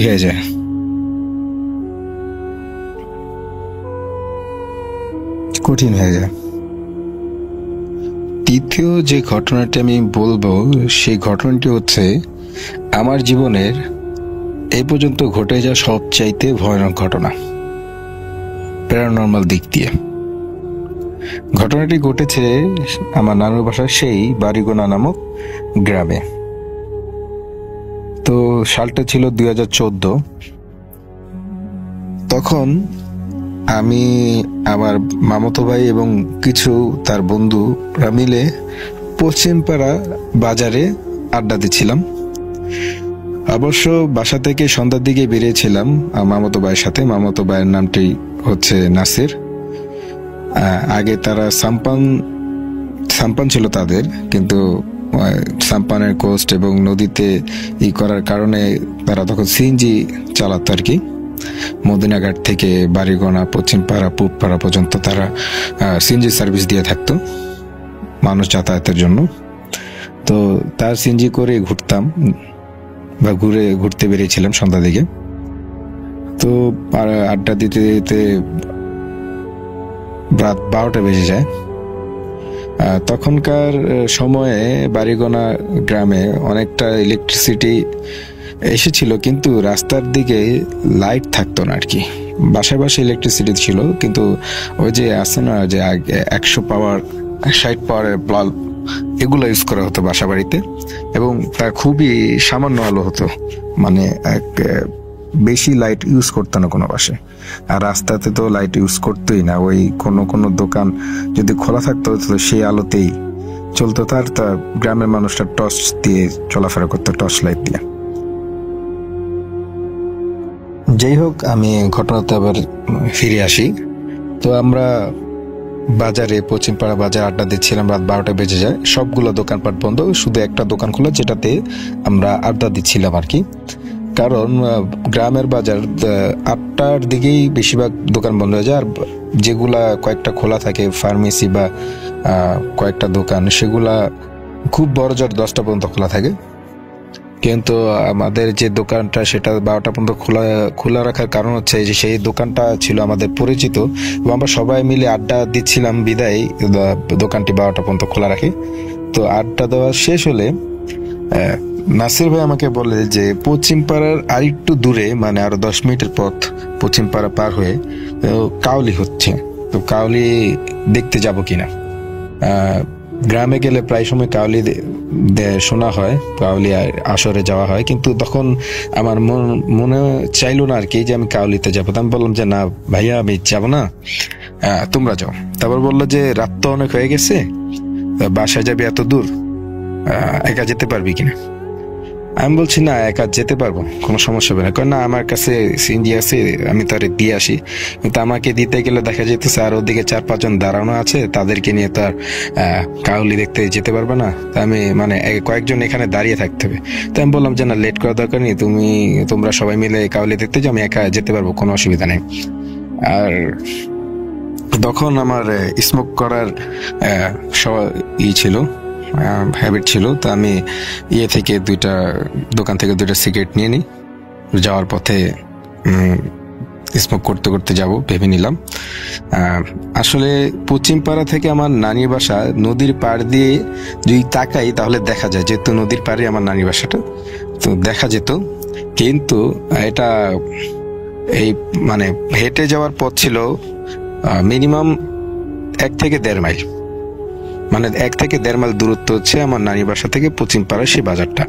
[SPEAKER 5] হয়ে যায়। কঠিন হয়ে যায়। দ্বিতীয় যে ঘটনাটি আমি বলবো, সেই ঘটনাটি হচ্ছে আমার জীবনের এই পর্যন্ত ঘটে যাওয়া সবচাইতে ভয়ানক ঘটনা প্যারানর্মাল দিক দিয়ে। ঘটনাটি ঘটেছে আমার নানুর বাসার সেই বাড়িগোনা নামক গ্রামে। তো সালটা ছিল 2014। তখন আমি, আমার মামাতো ভাই এবং কিছু তার বন্ধুরা মিলে পশ্চিমপাড়া বাজারে আড্ডা দিচ্ছিলাম। অবশ্য বাসা থেকে সন্ধ্যার দিকে বেরিয়েছিলাম মামাতো ভাইয়ের সাথে। মামাতো ভাইয়ের নামটি হচ্ছে নাসির। আগে তারা সাম্পান ছিল তাদের, কিন্তু সাম্পানের কোস্ট এবং নদীতে করার কারণে তারা তখন সিএনজি চালাতো আর কি। মদিনাঘাট থেকে বাড়িগোনা, পশ্চিমপাড়া, পূবপাড়া পর্যন্ত তারা সিএনজি সার্ভিস দিয়ে থাকতো মানুষ যাতায়াতের জন্য। তো তার সিএনজি করে ঘুরতাম বা ঘুরতে বেরিয়েছিলাম সন্ধ্যা দিকে। তো আড্ডা দিতে দিতে রাত 12টা বেজে যায়। তখনকার সময়ে বাড়িগোনা গ্রামে অনেকটা ইলেকট্রিসিটি এসেছিল, কিন্তু রাস্তার দিকে লাইট থাকতো না আর কি। বাসায় বাসায় ইলেকট্রিসিটি ছিল, কিন্তু ওই যে আছে না যে 100 পাওয়ার 60 পাওয়ারের বাল্ব, এগুলো ইউজ করা হতো বাসা বাড়িতে, এবং তা খুবই সামান্য আলো হতো, মানে বেশি লাইট ইউজ করতো না কোনো বাসায়। আর রাস্তাতে তো লাইট ইউজ করতোই না, ওই কোনো দোকান যদি খোলা থাকতো তো সেই আলোতেই চলতো। তার গ্রামের মানুষটা টর্চ দিয়ে চলাফেরা করতো, টর্চ লাইট দিয়ে। যাই হোক, আমি ঘটনাতে আবার ফিরে আসি। তো আমরা বাজারে, পশ্চিমপাড়া বাজার আড্ডা দিচ্ছিলাম, রাত 12টা বেজে যায়, সবগুলো দোকানপাট বন্ধ, শুধু একটা দোকান খোলা যেটাতে আমরা আড্ডা দিচ্ছিলাম আর কি। কারণ গ্রামের বাজার 8টার দিকেই বেশিরভাগ দোকান বন্ধ হয়ে যায়, আর যেগুলা কয়েকটা খোলা থাকে ফার্মেসি বা কয়েকটা দোকান, সেগুলা খুব বড় জোর 10টা পর্যন্ত খোলা থাকে। কিন্তু আমাদের যে দোকানটা সেটা 12টা পর্যন্ত খোলা রাখার কারণ হচ্ছে যে সেই দোকানটা ছিল আমাদের পরিচিত, এবং আমরা সবাই মিলে আড্ডা দিচ্ছিলাম বিদায় দোকানটি 12টা পর্যন্ত খোলা রাখে। তো আড্ডা দেওয়া শেষ হলে নাসির ভাই আমাকে বলে যে পশ্চিমপাড়ার আরেকটু দূরে, মানে আরো 10 মিনিটের পথ পশ্চিমপাড়া পার হয়ে কাউলি হচ্ছে, তো কাউলি দেখতে যাব কিনা। গ্রামে গেলে প্রায় সময় কাউলি শোনা হয়, কাউলি আসরে যাওয়া হয়, কিন্তু তখন আমার মনে চাইলো না আর কি যে আমি কাউলিতে যাবো। আমি বললাম যে না ভাইয়া, আমি যাবো না, তোমরা যাও। তারপর বললো যে রাত তো অনেক হয়ে গেছে, বাসায় যাবি এত দূর, একা যেতে পারবি কিনা। আমি বলছি না, একা যেতে পারবো, কোনো সমস্যা হবে না। না, আমার কাছে সিএনজি আছে, আমি তারে দিয়ে আসি। কিন্তু আমাকে দিতে গেলে দেখা যেতেছে আর ওদিকে 4-5 জন দাঁড়ানো আছে, তাদেরকে নিয়ে তো আর কাউলি দেখতে যেতে পারবে না। তা আমি মানে কয়েকজন এখানে দাঁড়িয়ে থাকতে হবে। তো আমি বললাম যে না, লেট করার দরকার নেই, তোমরা সবাই মিলে কাউলি দেখতে যাও, আমি একা যেতে পারবো, কোনো অসুবিধা নেই। আর তখন আমার স্মোক করার ছিল, হ্যাবিট ছিল। তো আমি থেকে দোকান থেকে 2টা সিগারেট নিয়ে নিই, যাওয়ার পথে স্মোক করতে করতে যাব ভেবে নিলাম। আসলে পশ্চিমপাড়া থেকে আমার নানির বাসা নদীর পাড় দিয়ে যদি তাকাই তাহলে দেখা যায়, যেহেতু নদীর পাড়ে আমার নানির বাসাটা, তো দেখা যেত। কিন্তু এটা এই মানে হেঁটে যাওয়ার পথ ছিল মিনিমাম 1 থেকে 1.5 মাইল, মানে 1 থেকে 1.5 মাইল দূরত্ব হচ্ছে আমার নানির বাসা থেকে পশ্চিমপাড়া সেই বাজারটা।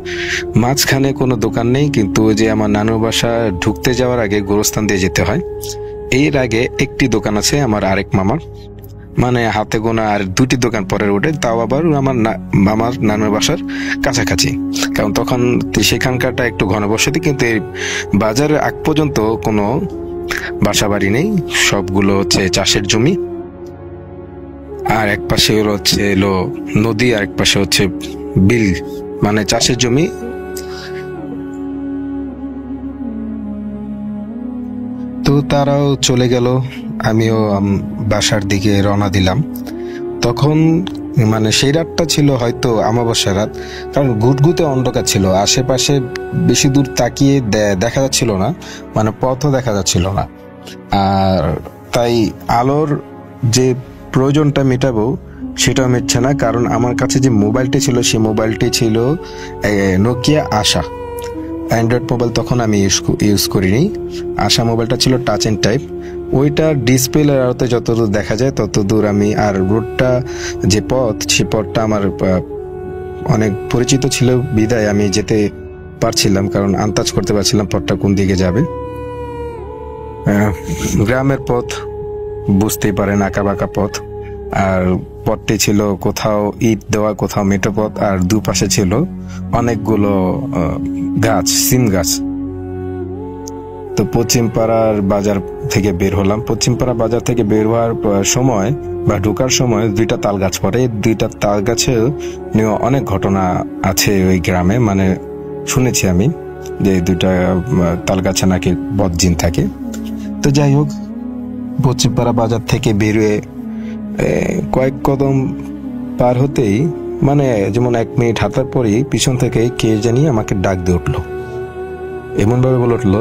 [SPEAKER 5] মাঝখানে কোনো দোকান নেই, কিন্তু যে আমার নানুর বাসা ঢুকতে যাওয়ার আগে গোরস্থান দিয়ে যেতে হয়। এর আগে একটি দোকান আছে আমার আরেক মামার, মানে হাতে গোনা আর 2টি দোকান পরের ওঠে, তাও আবার আমার মামার নানুর বাসার কাছাকাছি। কারণ তখন সেখানকারটা একটু ঘনবসতি, কিন্তু এই বাজারের আগ পর্যন্ত কোনো বাসা বাড়ি নেই, সবগুলো হচ্ছে চাষের জমি। আর এক পাশে হচ্ছে নদী, আর এক পাশে হচ্ছে বিল, মানে চাষের জমি। তো তারাও চলে গেল, আমিও বাসার দিকে রওনা দিলাম। তখন মানে সেই রাতটা ছিল হয়তো অমাবস্যার রাত, কারণ গুটগুতে অন্ধকার ছিল, আশেপাশে বেশি দূর তাকিয়ে দেখা যাচ্ছিল না, মানে পথও দেখা যাচ্ছিল না। আর তাই আলোর যে প্রয়োজনটা মেটাবো সেটাও মিটছে না, কারণ আমার কাছে যে মোবাইলটি ছিল সেই মোবাইলটি ছিল নোকিয়া আশা, অ্যান্ড্রয়েড মোবাইল তখন আমি ইউজ করিনি। আশা মোবাইলটা ছিল টাচ অ্যান্ড টাইপ, ওইটা ডিসপ্লের আলোতে যতদূর দেখা যায় ততদূর আমি, আর রোডটা যে পথ সে পথটা আমার অনেক পরিচিত ছিল বিদায় আমি যেতে পারছিলাম, কারণ আন্দাজ করতে পারছিলাম পথটা কোন দিকে যাবে। গ্রামের পথ বুঝতেই পারেন, আঁকা বাঁকা পথ, আর পথটি ছিল কোথাও ইট দেওয়া, কোথাও মেটো পথ, আর দুপাশে ছিল অনেকগুলো গাছ, সিম গাছ। তো পশ্চিমপাড়ার বাজার থেকে বের হলাম। পশ্চিমপাড়া বাজার থেকে বের হওয়ার সময় বা ঢোকার সময় 2টা তাল গাছ পড়ে। 2টা তাল গাছে নিয়ে অনেক ঘটনা আছে ওই গ্রামে, মানে শুনেছি আমি যে 2টা তাল গাছে নাকি বদজিন থাকে। তো যাই হোক, পশ্চিমপাড়া বাজার থেকে বেরিয়ে কয়েক কদম পার হতেই, মানে যেমন 1 মিনিট হাঁটার পরই পিছন থেকে কে জানি আমাকে ডাক দিয়ে উঠলো, এমন ভাবে বলে উঠলো,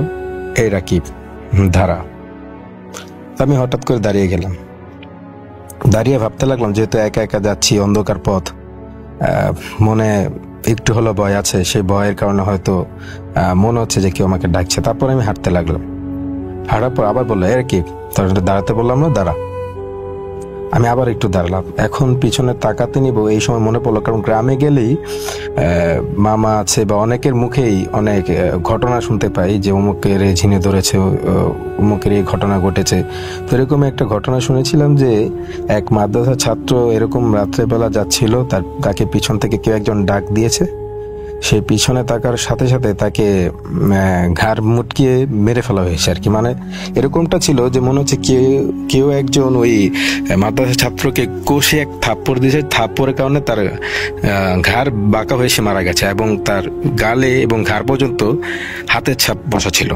[SPEAKER 5] এই রাকিব, ধারা। আমি হঠাৎ করে দাঁড়িয়ে গেলাম। দাঁড়িয়ে ভাবতে লাগলাম, যেহেতু একা একা যাচ্ছি, অন্ধকার পথ, মনে একটু হলো ভয় আছে। সেই ভয়ের কারণে হয়তো মনে হচ্ছে যে কেউ আমাকে ডাকছে। তারপর আমি হাঁটতে লাগলাম। হাঁটার পর আবার বললো, এর কি, তোর দাঁড়াতে বললাম না, দাঁড়া। আমি আবার একটু দাঁড়ালাম। এখন পিছনে তাকাতে নিব, এই সময় মনে পড়লো, কারণ গ্রামে গেলেই মামা আছে বা অনেকের মুখেই অনেক ঘটনা শুনতে পাই যে অমুকের ঝিনে ধরেছে, অমুকের এই ঘটনা ঘটেছে। তো এরকম একটা ঘটনা শুনেছিলাম যে এক মাদ্রাসা ছাত্র এরকম রাত্রেবেলা যাচ্ছিল, তাকে পিছন থেকে কেউ একজন ডাক দিয়েছে। সে পিছনে তাকার সাথে সাথে তাকে ঘাড় মুটকিয়ে মেরে ফেলা হয়েছে আর কি। মানে এরকমটা ছিল যে মনে হচ্ছে কেউ একজন ওই মাদ্রাসা ছাত্রকে কষে এক থাপ্পড় দিয়েছে, থাপ্পড়ের কারণে তার ঘাড় বাঁকা হয়ে সে মারা গেছে, এবং তার গালে এবং ঘাড় পর্যন্ত হাতের ছাপ বসা ছিল।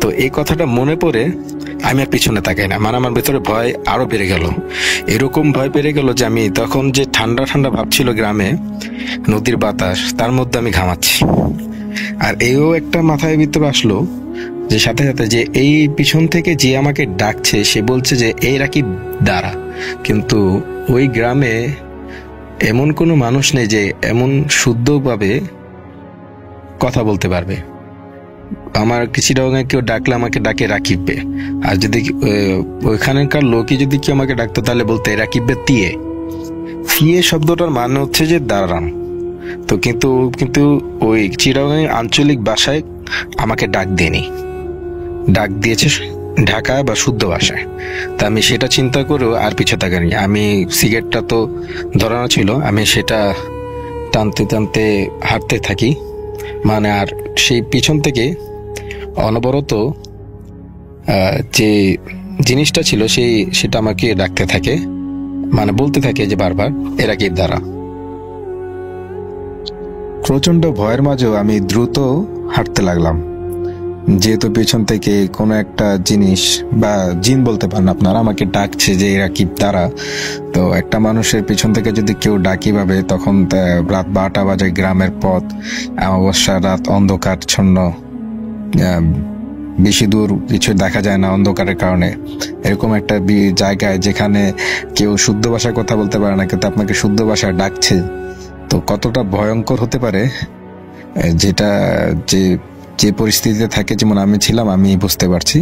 [SPEAKER 5] তো এই কথাটা মনে পড়ে আমি আর পিছনে তাকাই না। মানে আমার ভেতরে ভয় আরো বেড়ে গেল। এরকম ভয় বেড়ে গেল যে আমি তখন যে ঠান্ডা ঠান্ডা ভাব ছিল গ্রামে, নদীর বাতাস, তার মধ্যে আমি ঘামাচ্ছি। আর এও একটা মাথায় ভিতরে আসলো যে সাথে সাথে যে এই পিছন থেকে যে আমাকে ডাকছে সে বলছে যে এই রাকিব দাঁড়া। কিন্তু ওই গ্রামে এমন কোনো মানুষ নেই যে এমন শুদ্ধভাবে কথা বলতে পারবে। আমার চিটাগাঙে কেউ ডাকলে আমাকে ডাকে রাকিববে, আর যদি ওইখানকার লোকই যদি কেউ আমাকে ডাকতো তাহলে বলতে রাকিববে তিয়ে। তিয়ে শব্দটার মানে হচ্ছে যে দাঁড়ান। তো কিন্তু ওই চিটাগাঙের আঞ্চলিক ভাষায় আমাকে ডাক দেয়নি, ডাক দিয়েছে ঢাকা বা শুদ্ধ ভাষায়। তা আমি সেটা চিন্তা করেও আর পিছু তাকাইনি। আমি সিগারেটটা তো ধরানো ছিল, আমি সেটা টানতে টানতে হাঁটতে থাকি। মানে আর সেই পিছন থেকে অনবরত যে জিনিসটা ছিল সেটা আমাকে ডাকতে থাকে, মানে বলতে থাকে যে বারবার এরা কি দ্বারা। প্রচন্ড ভয়ের মাঝেও আমি দ্রুত হাঁটতে লাগলাম, যেহেতু পেছন থেকে কোনো একটা জিনিস বা জিন বলতে পারেন আপনারা আমাকে ডাকছে যে এরা কি দ্বারা। তো একটা মানুষের পিছন থেকে যদি কেউ ডাকি ভাবে, তখন রাত 12টা বাজে, গ্রামের পথ, অমাবস্যা রাত, অন্ধকারচ্ছন্ন, বেশি দূর কিছু দেখা যায় না অন্ধকারের কারণে। এরকম একটা জায়গায় যেখানে কেউ শুদ্ধ ভাষায় কথা বলতে পারে না, কিন্তু আপনাকে শুদ্ধ ভাষায় ডাকছে, তো কতটা ভয়ঙ্কর হতে পারে যেটা যে পরিস্থিতিতে থাকে, যেমন আমি ছিলাম, আমি বুঝতে পারছি।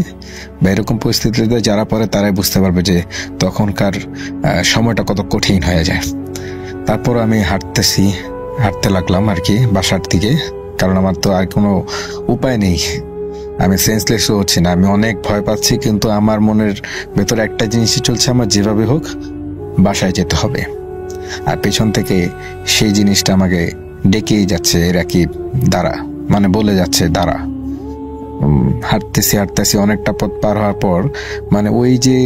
[SPEAKER 5] বা এরকম পরিস্থিতিতে যারা পড়ে তারাই বুঝতে পারবে যে তখনকার সময়টা কত কঠিন হয়ে যায়। তারপর আমি হাঁটতে লাগলাম আর কি বাসার দিকে, কারণ আমার তো আর কোনো উপায় নেই। আমি সেন্সলেসও হচ্ছি না, আমি অনেক ভয় পাচ্ছি, কিন্তু আমার মনের ভেতরে একটা জিনিসই চলছে, আমার যেভাবে হোক বাসায় যেতে হবে। আর পেছন থেকে সেই জিনিসটা আমাকে ডেকেই যাচ্ছে, এরা কি দাঁড়া, মানে বলে যাচ্ছে দাঁড়া। হাঁটতেছি অনেকটা পথ পার হওয়ার পর, মানে ওই যে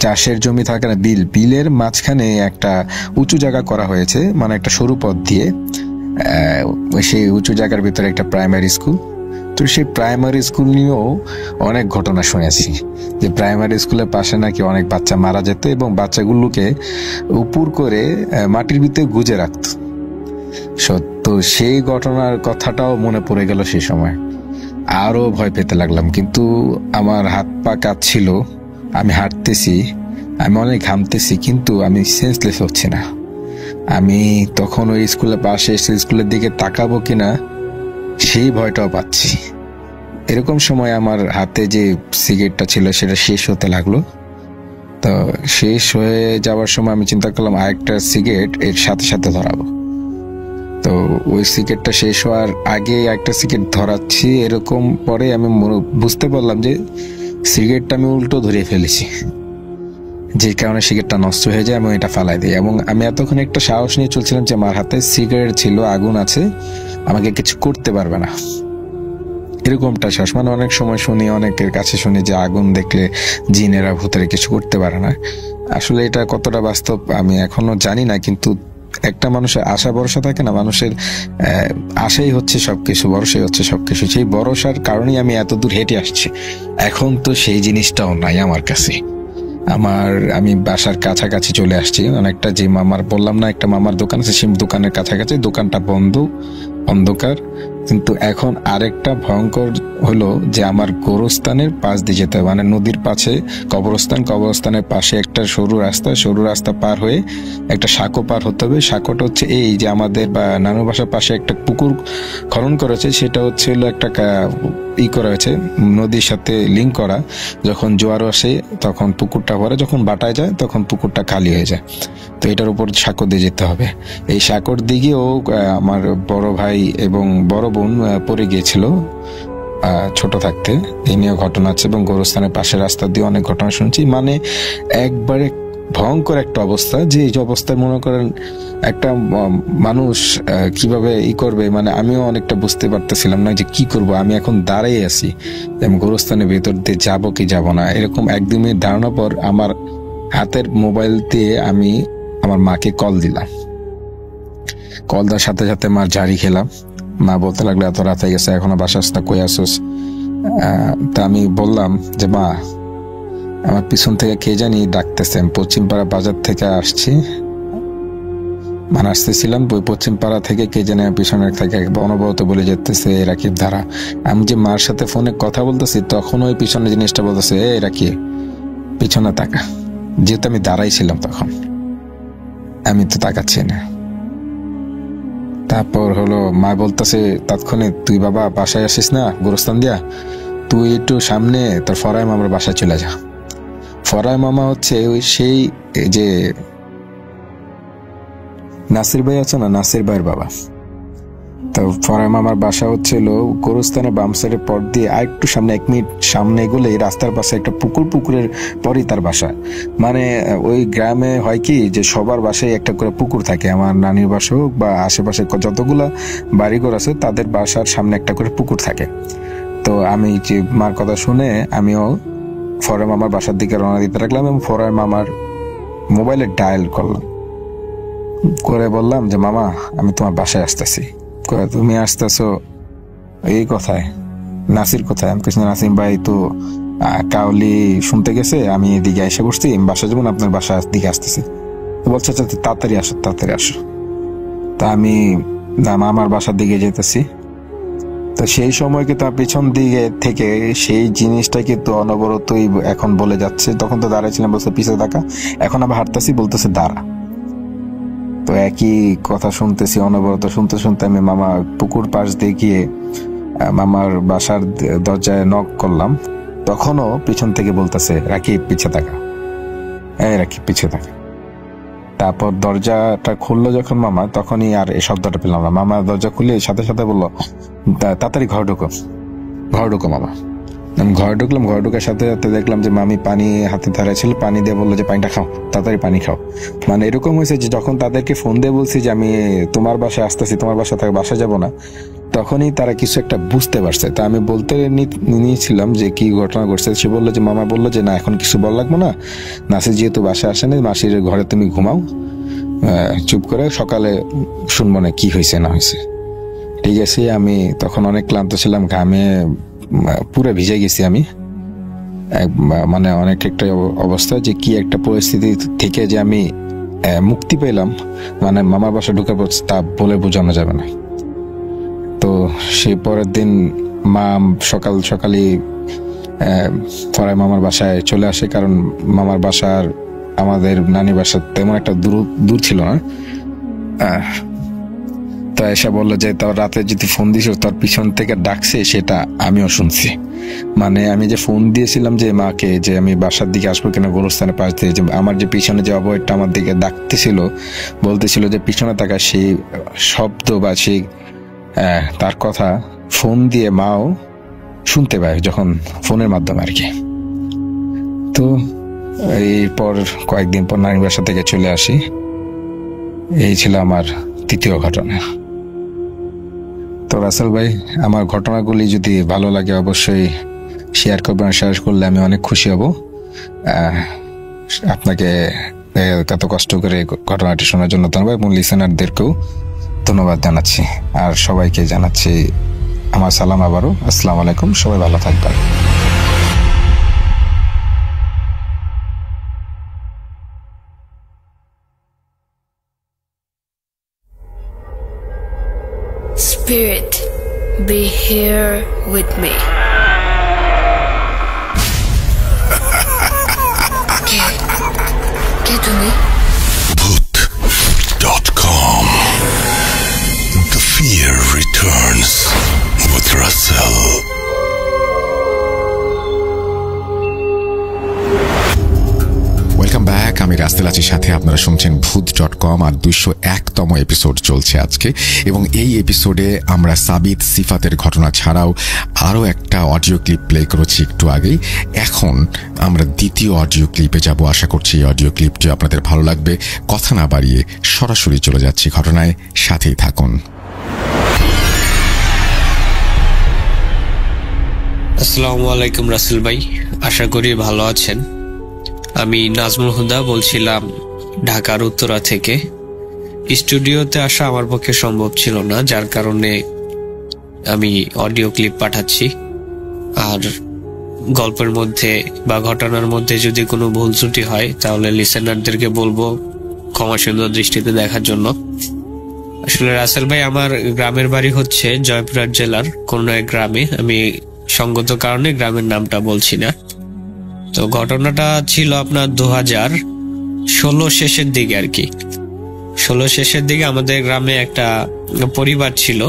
[SPEAKER 5] চাষের জমি থাকে না, বিলের মাঝখানে একটা উঁচু জায়গা করা হয়েছে, মানে একটা সরু পথ দিয়ে। সেই উঁচু জায়গার ভিতরে একটা প্রাইমারি স্কুল। তো সেই প্রাইমারি স্কুল নিয়েও অনেক ঘটনা শুনেছি, যে প্রাইমারি স্কুলের পাশে নাকি অনেক বাচ্চা মারা যেত এবং বাচ্চাগুলোকে উপর করে মাটির ভিতরে গুজে রাখত। সত্য, সেই ঘটনার কথাটাও মনে পড়ে গেল সেই সময়। আরো ভয় পেতে লাগলাম, কিন্তু আমার হাত পা কাঁপছিল, আমি হাঁটতেছি, আমি অনেক ঘামতেছি, কিন্তু আমি সেন্সলেস হচ্ছি না। আমি তখন ওই স্কুলের পাশে এসে স্কুলের দিকে তাকাবো কিনা সেই ভয়টাও পাচ্ছি। এরকম সময় আমার হাতে যে সিগারেটটা ছিল সেটা শেষ হতে লাগলো। তো শেষ হয়ে যাওয়ার সময় আমি চিন্তা করলাম আরেকটা সিগারেট এর সাথে সাথে ধরাবো। তো ওই সিগারেটটা শেষ হওয়ার আগে একটা সিগারেট ধরাচ্ছি, এরকম পরে আমি বুঝতে পারলাম যে সিগারেটটা আমি উল্টো ধরিয়ে ফেলেছি, যে কারণে সিগারেটটা নষ্ট হয়ে যায় এবং এটা ফালাই দিই। এবং আমি এতক্ষণ একটা সাহস নিয়ে চলছিলাম যে আমার হাতে সিগারেট ছিল, আগুন আছে, আমাকে কিছু করতে পারবে না, এরকমটা শ্বাস। মানে অনেক সময় শুনি, অনেকের কাছে শুনি যে আগুন দেখলে জিনেরা ভূতেরা কিছু করতে পারে না। আসলে এটা কতটা বাস্তব আমি এখনো জানি না, কিন্তু একটা মানুষের আশা ভরসা থাকে না, মানুষের আশাই হচ্ছে সবকিছু, ভরসাই হচ্ছে সবকিছু। সেই ভরসার কারণেই আমি এত দূর হেঁটে আসছি। এখন তো সেই জিনিসটাও নাই আমার কাছে। আমি বাসার কাছাকাছি চলে আসছি অনেকটা। যে মামার বললাম না একটা মামার দোকান আছে, সেই দোকানের কাছাকাছি, দোকানটা বন্ধ, অন্ধকার, কিন্তু এখন আরেকটা ভয়ঙ্কর হলো যে আমার গোরস্থানের পাশ দিয়ে যেতে হবে, মানে নদীর পাশে কবরস্থানের পাশে একটা সরু রাস্তা পার হয়ে একটা সাঁকো পার হতে হবে। সাঁকোটা হচ্ছে এই যে আমাদের বা নানুর বাসার পাশে একটা পুকুর খনন করেছে, সেটা হচ্ছে হলো একটা করা হয়েছে নদীর সাথে লিঙ্ক করা। যখন জোয়ার আসে তখন পুকুরটা ভরে, যখন বাটায় যায় তখন পুকুরটা খালি হয়ে যায়। তো এটার উপর সাঁকো দিয়ে যেতে হবে। এই সাঁকোর দিকেও আমার বড় ভাই এবং বড় বোন পড়ে গিয়েছিল ছোট থাকতে। এই নিয়ে ঘটনা আছে এবং গোরস্থানের পাশের রাস্তা দিয়ে অনেক ঘটনা শুনছি। মানে একবারে ভয়ঙ্কর একটা অবস্থা, যে এই অবস্থায় মনে করেন একটা মানুষ কিভাবে করবে, মানে আমিও অনেকটা বুঝতে পারতেছিলাম না যে কি করব। আমি এখন দাঁড়াই আছি, আমি গোরস্থানের ভেতর দিয়ে যাবো কি যাব না, এরকম একদমই ধারণা পর আমার হাতের মোবাইল দিয়ে আমি আমার মাকে কল দিলাম। কল দেওয়ার সাথে সাথে মার ঝাড়ি খেলাম। মা বলতে লাগলো এত রাত হয়ে গেছে এখনো বাসা আসতে কই আসোস। তা আমি বললাম যে মা, আমার পিছন থেকে কে জানি ডাকতেছে, আমি পশ্চিমপাড়া বাজার থেকে আসছি, মানে আসতেছিলাম পশ্চিমপাড়া থেকে কে জানি পিছনে থেকে অনবরত বলে যেতেছে রাকিব ধারা। আমি যে মার সাথে ফোনে কথা বলতেছি তখন ওই পিছনে জিনিসটা বলতেছে এ রাকিব পিছনে তাকা। যেহেতু আমি দাঁড়াইছিলাম তখন আমি তো তাকাচ্ছি না। তারপর হলো মা বলতেছে তৎক্ষণে তুই বাবা বাসায় আসিস না গোরস্থান দিয়া, তুই একটু সামনে তোর ফরাই মামার বাসায় চলে যা। ফরাই মামা হচ্ছে ওই সেই যে নাসির ভাই আছে না, নাসির ভাইয়ের বাবা। তো ফরাই মামার বাসা হচ্ছিল গোরস্থানের বাম সাইডের পর দিয়ে আর একটু সামনে 1 মিনিট সামনে এগোলে রাস্তার পাশে একটা পুকুরের পরই তার বাসা। মানে ওই গ্রামে হয় কি যে সবার বাসায় একটা করে পুকুর থাকে, আমার নানির বাসা হোক বা আশেপাশে যতগুলা বাড়িঘর আছে তাদের বাসার সামনে একটা করে পুকুর থাকে। তো আমি যে মার কথা শুনে আমিও ফরাই মামার বাসার দিকে রওনা দিতে রাখলাম এবং ফরাই মামার মোবাইলে ডায়াল করলাম, করে বললাম যে মামা আমি তোমার বাসায় আসতেছি। তুমি আসতেছো এই কথায়, নাসির কোথায়? আমি কিছু নাসিম ভাই তো কাউলি শুনতে গেছে, আমি এদিকে এসে বসছি, আমি বাসা যাবো না, আপনার বাসার দিকে আসতেছি। তো বলছে তাড়াতাড়ি আসো। তা আমি মামার বাসার দিকে যেতেছি। তো সেই সময় কিন্তু পিছন দিকে থেকে সেই জিনিসটা কিন্তু অনবরতই এখন বলে যাচ্ছে। তখন তো দাঁড়াইছিলাম, বলছে পিছিয়ে থাকা, এখন আবার হাঁটতেছি বলতেছে দাঁড়া। তো একই কথা শুনতেছি অনবরত, শুনতে আমি মামার পুকুর পাশ দিয়ে গিয়ে মামার বাসার দরজায় নক করলাম। তখনও পিছন থেকে বলতেছে রাকিব পিছিয়ে থাকা, রাকিব পিছিয়ে থাকা। তারপর দরজাটা খুললো যখন মামা, তখনই আর এই শব্দটা পেলাম না। মামা দরজা খুলে সাথে সাথে বললো তাড়াতাড়ি ঘর ঢুকো মামা। আমি ঘরে ঢুকলাম, ঘরে ঢুকার সাথে সাথে দেখলাম যে মামি পানি হাতে ধরে ছিল, পানি দিয়ে বললো যে পানিটা খাও, তাড়াতাড়ি পানি খাও। মানে এরকম হয়েছে যে যখন তাদেরকে ফোন দিয়ে বলছি যে আমি তোমার বাসায় আসতেছি, তোমার বাসা থেকে বাসা যাব না, তখনই তারা কিছু একটা বুঝতে পারছে। তা আমি বলতে নিয়েছিলাম যে কি ঘটনা ঘটছে। সে বললো যে মামা বললো যে না এখন কিছু বল লাগবো না, নাসির যেহেতু বাসায় আসেনি, মাসির ঘরে তুমি ঘুমাও, চুপ করে সকালে শুনবো না কি হয়েছে না হয়েছে। ঠিক আছে, আমি তখন অনেক ক্লান্ত ছিলাম, ঘামে পুরো ভিজে গেছি আমি, মানে অনেক একটা অবস্থা যে কি একটা পরিস্থিতি থেকে যে আমি মুক্তি পেলাম, মানে মামার বাসা ঢুকে পড়ছে তা বলে বোঝানো যাবে না। তো সেই পরের দিন মা সকালই ফরাই মামার বাসায় চলে আসে, কারণ মামার বাসার আমাদের নানি বাসা তেমন একটা দূর ছিল না। তো এসে বললো যে তোর রাতে যদি ফোন দিস তোর পিছন থেকে ডাকছে, সেটা আমিও শুনছি। মানে আমি যে ফোন দিয়েছিলাম যে মাকে যে আমি বাসার দিকে আসবো কিনা গোরস্থানের পাশ দিয়ে, যে আমার যে পিছনে যে অবয়টা আমার দিকে ডাকতেছিল, বলতেছিল যে পিছনে থাকা, সেই শব্দ বা সেই তার কথা ফোন দিয়ে মাও শুনতে পায় যখন ফোনের মাধ্যমে আর কি। তো এরপর কয়েকদিন পর নানির বাসা থেকে চলে আসি। এই ছিল আমার তৃতীয় ঘটনা। তো রাসেল ভাই, আমার ঘটনাগুলি যদি ভালো লাগে অবশ্যই শেয়ার করবেন, শেয়ার করলে আমি অনেক খুশি হব। আপনাকে এত কষ্ট করে ঘটনাটি শোনার জন্য ধন্যবাদ এবং লিসেনারদেরকেও ধন্যবাদ জানাচ্ছি। আর সবাইকে জানাচ্ছি আমার সালাম আবারও। আসসালামু আলাইকুম, সবাই ভালো থাকবেন।
[SPEAKER 3] Spirit be here with me. কে তুমি?
[SPEAKER 4] Bhoot.com. The fear returns with Russell.
[SPEAKER 1] Welcome back. আমি রাসেল আছি, সাথে আপনারা শুনছেন ভূত.com আর 201তম এপিসোড চলছে আজকে। এবং এই এপিসোডে আমরা সাবিত সিফাতের ঘটনা ছাড়াও আরও একটা অডিও ক্লিপ প্লে করেছি একটু আগেই। এখন আমরা দ্বিতীয় অডিও ক্লিপে যাব। আশা করছি এই অডিও ক্লিপটি আপনাদের ভালো লাগবে। কথা না বাড়িয়ে সরাসরি চলে যাচ্ছি ঘটনায়, সাথেই থাকুন।
[SPEAKER 6] আসসালামু আলাইকুম রাসেল ভাই, আশা করি ভালো আছেন। আমি নাজমুল হুদা বলছিলাম ঢাকার উত্তরা থেকে। স্টুডিওতে আসা আমার পক্ষে সম্ভব ছিল না, যার কারণে আমি অডিও ক্লিপ পাঠাচ্ছি। আর গল্পের মধ্যে বা ঘটনার মধ্যে যদি কোনো ভুল ত্রুটি হয় তাহলে লিসেনারদেরকে বলবো ক্ষমা সুন্দর দৃষ্টিতে দেখার জন্য। আসলে রাসেল ভাই, আমার গ্রামের বাড়ি হচ্ছে জয়পুরহাট জেলার কোনো এক গ্রামে। আমি সঙ্গত কারণে গ্রামের নামটা বলছি না। তো ঘটনাটা ছিল আপনার 2016 শেষের দিকে আর কি। 16 শেষের দিকে আমাদের গ্রামে একটা পরিবার ছিল।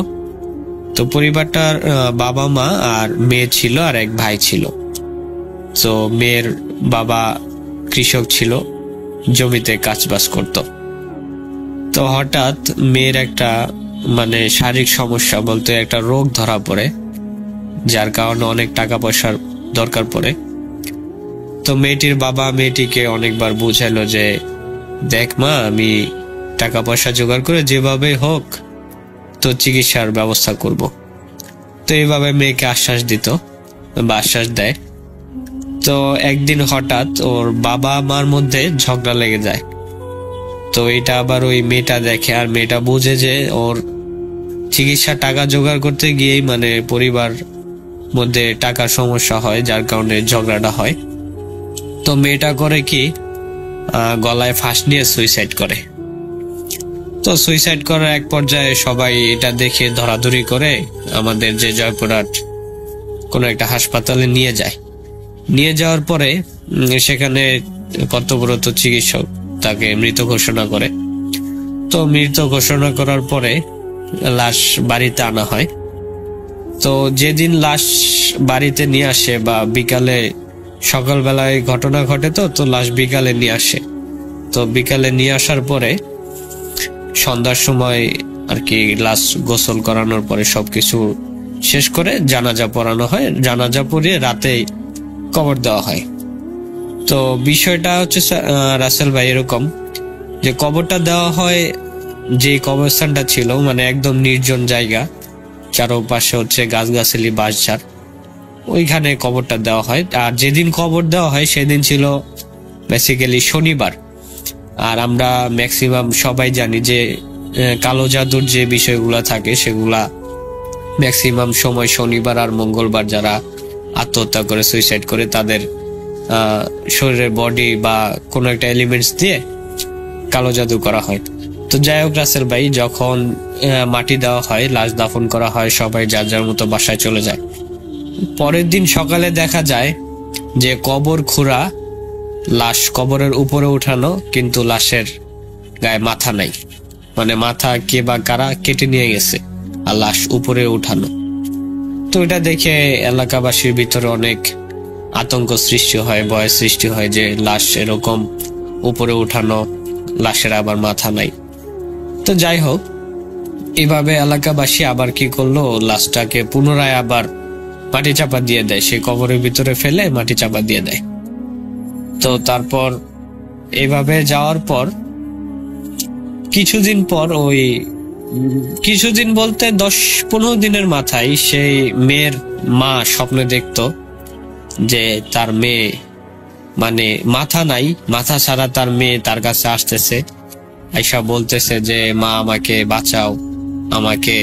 [SPEAKER 6] তো পরিবারটার বাবা মা আর মেয়ে ছিল আর এক ভাই ছিল। তো মেয়ের বাবা কৃষক ছিল, জমিতে কাজবাজ করত। তো হঠাৎ মেয়ের একটা শারীরিক সমস্যা বলতে একটা রোগ ধরা পড়ে, যার কারণে অনেক টাকা পয়সার দরকার পড়ে। তো মেয়েটির বাবা মেয়েটিকে অনেকবার বুঝাইলো যে দেখ মা, আমি টাকা পয়সা জোগাড় করে যেভাবে হোক তো চিকিৎসার ব্যবস্থা করব। তো এইভাবে মেয়েকে আশ্বাস দিত বা আশ্বাস দেয়। তো একদিন হঠাৎ ওর বাবা মার মধ্যে ঝগড়া লেগে যায়। তো এটা আবার ওই মেয়েটা দেখে, আর মেয়েটা বুঝে যে ওর চিকিৎসা টাকা জোগাড় করতে গিয়েই পরিবার মধ্যে টাকার সমস্যা হয়, যার কারণে ঝগড়াটা হয়। তো মেয়েটা করে কি, গলায় ফাঁস নিয়ে সুইসাইড করে। তো সুইসাইড করার এক পর্যায়ে সবাই এটা দেখে ধরাধরি করে আমাদের যে জয়পুরহাট কোনো একটা হাসপাতালে নিয়ে যায়। নিয়ে যাওয়ার পরে সেখানে কর্তব্যরত চিকিৎসক তাকে মৃত ঘোষণা করে। তো মৃত ঘোষণা করার পরে লাশ বাড়িতে আনা হয়। তো যেদিন লাশ বাড়িতে নিয়ে আসে বা বিকালে, সকালবেলায় ঘটনা ঘটে, তো লাশ বিকালে নিয়ে আসে। তো বিকালে নিয়ে আসার পরে সন্ধ্যার সময় আর কি লাশ গোসল করানোর পরে সবকিছু শেষ করে জানাজা পড়ানো হয়। জানাজা পড়িয়ে রাতে কবর দেওয়া হয়। তো বিষয়টা হচ্ছে রাসেল ভাই এরকম যে কবরটা দেওয়া হয় যে কবরস্থানটা ছিল একদম নির্জন জায়গা, চারপাশে হচ্ছে গাছগাছালি, বাঁশঝাড়, ওইখানে কবরটা দেওয়া হয়। আর যেদিন কবর দেওয়া হয় সেদিন ছিল বেসিক্যালি শনিবার। আর আমরা ম্যাক্সিমাম সবাই জানি যে কালো জাদুর যে বিষয়গুলা থাকে সেগুলা ম্যাক্সিমাম সময় শনিবার আর মঙ্গলবার যারা আত্মহত্যা করে, সুইসাইড করে, তাদের শরীরের বডি বা কোনো একটা এলিমেন্টস দিয়ে কালো জাদু করা হয়। তো যাই হোক রাসেল ভাই, যখন মাটি দেওয়া হয়, লাশ দাফন করা হয়, সবাই যার যার মতো বাসায় চলে যায়। পরের দিন সকালে দেখা যায় যে কবর খুঁড়া, লাশ কবরের উপরে উঠানো, কিন্তু লাশের গায়ে মাথা নাই। মাথা কে বা কারা কেটে নিয়ে গেছে, আর লাশ উপরে উঠানো। তো এটা দেখে এলাকাবাসীর ভিতরে অনেক আতঙ্ক সৃষ্টি হয়, ভয় সৃষ্টি হয় যে লাশ এরকম উপরে উঠানো, লাশের আবার মাথা নাই। তো যাই হোক, এভাবে এলাকাবাসী আবার কি করলো, লাশটাকে পুনরায় আবার মাটি চাপা দিয়ে দেয়, সেই কবরের ভিতরে ফেলে মাটি চাপা দিয়ে দেয়। তো তারপর এইভাবে যাওয়ার পর কিছুদিন পর, ওই কিছুদিন বলতে 10-15 দিনের মাথায় সেই মেয়ের মা স্বপ্নে দেখতো যে তার মেয়ে মাথা নাই, মাথা ছাড়া তার মেয়ে তার কাছে আসতেছে, আইসা বলতেছে যে মা আমাকে বাঁচাও, আমাকে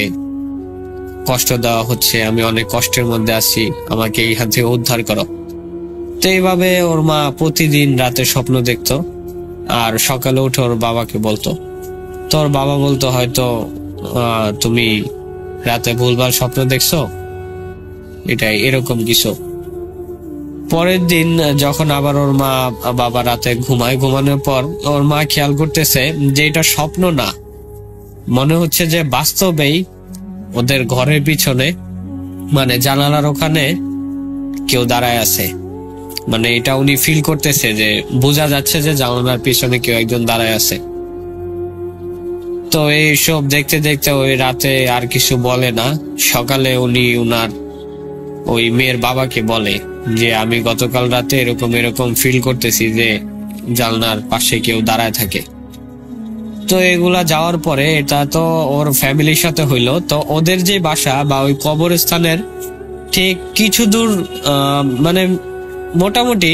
[SPEAKER 6] কষ্ট দেওয়া হচ্ছে, আমি অনেক কষ্টের মধ্যে আছি, আমাকে এইখান থেকে উদ্ধার করো। তো এইভাবে ওর মা প্রতিদিন রাতে স্বপ্ন দেখতো আর সকালে উঠে ওর বাবাকে বলতো। তো ওর বাবা বলতো হয়তো তুমি রাতে ভুলভাল স্বপ্ন দেখছো, এটাই এরকম কিছু। পরের দিন যখন আবার ওর মা বাবা রাতে ঘুমানোর পর ওর মা খেয়াল করতেছে যে এটা স্বপ্ন না, মনে হচ্ছে যে বাস্তবেই ওদের ঘরের পিছনে মানে জানালার ওখানে কেউ দাঁড়ায় আছে। মানে এটা উনি ফিল করতেছে যে বোঝা যাচ্ছে যে জানালার পিছনে কেউ একজন দাঁড়ায় আছে। তো এইসব দেখতে দেখতে ওই রাতে আর কিছু বলে না। সকালে উনি উনার ওই মেয়ের বাবাকে বলে যে আমি গতকাল রাতে এরকম এরকম ফিল করতেছি যে জানলার পাশে কেউ দাঁড়ায় থাকে। তো এগুলা যাওয়ার পরে এটা তো ওর ফ্যামিলির সাথে হইলো। তো ওদের যে বাসা বা ওই কবরস্থানের ঠিক কিছু দূর মানে মোটামুটি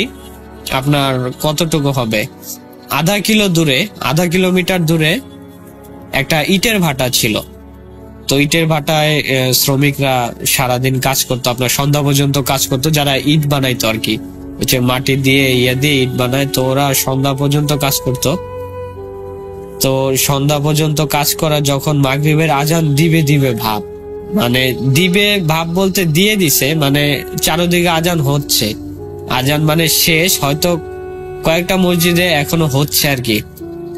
[SPEAKER 6] আপনার কতটুকু হবে, আধা কিলোমিটার দূরে একটা ইটের ভাটা ছিল। তো ইটের ভাটায় শ্রমিকরা সারাদিন কাজ করতো, আপনার সন্ধ্যা পর্যন্ত কাজ করতো। যারা ইট বানাইতো আর কি, হচ্ছে মাটি দিয়ে ইট বানায়, তো ওরা সন্ধ্যা পর্যন্ত কাজ করতো। তো সন্ধ্যা পর্যন্ত কাজ করা যখন মাগরিবের আজান দিবে ভাব, মানে দিবে ভাব বলতে দিয়ে দিছে, মানে চারদিকে আজান হচ্ছে, আজান মানে শেষ, হয়তো কয়েকটা মসজিদে এখনো হচ্ছে আর কি।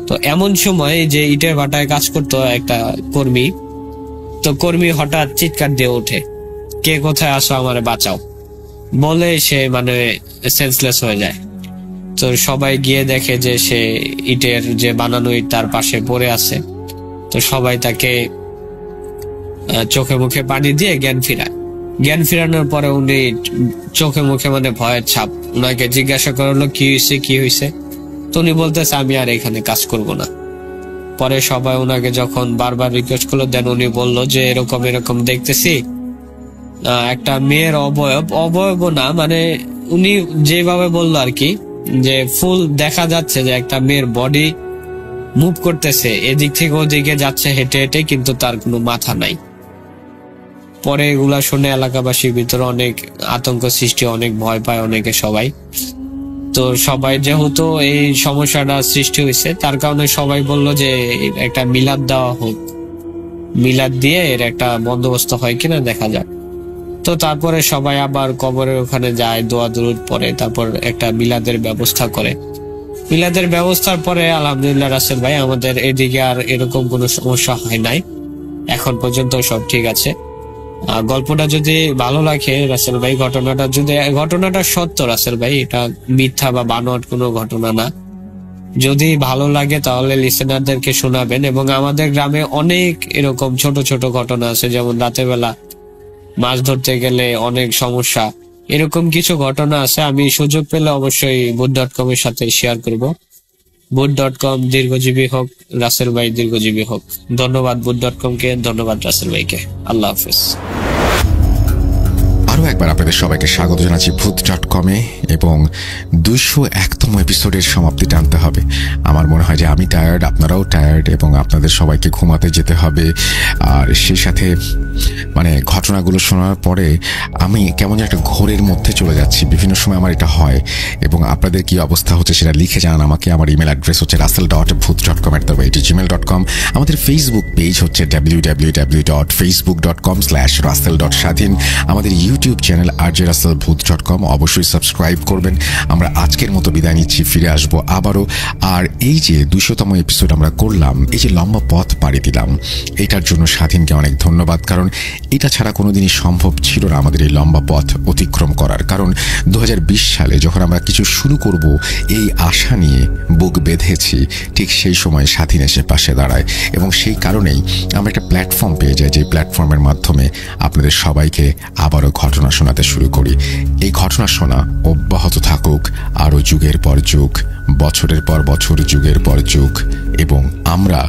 [SPEAKER 6] তো এমন সময় যে ইটের ভাটায় কাজ করতো একটা কর্মী, তো কর্মী হঠাৎ চিৎকার দিয়ে ওঠে, কে কোথায় আসো, আমারে বাঁচাও বলে সে মানে সেন্সলেস হয়ে যায়। তো সবাই গিয়ে দেখে যে সে ইটের যে বানানো ইট তার পাশে পড়ে আছে। তো সবাই তাকে চোখে মুখে পানি দিয়ে জ্ঞান ফিরানোর পরে উনি চোখে মুখে মানে ভয়ের ছাপ। উনাকে জিজ্ঞাসা করলো কি হয়েছে, তো উনি বলতেছে আমি আর এখানে কাজ করব না। পরে সবাই উনাকে যখন বারবার রিকোয়েস্ট করলো, দেন উনি বললো যে এরকম দেখতেছি একটা মেয়ের অবয়ব না, মানে উনি যেভাবে বললো আর কি, যে ফুল দেখা যাচ্ছে যে একটা মেয়ের বডি মুভ করতেছে, এদিক থেকে ওদিকে যাচ্ছে হেঁটে হেঁটে, কিন্তু তার কোনো মাথা নাই। পরে এগুলা শুনে এলাকাবাসীর ভিতরে অনেক আতঙ্ক সৃষ্টি, অনেক ভয় পায় অনেকে সবাই। তো সবাই যেহেতু এই সমস্যাটা সৃষ্টি হয়েছে, তার কারণে সবাই বললো যে একটা মিলাদ দেওয়া হোক, মিলাদ দিয়ে এর একটা বন্দোবস্ত হয় কিনা দেখা যাক। তো তারপরে সবাই আবার কবরের ওখানে যায়, দোয়া দুরুদ পড়ে, তারপর একটা মিলাদের ব্যবস্থা করে। মিলাদের ব্যবস্থার পরে আলহামদুলিল্লাহ রাসেল ভাই আমাদের এদিকে আর এরকম কোনো সমস্যা হয় নাই, এখন পর্যন্ত সব ঠিক আছে। গল্পটা যদি ভালো লাগে রাসেল ভাই, ঘটনাটা সত্য রাসেল ভাই, এটা মিথ্যা বা বানোয়াট কোনো ঘটনা না। যদি ভালো লাগে তাহলে লিসেনারদেরকে শোনাবেন। এবং আমাদের গ্রামে অনেক এরকম ছোট ছোট ঘটনা আছে, যেমন রাতের বেলা মাছ ধরতে গেলে অনেক সমস্যা, এরকম কিছু ঘটনা আছে। আমি সুযোগ পেলে অবশ্যই boot.com এর সাথে শেয়ার করব। boot.com দীর্ঘজীবী হোক, রাসেল ভাই দীর্ঘজীবী হোক। ধন্যবাদ boot.com কে, ধন্যবাদ রাসেল ভাইকে। আল্লাহ হাফেজ।
[SPEAKER 1] আরও একবার আপনাদের সবাইকে স্বাগত জানাচ্ছি boot.com-এ, এবং 201তম এপিসোডের সমাপ্তি টানতে হবে। আমার মনে হয় যে আমি টায়ার্ড, আপনারাও টায়ার্ড, এবং আপনাদের সবাইকে ঘুমাতে যেতে হবে। আর সেই সাথে মানে ঘটনাগুলো শোনার পরে আমি কেমন একটা ঘোরের মধ্যে চলে যাচ্ছি। বিভিন্ন সময় আমার এটা হয়, এবং আপনাদের কি অবস্থা হচ্ছে সেটা লিখে জানান আমাকে। আমার ইমেল অ্যাড্রেস হচ্ছে russell.bhoot.com@gmail.com। আমাদের ফেসবুক পেজ হচ্ছে www.facebook.com/russell.স্বাধীন। আমাদের ইউটিউব চ্যানেল rjrussellbhoot.com, অবশ্যই সাবস্ক্রাইব করবেন। আমরা আজকের মতো বিদায় নিচ্ছি, ফিরে আসবো আবারও। আর এই যে 200তম এপিসোড আমরা করলাম, এই যে লম্বা পথ পাড়ি দিলাম, এটার জন্য স্বাধীনকে অনেক ধন্যবাদ। কারণ এটা ছাড়া কোনোদিনই সম্ভব ছিল না আমাদের এই লম্বা পথ অতিক্রম করার। কারণ 2020 সালে যখন আমরা কিছু শুরু করব এই আশা নিয়ে বুক বেঁধেছি, ঠিক সেই সময় স্বাধীন এসে পাশে দাঁড়ায়, এবং সেই কারণেই আমরা একটা প্ল্যাটফর্ম পেয়ে যাই, যে প্ল্যাটফর্মের মাধ্যমে আপনাদের সবাইকে আবারও ঘটনা শোনাতে শুরু করি। এই ঘটনা শোনা অব্যাহত থাকুক আরও যুগের পর যুগ, বছরের পর বছর, যুগের পর যুগ। এবং আমরা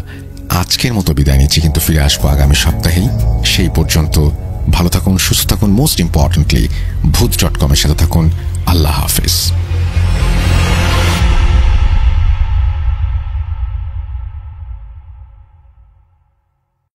[SPEAKER 1] আজকের মতো বিদায় নিচ্ছি, কিন্তু ফিরে আসবো আগামী সপ্তাহেই। সেই পর্যন্ত ভালো থাকুন, সুস্থ থাকুন, মোস্ট ইম্পর্টেন্টলি boot.com-এর সাথে থাকুন। আল্লাহ হাফেজ।